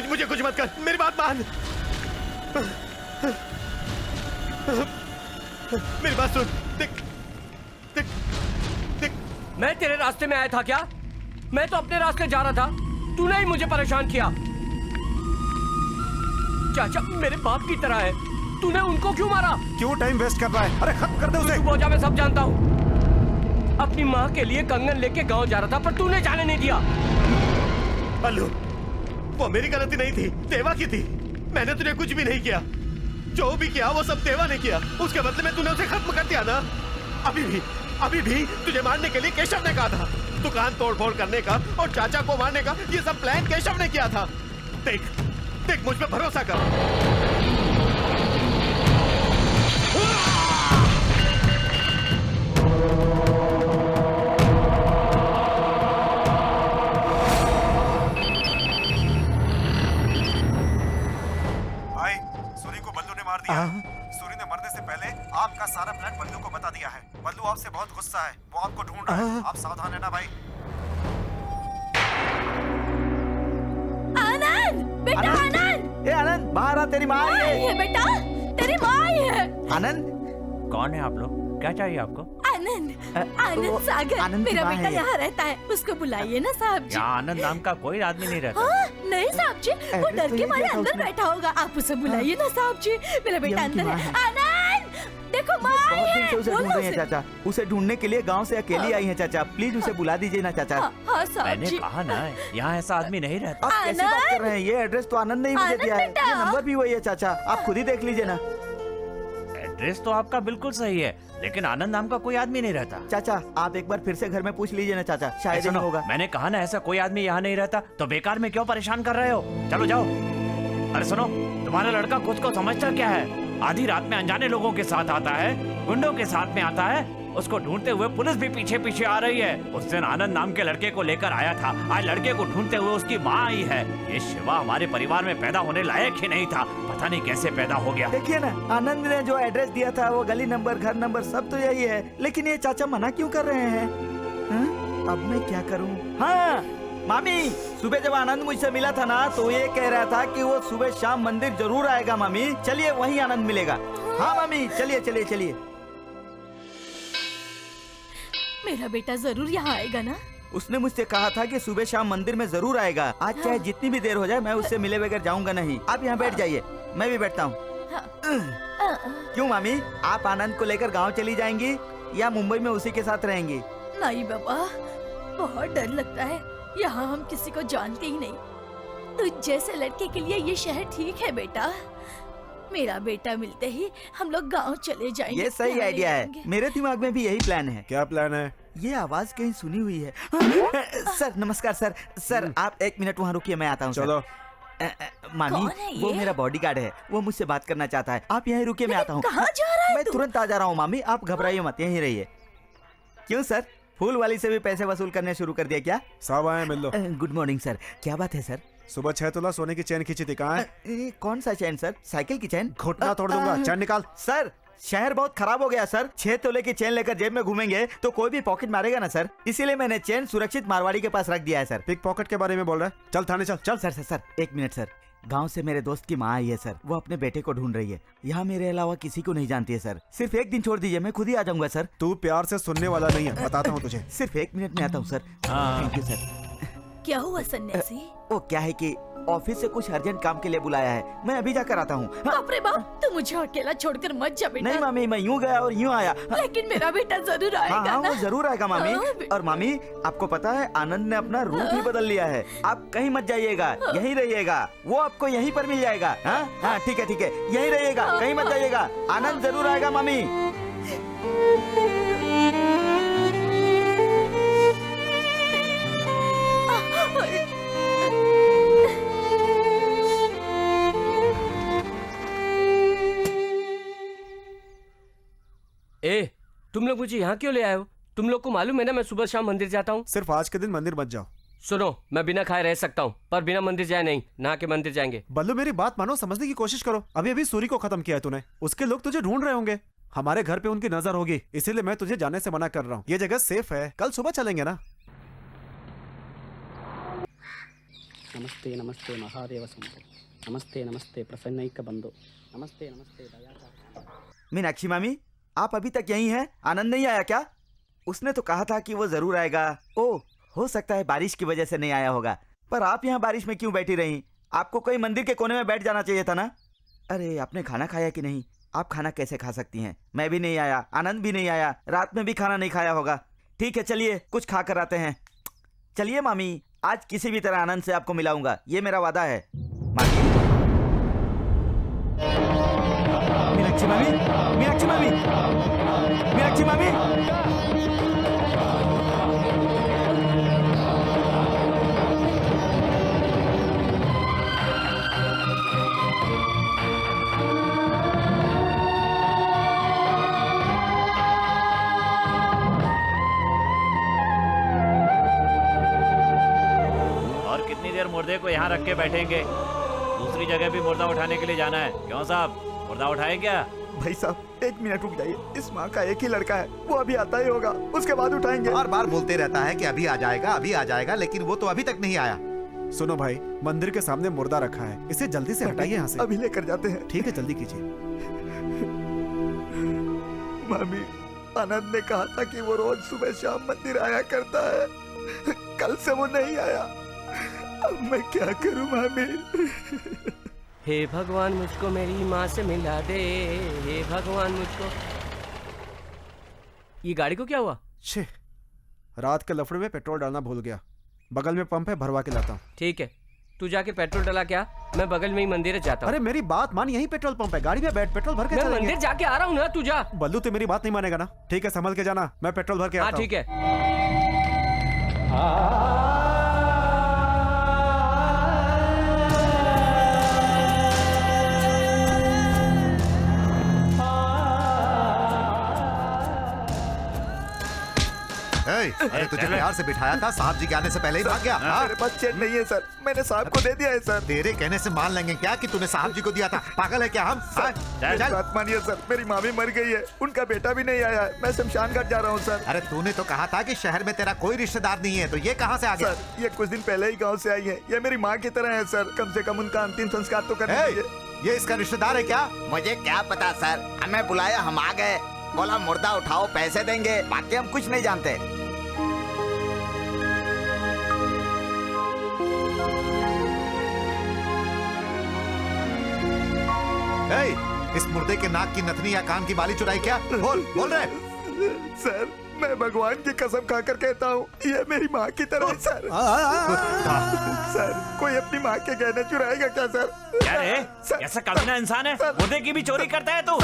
मुझे कुछ मत कर, मेरी बात मान। मेरी बात सुन। देख देख देख, मैं तेरे रास्ते में आया था क्या? मैं तो अपने रास्ते जा रहा था, तूने ही मुझे परेशान किया। चाचा मेरे बाप की तरह है, तूने उनको क्यों मारा? क्यों टाइम वेस्ट कर रहा है? अरे खत्म कर दे उसे। बोझा मैं सब जानता हूँ। अपनी माँ के लिए कंगन लेके गांव जा रहा था, पर तूने जाने नहीं दिया। बल्लू, वो मेरी गलती नहीं थी, देवा की थी। मैंने तुझे कुछ भी नहीं किया। जो भी किया वो सब देवा ने किया। उसके बदले में तूने उसे खत्म कर दिया ना। अभी भी तुझे मारने के लिए केशव ने कहा था। दुकान तोड़-फोड़ करने का और चाचा को मारने का ये सब प्लान केशव ने किया था। देख देख, मुझ पे भरोसा कर। भाई, सूरी को बल्लू ने मार दिया। सूरी ने मरने से पहले आपका सारा प्लान बल्लू को बता दिया है। बल्लू आपसे बहुत गुस्सा है, वो आपको ढूंढ रहा है। आप सावधान है ना भाई? आनंद, बेटा आनंद। ए आनंद, बाहर आ, तेरी माँ आई है। बेटा, तेरी माँ आई है। आनंद, कौन है आप लोग? क्या चाहिए आपको? आनंद, आनंद सागर, मेरा बेटा यहाँ रहता है, उसको बुलाइए ना साहब जी। यहाँ आनंद नाम का कोई आदमी नहीं रहता। हाँ, नहीं साहब जी, वो डर के मारे अंदर बैठा होगा। आप उसे बुलाइए ना साहब जी, मेरा बेटा अंदर है। आनंद, देखो बहुत दिन से उसे बोलो ढूंढ रही हैं उसे। चाचा। उसे ढूंढने के लिए गांव से अकेली आई हैं चाचा। प्लीज उसे बुला दीजिए ना चाचा। हाँ साहब मैंने जी। कहा ना, यहाँ ऐसा आदमी नहीं रहता। आप कैसे बात कर रहे हैं? ये एड्रेस तो आनंद ने ही मुझे आनंद दिया है। बेटा। ये नंबर भी वही है चाचा, आप खुद ही देख लीजिए ना। एड्रेस तो आपका बिल्कुल सही है, लेकिन आनंद नाम का कोई आदमी नहीं रहता। चाचा आप एक बार फिर से घर में पूछ लीजिए ना चाचा, शायद सुनो, नहीं होगा। मैंने कहा ना ऐसा कोई आदमी यहाँ नहीं रहता, तो बेकार में क्यों परेशान कर रहे हो? चलो जाओ। अरे सुनो, तुम्हारा लड़का खुद को समझता क्या है? आधी रात में अनजाने लोगों के साथ आता है, गुंडों के साथ में आता है। उसको ढूंढते हुए पुलिस भी पीछे पीछे आ रही है। उस दिन आनंद नाम के लड़के को लेकर आया था, आज लड़के को ढूंढते हुए उसकी माँ आई है। ये शिवा हमारे परिवार में पैदा होने लायक ही नहीं था, पता नहीं कैसे पैदा हो गया। देखिए ना, आनंद ने जो एड्रेस दिया था वो गली नंबर, घर नंबर सब तो यही है, लेकिन ये चाचा मना क्यों कर रहे हैं? हाँ? अब मैं क्या करूं? हाँ मामी, सुबह जब आनंद मुझसे मिला था ना तो ये कह रहा था कि वो सुबह शाम मंदिर जरूर आएगा। मामी चलिए, वहीं आनंद मिलेगा। हाँ मामी चलिए चलिए चलिए। मेरा बेटा जरूर यहाँ आएगा ना? उसने मुझसे कहा था कि सुबह शाम मंदिर में जरूर आएगा। आज चाहे जितनी भी देर हो जाए मैं उससे मिले बगैर जाऊंगा नहीं। आप यहाँ बैठ जाइए, मैं भी बैठता हूँ। क्यों मामी, आप आनंद को लेकर गांव चली जाएंगी या मुंबई में उसी के साथ रहेंगी? नहीं बाबा, बहुत डर लगता है। यहाँ हम किसी को जानते ही नहीं। तुझ जैसे लड़के के लिए ये शहर ठीक है बेटा। मेरा बेटा मिलते ही हम लोग गांव चले जाएंगे। ये सही प्यारे आइडिया है, रहेंगे। मेरे दिमाग में भी यही प्लान है। क्या प्लान है? ये आवाज कहीं सुनी हुई है। सर नमस्कार सर। सर आप एक मिनट वहाँ रुकिए, मैं आता हूँ। चलो। मामी कौन है वो ये? मेरा बॉडीगार्ड है, वो मुझसे बात करना चाहता है। आप यहीं रुकिए, मैं आता हूँ। कहाँ जा रहा है मैं तू? तुरंत आ जा रहा हूँ मामी, आप घबराइए मत, यहीं रहिए। क्यों सर, फूल वाली से भी पैसे वसूल करने शुरू कर दिया क्या? सब आए, मिल लो। गुड मॉर्निंग सर, क्या बात है सर? सुबह 6 तोला सोने की चेन खींची थी, कहाँ है? कौन सा चैन सर? साइकिल की चैन? घुटना तोड़ दूंगा, चैन निकाल। सर शहर बहुत खराब हो गया सर। 6 तोले की चेन लेकर जेब में घूमेंगे तो कोई भी पॉकेट मारेगा ना सर, इसीलिए मैंने चेन सुरक्षित मारवाड़ी के पास रख दिया है सर। पिक पॉकेट के बारे में बोल रहा है? चल थाने चल। चल सर सर सर एक मिनट सर, गांव से मेरे दोस्त की माँ आई है सर, वो अपने बेटे को ढूंढ रही है। यहाँ मेरे अलावा किसी को नहीं जानती है सर। सिर्फ एक दिन छोड़ दीजिए, मैं खुद ही आ जाऊंगा सर। तू प्यार से सुनने वाला नहीं है, बताता हूँ तुझे। सिर्फ 1 मिनट में आता हूँ सर। Thank you sir. क्या हुआ सन्यासी? वो क्या है कि ऑफिस से कुछ अर्जेंट काम के लिए बुलाया है, मैं अभी जाकर आता हूँ। बाप रे बाप, तू मुझे अकेला छोड़कर मत जा बेटा। नहीं मामी, मैं यूँ गया और यूँ आया। लेकिन मेरा बेटा जरूर आएगा हाँ हाँ ना? वो जरूर आएगा मामी। हाँ, और मामी आपको पता है आनंद ने अपना रूप ही बदल लिया है। आप कहीं मत जाइएगा, यहीं रहिएगा, वो आपको यहीं पर मिल जाएगा। हाँ हाँ ठीक है ठीक है, यहीं रहिएगा, कहीं मत जाइएगा। आनंद जरूर आएगा मामी। ए, तुम लोग मुझे यहाँ क्यों ले आए हो? तुम लोग को मालूम है ना मैं सुबह शाम मंदिर जाता हूँ। सिर्फ आज के दिन मंदिर मत जाओ। सुनो, मैं बिना खाए रह सकता हूँ, पर बिना मंदिर जाए नहीं। नहा के मंदिर जाएंगे। बल्लू मेरी बात मानो, समझने की कोशिश करो। अभी अभी सूरी को खत्म किया है तूने, उसके लोग तुझे ढूंढ रहे होंगे। हमारे घर पे उनकी नजर होगी, इसीलिए मैं तुझे जाने से मना कर रहा हूँ। ये जगह सेफ है, कल सुबह चलेंगे ना। नमस्ते नमस्ते महादेव शंभो, नमस्ते नमस्ते प्रसन्नैक बंधु, नमस्ते नमस्ते दया। मीनाक्षी मामी आप अभी तक यहीं हैं? आनंद नहीं आया क्या? उसने तो कहा था कि वो जरूर आएगा। ओह हो सकता है बारिश की वजह से नहीं आया होगा। पर आप यहाँ बारिश में क्यों बैठी रही? आपको कोई मंदिर के कोने में बैठ जाना चाहिए था ना। अरे आपने खाना खाया कि नहीं? आप खाना कैसे खा सकती हैं? मैं भी नहीं आया, आनंद भी नहीं आया, रात में भी खाना नहीं खाया होगा। ठीक है चलिए कुछ खा कर आते हैं। चलिए मामी, आज किसी भी तरह आनंद से आपको मिलाऊंगा, ये मेरा वादा है। मामी, मीनाक्षी मामी, मीनाक्षी मामी, मीनाक्षी मामी। और कितनी देर मुर्दे को यहाँ रख के बैठेंगे? दूसरी जगह भी मुर्दा उठाने के लिए जाना है। क्यों साहब, मुर्दा उठाए क्या? भाई साहब 1 मिनट रुक जाइए, इस माँ का एक ही लड़का है, वो अभी आता ही होगा, उसके बाद उठाएंगे। बार बार बोलते रहता है कि अभी आ जाएगा अभी आ जाएगा, लेकिन वो तो अभी तक नहीं आया। सुनो भाई, मंदिर के सामने मुर्दा रखा है, इसे जल्दी से हटाइए यहाँ से। अभी लेकर जाते हैं। ठीक है जल्दी कीजिए। मामी, आनंद ने कहा था कि वो रोज सुबह शाम मंदिर आया करता है, कल से वो नहीं आया। अब मैं क्या करूं मामी? हे भगवान मुझको मेरी माँ से मिला दे, हे भगवान मुझको। ये गाड़ी को क्या हुआ? छे, रात के लफड़े में पेट्रोल डालना भूल गया। बगल में पंप है, भरवा के लाता हूँ। ठीक है, तू जाके पेट्रोल डला क्या, मैं बगल में ही मंदिर जाता हूँ। अरे मेरी बात मान, यही पेट्रोल पंप है, गाड़ी में बैठ पेट्रोल भर के मैं चलेंगे। मंदिर जाके आ रहा हूँ ना, तू जा। बल्लू तू मेरी बात नहीं मानेगा ना? ठीक है, संभल के जाना, मैं पेट्रोल भर के आता हूँ। ठीक है। अरे तुझे प्यार से बिठाया था, साहब जी के आने से पहले ही भाग गया। मेरे पास चेक नहीं है सर, मैंने साहब को दे दिया है सर। तेरे कहने से मान लेंगे क्या कि तूने साहब जी को दिया था? पागल है क्या हम? मेरी बात मानिए सर, मेरी माँ भी मर गई है, उनका बेटा भी नहीं आया है, मैं शमशान घाट जा रहा हूँ सर। अरे तूने तो कहा था कि शहर में तेरा कोई रिश्तेदार नहीं है, तो ये कहाँ से आ गया? सर, ये कुछ दिन पहले ही गाँव से आई है, ये मेरी माँ की तरह है सर, कम से कम उनका अंतिम संस्कार तो करना चाहिए। ये इसका रिश्तेदार है क्या? मुझे क्या पता सर, हमें बुलाया, हम आ गए, बोला मुर्दा उठाओ पैसे देंगे, बाकी हम कुछ नहीं जानते। इस मुर्दे के नाक की नथनी या कान की बाली चुराई क्या? बोल रहे। सर, मैं भगवान की कसम खाकर कहता हूँ, ये मेरी माँ की तरह है सर। सर, कोई अपनी माँ के गहने चुराएगा क्या सर? क्या रे? ऐसा कमीना इंसान है? मुर्दे की भी चोरी करता है तू?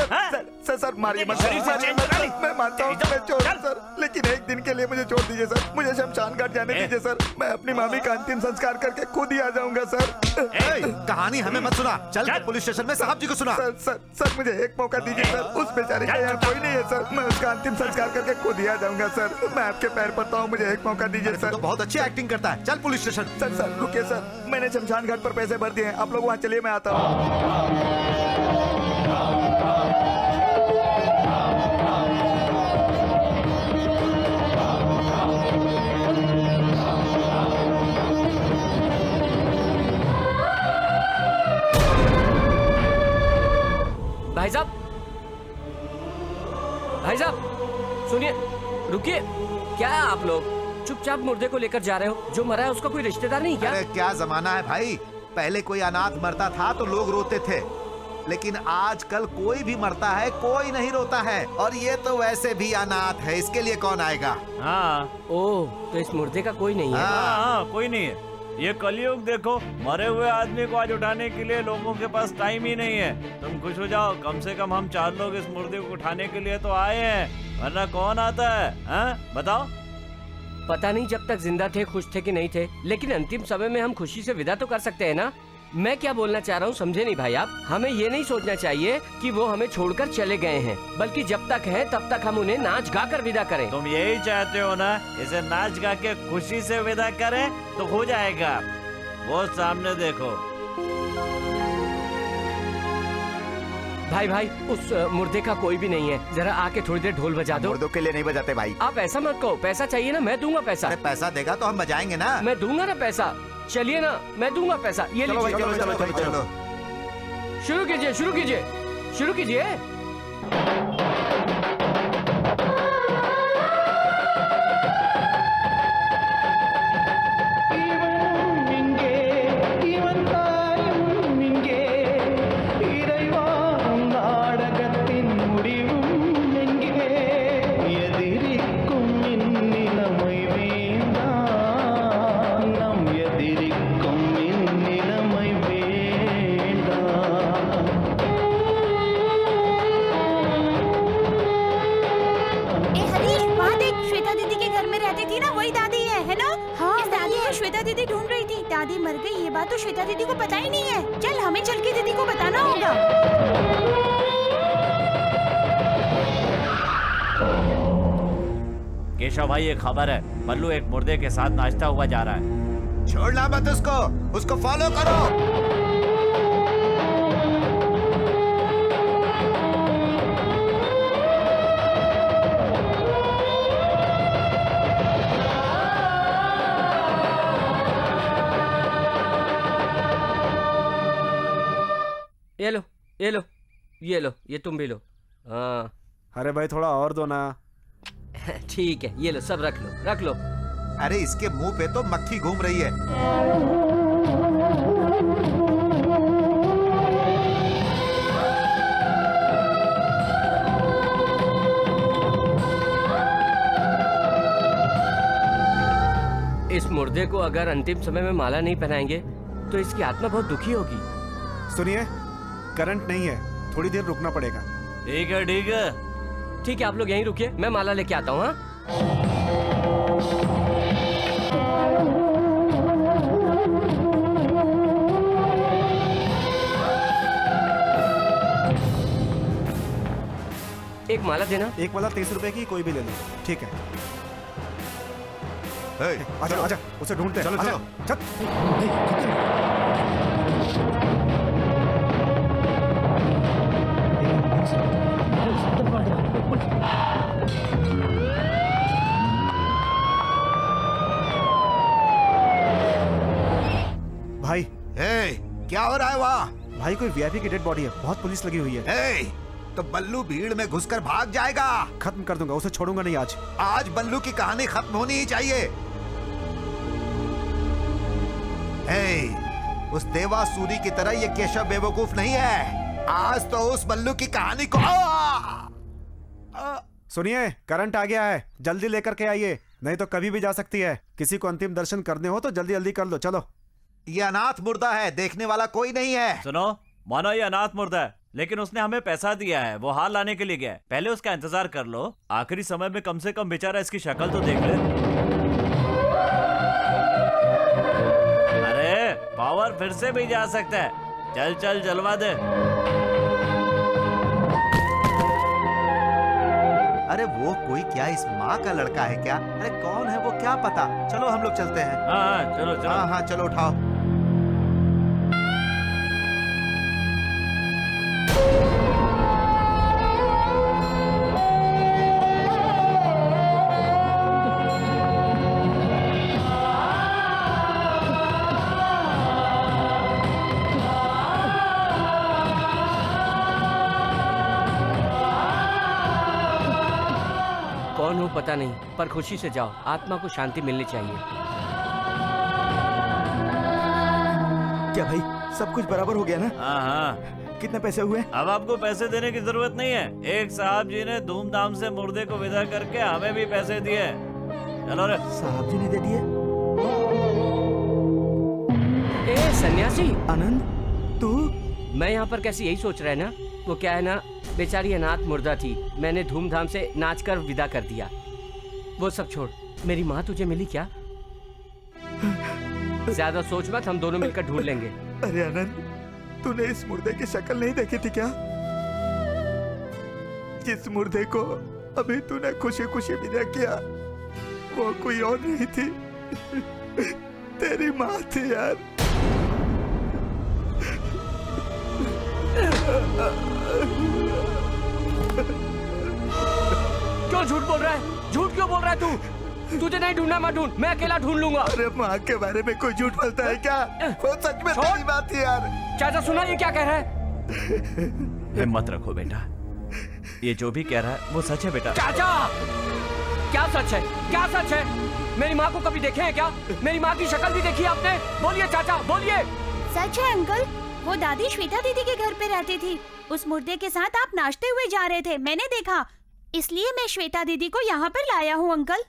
सर मारिए मत। मैं मानता हूँ मैं चोर हूँ सर, लेकिन एक दिन के लिए मुझे छोड़ दीजिए सर, मुझे शमशान घाट जाने दीजिए सर, मैं अपनी मामी का अंतिम संस्कार करके खुद ही आ जाऊंगा सर। कहानी हमें मत सुना, चल पुलिस स्टेशन में साहब जी को सुना। सर मुझे एक मौका दीजिए सर, उस बेचारे का यहाँ कोई नहीं है सर, मैं उसका अंतिम संस्कार करके खुद ही आ जाऊंगा सर, मैं आपके पैर पड़ता हूँ, मुझे एक मौका दीजिए सर। तो बहुत अच्छी एक्टिंग करता है, चल पुलिस स्टेशन। सर रुकिए सर, मैंने शमशान घाट पर पैसे भर दिए हैं, आप लोग वहाँ चलिए, मैं आता हूँ। भाई साहब, भाई साहब सुनिए, रुकिए। क्या आप लोग चुपचाप मुर्दे को लेकर जा रहे हो? जो मरा है उसका कोई रिश्तेदार नहीं क्या? अरे क्या जमाना है भाई, पहले कोई अनाथ मरता था तो लोग रोते थे, लेकिन आजकल कोई भी मरता है कोई नहीं रोता है, और ये तो वैसे भी अनाथ है, इसके लिए कौन आएगा? हाँ। ओह, तो इस मुर्दे का कोई नहीं है? हाँ, कोई नहीं है। ये कलयुग देखो, मरे हुए आदमी को आज उठाने के लिए लोगों के पास टाइम ही नहीं है। तुम खुश हो जाओ, कम से कम हम 4 लोग इस मुर्दे को उठाने के लिए तो आए हैं, वरना कौन आता है? हाँ? बताओ। पता नहीं जब तक जिंदा थे खुश थे कि नहीं थे, लेकिन अंतिम समय में हम खुशी से विदा तो कर सकते हैं ना। मैं क्या बोलना चाह रहा हूँ समझे नहीं भाई आप? हमें ये नहीं सोचना चाहिए कि वो हमें छोड़कर चले गए हैं, बल्कि जब तक हैं तब तक हम उन्हें नाच गा कर विदा करें। तुम यही चाहते हो ना, इसे नाच गा के खुशी से विदा करें तो हो जाएगा। वो सामने देखो। भाई उस मुर्दे का कोई भी नहीं है, जरा आके थोड़ी देर ढोल बजा दो। मुर्दों के लिए नहीं बजाते भाई। आप ऐसा मत कहो, पैसा चाहिए ना, मैं दूंगा पैसा। अरे पैसा देगा तो हम बजाएंगे ना। मैं दूंगा ना पैसा, चलिए ना, मैं दूंगा पैसा। ये चलो, लीजिए। चलो। शुरू कीजिए, शुरू कीजिए, शुरू कीजिए। श्वेता दीदी ढूंढ रही थी। दादी मर गई ये बात तो श्वेता दीदी को पता ही नहीं है। चल हमें चल के दीदी को बताना होगा। केशव भाई, ये खबर है, पल्लू एक मुर्दे के साथ नाचता हुआ जा रहा है। छोड़ना मत उसको फॉलो करो। ये लो, ये तुम भी लो। हाँ। अरे भाई थोड़ा और दो ना। ठीक है, ये लो, सब रख लो। अरे इसके मुंह पे तो मक्खी घूम रही है। मुर्दे को अगर अंतिम समय में माला नहीं पहनाएंगे तो इसकी आत्मा बहुत दुखी होगी। सुनिए, करंट नहीं है, थोड़ी देर रुकना पड़ेगा। ठीक है ठीक है। ठीक है, आप लोग यहीं रुकिए, मैं माला लेके आता हूँ। एक माला देना। एक माला 30 रुपए की, कोई भी ले लो। ठीक है। आजा आजा, उसे ढूंढते हैं। चलो आजा, चलो। चल। भाई क्या हो रहा है वहाँ? भाई कोई वीआईपी की डेड बॉडी है, बहुत पुलिस लगी हुई है। तो बल्लू भीड़ में घुसकर भाग जाएगा। खत्म कर दूंगा, उसे छोड़ूंगा नहीं आज। आज बल्लू की कहानी खत्म होनी ही चाहिए। उस देवा सूरी की तरह ये केशव बेवकूफ नहीं है। आज तो उस बल्लू की कहानी को सुनिए, करंट आ गया है, जल्दी लेकर के आइए, नहीं तो कभी भी जा सकती है। किसी को अंतिम दर्शन करने हो तो जल्दी जल्दी कर लो। चलो। ये अनाथ मुर्दा है, देखने वाला कोई नहीं है। सुनो, मानो ये अनाथ मुर्दा है, लेकिन उसने हमें पैसा दिया है, वो हार लाने के लिए गया है। पहले उसका इंतजार कर लो, आखिरी समय में कम से कम बेचारा इसकी शक्ल तो देख ले। अरे पावर फिर से भी जा सकता है। चल चल जलवा दे। अरे वो कोई क्या इस माँ का लड़का है क्या? अरे कौन है वो, क्या पता। चलो हम लोग चलते हैं। हाँ चलो चलो। हाँ चलो उठाओ। कौन हो पता नहीं, पर खुशी से जाओ, आत्मा को शांति मिलनी चाहिए। क्या भाई, सब कुछ बराबर हो गया ना? हाँ हाँ। कितने पैसे हुए? अब आपको पैसे देने की जरूरत नहीं है। एक साहब जी ने धूमधाम से मुर्दे को विदा करके हमें भी पैसे दिए। चलो रे। साहब जी ने दे दिए? ए सन्यासी आनंद, तू? मैं यहाँ पर कैसे, यही सोच रहा है ना। वो क्या है ना, बेचारी अनाथ मुर्दा थी, मैंने धूमधाम से नाचकर विदा कर दिया। वो सब छोड़, मेरी माँ तुझे मिली क्या? ज्यादा सोच मत, हम दोनों मिलकर ढूंढ लेंगे। अरे आनंद, तूने इस मुर्दे की शक्ल नहीं देखी थी क्या? जिस मुर्दे को अभी तूने खुशी खुशी विदा किया, वो कोई और नहीं थी, तेरी माँ थी यार। क्यों झूठ बोल रहा है? झूठ क्यों बोल रहा है तू? तुझे नहीं ढूंढना, मैं ढूंढ, मैं अकेला ढूंढ लूंगा। अरे माँ के बारे में कोई झूठ बोलता है क्या? वो सच में तेरी बात थी यार। चाचा सुना ये क्या कह रहा है? हिम्मत रखो बेटा, ये जो भी कह रहा है वो सच है बेटा। चाचा, क्या सच है? क्या सच है? मेरी माँ को कभी देखे हैं क्या? मेरी माँ की शक्ल भी देखी आपने? बोलिए चाचा, बोलिए। सच है अंकल, वो दादी श्वेता दीदी के घर पे रहती थी। उस मुर्दे के साथ आप नाचते हुए जा रहे थे, मैंने देखा, इसलिए मैं श्वेता दीदी को यहाँ पर लाया हूँ अंकल।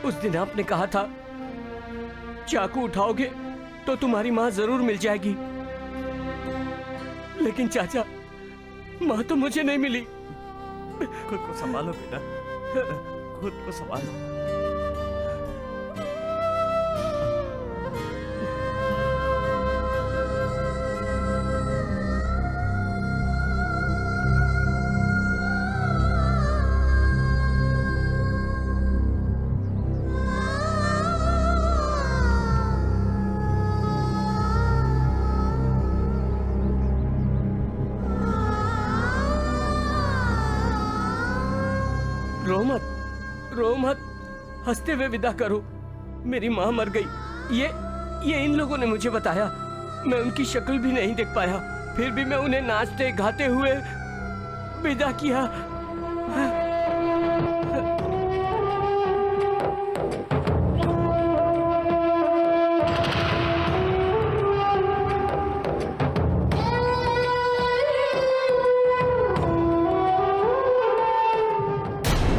उस दिन आपने कहा था चाकू उठाओगे तो तुम्हारी माँ जरूर मिल जाएगी, लेकिन चाचा, माँ तो मुझे नहीं मिली। खुद को संभालो बेटा, खुद को संभालो। रो मत, हंसते हुए विदा करो। मेरी माँ मर गई, ये इन लोगों ने मुझे बताया। मैं उनकी शक्ल भी नहीं देख पाया, फिर भी मैं उन्हें नाचते गाते हुए विदा किया।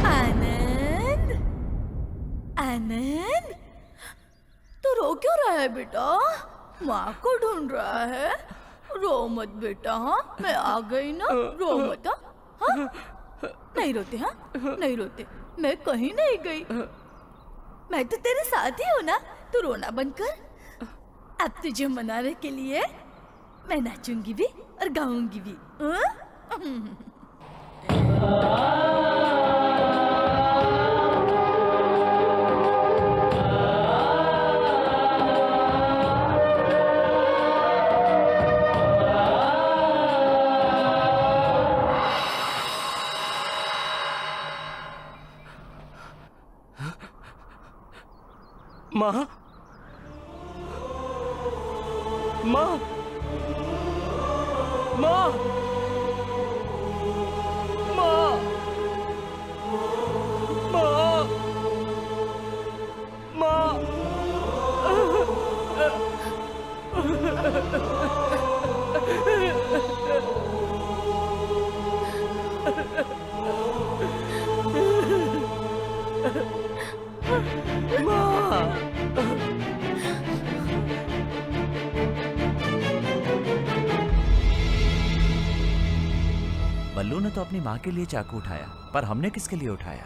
आनंद, आनंद, तू रो क्यों रहा है बेटा? माँ को ढूंढ रहा है? रो मत बेटा, हाँ मैं आ गई ना, रो मत। हाँ नहीं रोते, हाँ नहीं रोते, मैं कहीं नहीं गई, मैं तो तेरे साथ ही हूँ ना। तू रोना बंद कर। अब तुझे मनाने के लिए मैं नाचूंगी भी और गाऊंगी भी। माँ, माँ, माँ, माँ, माँ, माँ। बल्लू ने तो अपनी माँ के लिए चाकू उठाया, पर हमने किसके लिए उठाया?